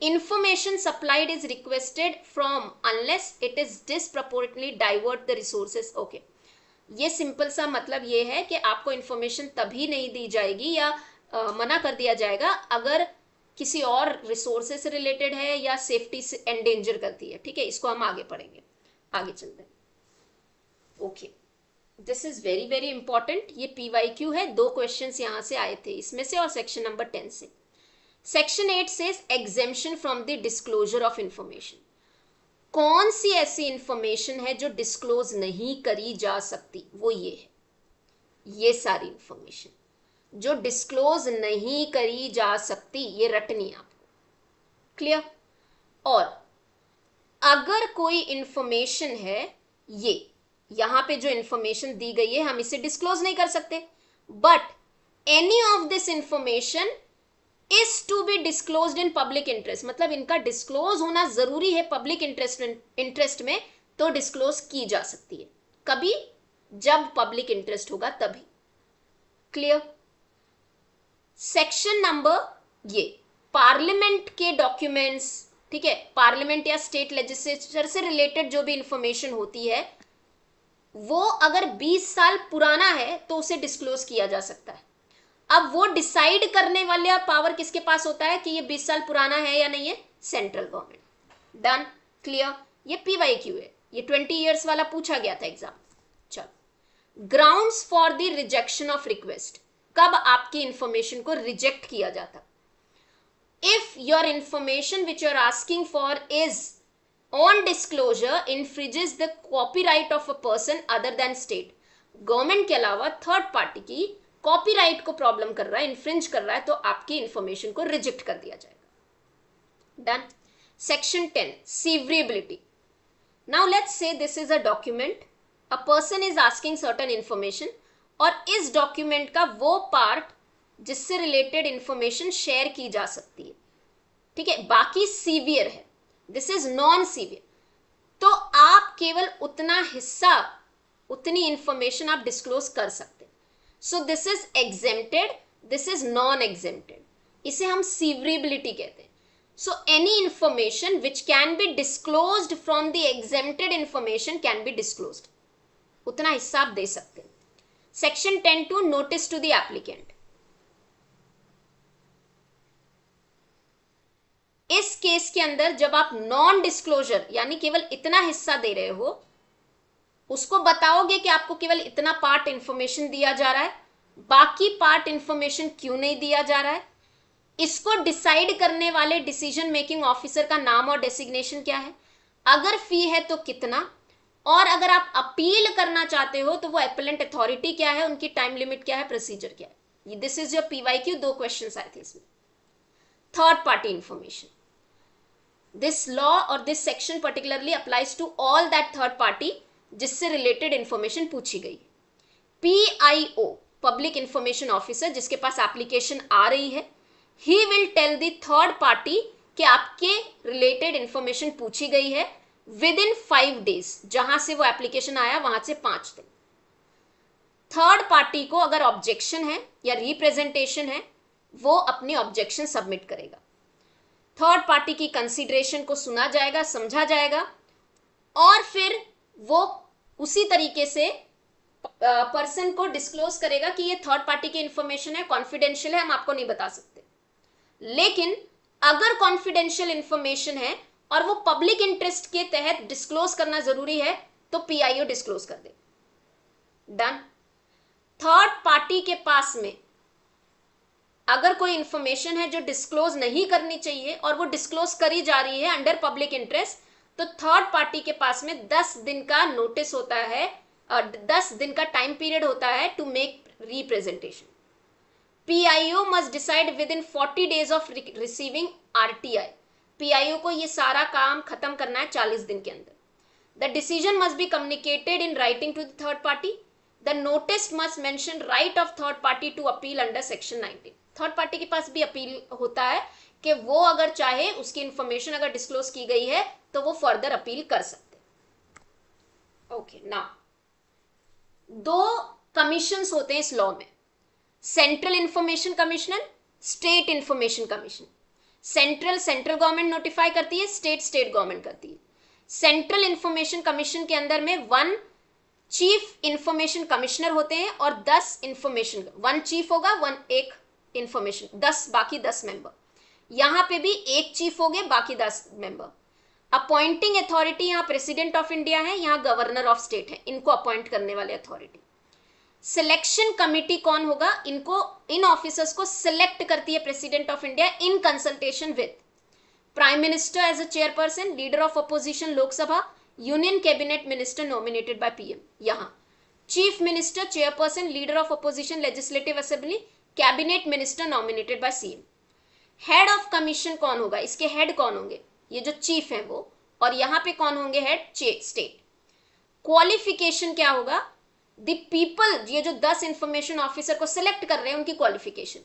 Information supplied is requested from unless it is disproportionately divert the resources. Okay, ये सिंपल सा मतलब ये है कि आपको इंफॉर्मेशन तभी नहीं दी जाएगी या मना कर दिया जाएगा अगर किसी और रिसोर्सेज से रिलेटेड है या सेफ्टी से एंडेंजर करती है। ठीक है, इसको हम आगे पढ़ेंगे, आगे चलते हैं। Okay, this is very very important. ये PYQ है, 2 क्वेश्चंस यहां से आए थे इसमें से और सेक्शन नंबर 10 से। Section 8 says exemption from the disclosure of information. कौन सी ऐसी इंफॉर्मेशन है जो डिस्क्लोज नहीं करी जा सकती, वो ये है, ये सारी इंफॉर्मेशन जो डिस्क्लोज नहीं करी जा सकती, ये रटनी आपको, क्लियर। और अगर कोई इंफॉर्मेशन है, ये यहां पे जो इंफॉर्मेशन दी गई है हम इसे डिस्क्लोज नहीं कर सकते, but any of this information is to be disclosed in public interest, मतलब इनका डिस्क्लोज होना जरूरी है पब्लिक इंटरेस्ट में, तो डिस्क्लोज की जा सकती है कभी, जब पब्लिक इंटरेस्ट होगा तभी, क्लियर। सेक्शन नंबर ये पार्लियामेंट के डॉक्यूमेंट्स, ठीक है, पार्लियामेंट या स्टेट लेजिस्लेचर से रिलेटेड जो भी इंफॉर्मेशन होती है वो अगर 20 साल पुराना है तो उसे डिस्क्लोज किया जा सकता है। अब वो डिसाइड करने वाला पावर किसके पास होता है कि ये 20 साल पुराना है या नहीं है, सेंट्रल गवर्नमेंट। Done, clear. ये पीवाईक्यू है, ये 20 इयर्स वाला पूछा गया था एग्जाम। चलो, grounds for the rejection of request, कब आपकी इंफॉर्मेशन को रिजेक्ट किया जाता, if your information which you are asking for is on disclosure infringes the copyright of a person other than state, government के अलावा थर्ड पार्टी की copyright को problem कर रहा है, इन्फ्रिंज कर रहा है, तो आपकी इंफॉर्मेशन को रिजेक्ट कर दिया जाएगा। Done. Section 10 severability. Now let's say this is a document, a person is asking certain information, और इस डॉक्यूमेंट का वो पार्ट जिससे रिलेटेड इंफॉर्मेशन शेयर की जा सकती है, ठीक है, बाकी सीवियर है, दिस इज नॉन सीवियर, तो आप केवल उतना हिस्सा, उतनी इंफॉर्मेशन आप डिस्क्लोज कर सकते हैं। So this is exempted, this is non exempted, इसे हम सीवरेबिलिटी कहते हैं। So any information which can be disclosed from the exempted information can be disclosed, उतना हिस्सा आप दे सकते हैं। Section 10(2) notice to the applicant. इस केस के अंदर जब आप नॉन डिस्क्लोजर यानी केवल इतना हिस्सा दे रहे हो, उसको बताओगे कि आपको केवल इतना पार्ट इंफॉर्मेशन दिया जा रहा है, बाकी पार्ट इंफॉर्मेशन क्यों नहीं दिया जा रहा है, इसको डिसाइड करने वाले डिसीजन मेकिंग ऑफिसर का नाम और डेसिग्नेशन क्या है, अगर फी है तो कितना, और अगर आप अपील करना चाहते हो तो वो अपीलेंट अथॉरिटी क्या है, उनकी टाइम लिमिट क्या है, प्रोसीजर क्या है। This is your PYQ, 2 questions आए थे इसमें। Third party information, this law और this section particularly applies to all that third party जिससे रिलेटेड इंफॉर्मेशन पूछी गई। पीआईओ पब्लिक इंफॉर्मेशन ऑफिसर, जिसके पास एप्लीकेशन आ रही है, he will tell the third party कि आपके रिलेटेड इंफॉर्मेशन पूछी गई है विद इन 5 days, जहां से वो एप्लीकेशन आया वहां से 5 दिन। थर्ड पार्टी को अगर ऑब्जेक्शन है या रिप्रेजेंटेशन है, वो अपनी ऑब्जेक्शन सबमिट करेगा, थर्ड पार्टी की कंसीडरेशन को सुना जाएगा, समझा जाएगा, और फिर वो उसी तरीके से पर्सन को डिस्क्लोज करेगा कि ये थर्ड पार्टी की इंफॉर्मेशन है, कॉन्फिडेंशियल है, हम आपको नहीं बता सकते। लेकिन अगर कॉन्फिडेंशियल इंफॉर्मेशन है और वो पब्लिक इंटरेस्ट के तहत डिस्क्लोज करना जरूरी है, तो पीआईओ डिस्क्लोज कर दे। डन। थर्ड पार्टी के पास में अगर कोई इंफॉर्मेशन है जो डिस्क्लोज नहीं करनी चाहिए और वो डिस्क्लोज करी जा रही है अंडर पब्लिक इंटरेस्ट, तो थर्ड पार्टी के पास में 10 दिन का नोटिस होता है, 10 दिन का टाइम पीरियड होता है to make representation. PIO must decide within 40 days of receiving RTI. PIO को ये सारा काम खत्म करना है 40 दिन के अंदर। The decision must be communicated in writing to the third party. The notice must mention right of third party to appeal under section 19। Third party के पास भी अपील होता है कि वो अगर चाहे, उसकी इंफॉर्मेशन अगर डिस्क्लोज की गई है तो वो फर्दर अपील कर सकते। ओके, नाउ 2 कमीशंस होते हैं इस लॉ में, central information commissioner, state information commission. Central government notify करती है, स्टेट गवर्नमेंट करती है। सेंट्रल इंफॉर्मेशन कमीशन के अंदर में 1 चीफ इंफॉर्मेशन कमिश्नर होते हैं और 10 इंफॉर्मेशन, 1 चीफ होगा, 1 इंफॉर्मेशन, 10 बाकी 10 मेंबर। यहां पे भी 1 चीफ हो गए, बाकी 10 मेंबर। अपॉइंटिंग अथॉरिटी यहां प्रेसिडेंट ऑफ इंडिया है, यहां गवर्नर ऑफ स्टेट है, इनको अपॉइंट करने वाले अथॉरिटी। सिलेक्शन कमिटी कौन होगा, इनको, इन ऑफिसर्स को सिलेक्ट करती है president of India in consultation with prime minister as a chairperson, leader of opposition Lok Sabha, union cabinet minister nominated by PM. यहां chief minister, chairperson, leader of opposition legislative assembly, cabinet minister nominated by CM. Head of commission कौन होगा, इसके head कौन होंगे, ये जो chief है वो, और यहां पे कौन होंगे हेड, स्टेट. क्वालिफिकेशन क्या होगा, द पीपल, ये जो 10 इंफॉर्मेशन ऑफिसर को सिलेक्ट कर रहे हैं उनकी qualification,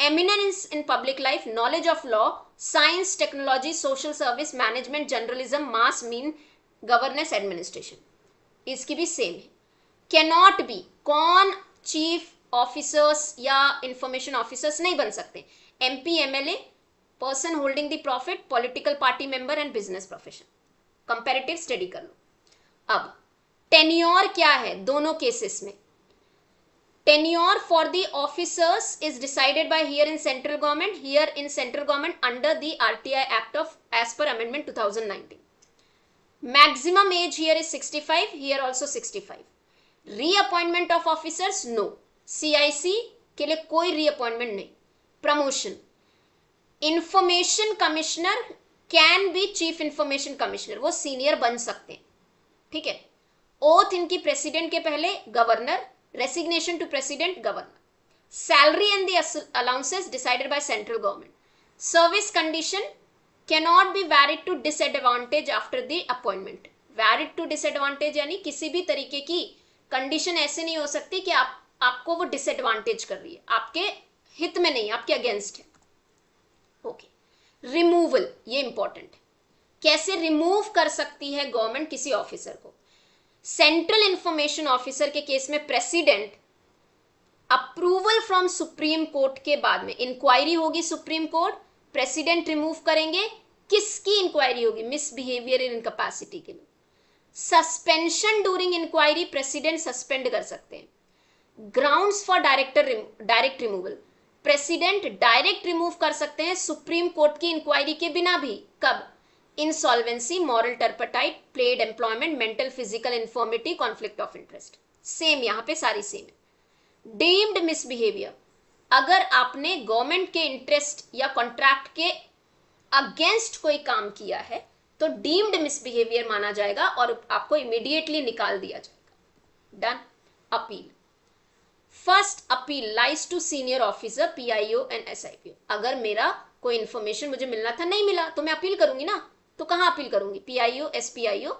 eminence in public life, knowledge of law, science, technology, social service, management, journalism, mass mean, governance, administration. इसकी भी सेम है. कैनॉट बी, कौन चीफ ऑफिसर्स या इंफॉर्मेशन ऑफिसर्स नहीं बन सकते, MP, MLA, person holding the profit, political party member and business profession. Comparative study कर लो. अब टेन्योर क्या है दोनों केसेस में. Tenure for the officers is decided by here in central government under the RTI act of as per amendment 2019. Maximum age here is 65, here also 65. Reappointment of officers no, CIC के लिए कोई reappointment नहीं. Promotion, information commissioner can be chief information commissioner, वो senior बन सकते हैं, ठीक है. ओथ इनकी प्रेसिडेंट के पहले governor, resignation to president governor. Salary and the allowances decided by central government. Service condition cannot be varied to disadvantage after the appointment. Varied to disadvantage यानी किसी भी तरीके की कंडीशन ऐसे नहीं हो सकती कि आपको वो डिसएडवांटेज कर रही है, आपके हित में नहीं, आपके अगेंस्ट है. ओके. रिमूवल, ये इंपॉर्टेंट है. कैसे रिमूव कर सकती है गवर्नमेंट किसी ऑफिसर को. सेंट्रल इंफॉर्मेशन ऑफिसर के केस में president approval from supreme court के बाद में इंक्वायरी होगी सुप्रीम कोर्ट, प्रेसिडेंट रिमूव करेंगे. किसकी इंक्वायरी होगी, मिसबिहेवियर इन इनकैपेसिटी के लिए. Suspension during inquiry, president suspend कर सकते हैं. Grounds for direct removal, president direct remove कर सकते हैं सुप्रीम कोर्ट की इंक्वायरी के बिना भी. कब, insolvency, moral turpitude, paid employment, mental physical infirmity, conflict of interest. Same यहां पे सारी सेम है. डीम्ड मिसबिहेवियर, अगर आपने गवर्नमेंट के इंटरेस्ट या कॉन्ट्रैक्ट के अगेंस्ट कोई काम किया है तो डीम्ड मिसबिहेवियर माना जाएगा और आपको इमीडिएटली निकाल दिया जाएगा. Done. Appeal, first appeal lies to senior officer, PIO and SIPO. अगर मेरा कोई इंफॉर्मेशन मुझे मिलना था नहीं मिला तो मैं अपील करूंगी ना, तो कहां अपील करूंगी, PIO, SPIO.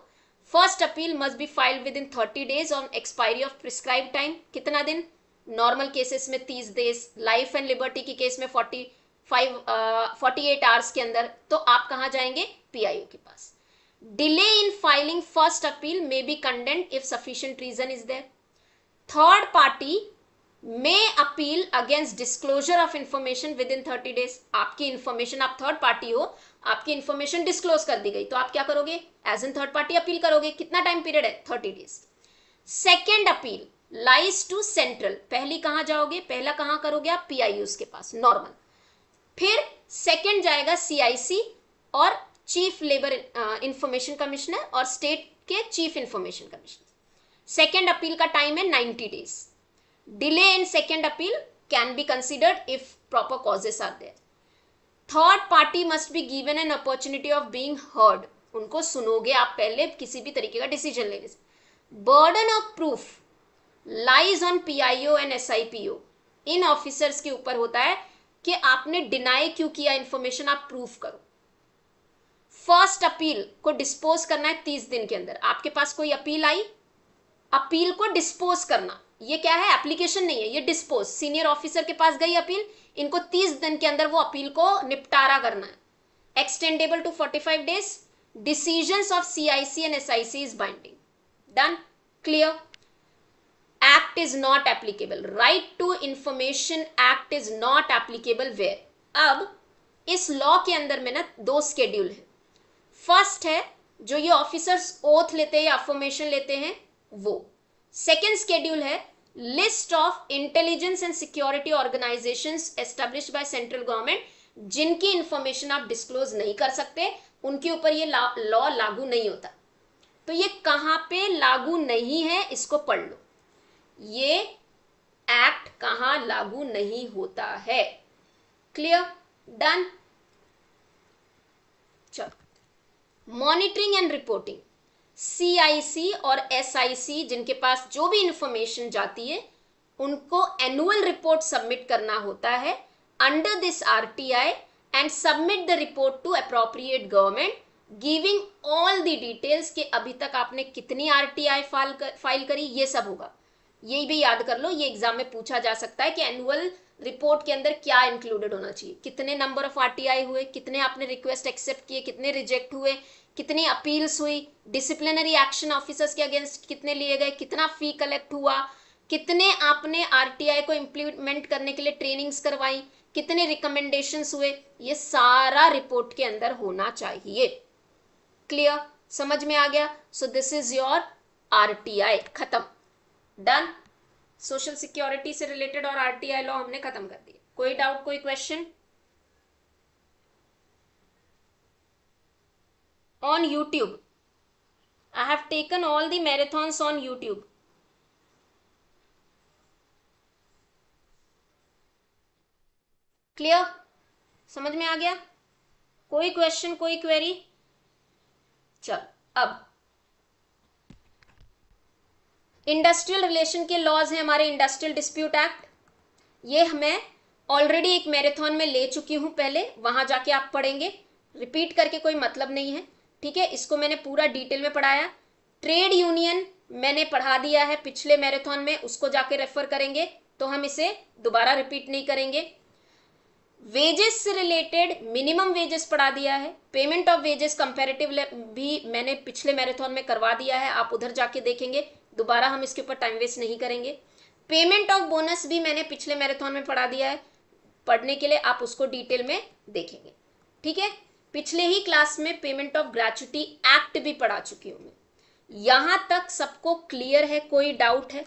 First appeal must be filed within 30 days on expiry of prescribe time. कितना दिन, नॉर्मल केसेस में 30 डेज, लाइफ एंड लिबर्टी की केस में 48 आवर्स के अंदर. तो आप कहां जाएंगे, पीआईओ के पास. Delay in filing first appeal may be condoned if sufficient reason is there. Third party may appeal against disclosure of information within 30 days. आपकी इंफॉर्मेशन, आप थर्ड पार्टी हो, आपकी इंफॉर्मेशन डिस्क्लोज कर दी गई तो आप क्या करोगे, as an third party appeal करोगे. कितना टाइम पीरियड है, 30 days. Second appeal lies to central, पहली कहां जाओगे, पहला कहां करोगे आप, पीआईयूज के पास नॉर्मल. फिर सेकेंड जाएगा सीआईसी और चीफ लेबर इंफॉर्मेशन कमिश्नर और स्टेट के chief information commissioner. Second appeal का टाइम है 90 days. Delay in second appeal can be considered if proper causes are there. Third party must be given an opportunity of being heard. उनको सुनोगे आप पहले किसी भी तरीके का डिसीजन लेने से. Burden of proof lies on PIO and SIPO. In officers के ऊपर होता है कि आपने डिनाई क्यों किया इंफॉर्मेशन, आप प्रूफ करो. फर्स्ट अपील को डिस्पोज करना है 30 दिन के अंदर. आपके पास कोई अपील आई, अपील को डिस्पोज करना, ये क्या है, एप्लीकेशन नहीं है, ये डिस्पोज. सीनियर ऑफिसर के पास गई अपील, इनको 30 दिन के अंदर वो अपील को निपटारा करना है. Extendable to 45 days. Decisions of CIC and SIC is binding. Done, clear. Act is not applicable, right to information act is not applicable where. अब इस लॉ के अंदर में ना 2 स्केड्यूल है. फर्स्ट है जो ये ऑफिसर्स ओथ लेते हैं या अफर्मेशन लेते हैं वो. सेकेंड स्केड्यूल है list of intelligence and security organisations established by central government, जिनकी इंफॉर्मेशन आप डिस्क्लोज नहीं कर सकते, उनके ऊपर ये लॉ लागू नहीं होता. तो ये कहां पे लागू नहीं है, इसको पढ़ लो. ये एक्ट कहां लागू नहीं होता है. Clear, done. Monitoring and reporting, CIC और SIC जिनके पास जो भी इंफॉर्मेशन जाती है उनको एनुअल रिपोर्ट सबमिट करना होता है under this RTI and submit the report to appropriate government giving all the details कि अभी तक आपने कितनी RTI फाइल करी, ये सब होगा। यही भी याद कर लो, ये एग्जाम में पूछा जा सकता है कि एनुअल रिपोर्ट के अंदर क्या इंक्लूडेड होना चाहिए, कितने नंबर ऑफ RTI हुए, कितने आपने रिक्वेस्ट एक्सेप्ट किए, कितने रिजेक्ट हुए, कितनी अपील्स हुई, डिसिप्लिनरी एक्शन ऑफिसर्स के अगेंस्ट कितने लिए गए, कितना फी कलेक्ट हुआ, कितने आपने RTI को इंप्लीमेंट करने के लिए ट्रेनिंग्स करवाई, कितने रिकमेंडेशंस हुए, ये सारा रिपोर्ट के अंदर होना चाहिए। क्लियर, समझ में आ गया? सो दिस इज योर RTI, खत्म, डन। सोशल सिक्योरिटी से रिलेटेड और RTI लॉ हमने खत्म कर दिया। कोई डाउट, कोई question? On YouTube I have taken all the marathons on YouTube. Clear, समझ में आ गया? कोई क्वेश्चन, कोई क्वेरी? चल, अब इंडस्ट्रियल रिलेशन के लॉज हैं हमारे, इंडस्ट्रियल डिस्प्यूट एक्ट। ये मैं ऑलरेडी एक मैराथन में ले चुकी हूं पहले, वहां जाके आप पढ़ेंगे, रिपीट करके कोई मतलब नहीं है, ठीक है? इसको मैंने पूरा डिटेल में पढ़ाया। ट्रेड यूनियन मैंने पढ़ा दिया है पिछले मैराथन में, उसको जाके रेफर करेंगे, तो हम इसे दोबारा रिपीट नहीं करेंगे। वेजेस से रिलेटेड मिनिमम वेजेस पढ़ा दिया है, पेमेंट ऑफ वेजेस कंपैरेटिव भी मैंने पिछले मैराथन में करवा दिया है, आप उधर जाके देखेंगे, दोबारा हम इसके ऊपर टाइम वेस्ट नहीं करेंगे। पेमेंट ऑफ बोनस भी मैंने पिछले मैराथन में पढ़ा दिया है, पढ़ने के लिए आप उसको डिटेल में देखेंगे, ठीक है? पिछले ही क्लास में पेमेंट ऑफ ग्रेच्युटी एक्ट भी पढ़ा चुकी हूं मैं। यहां तक सबको क्लियर है? कोई डाउट है?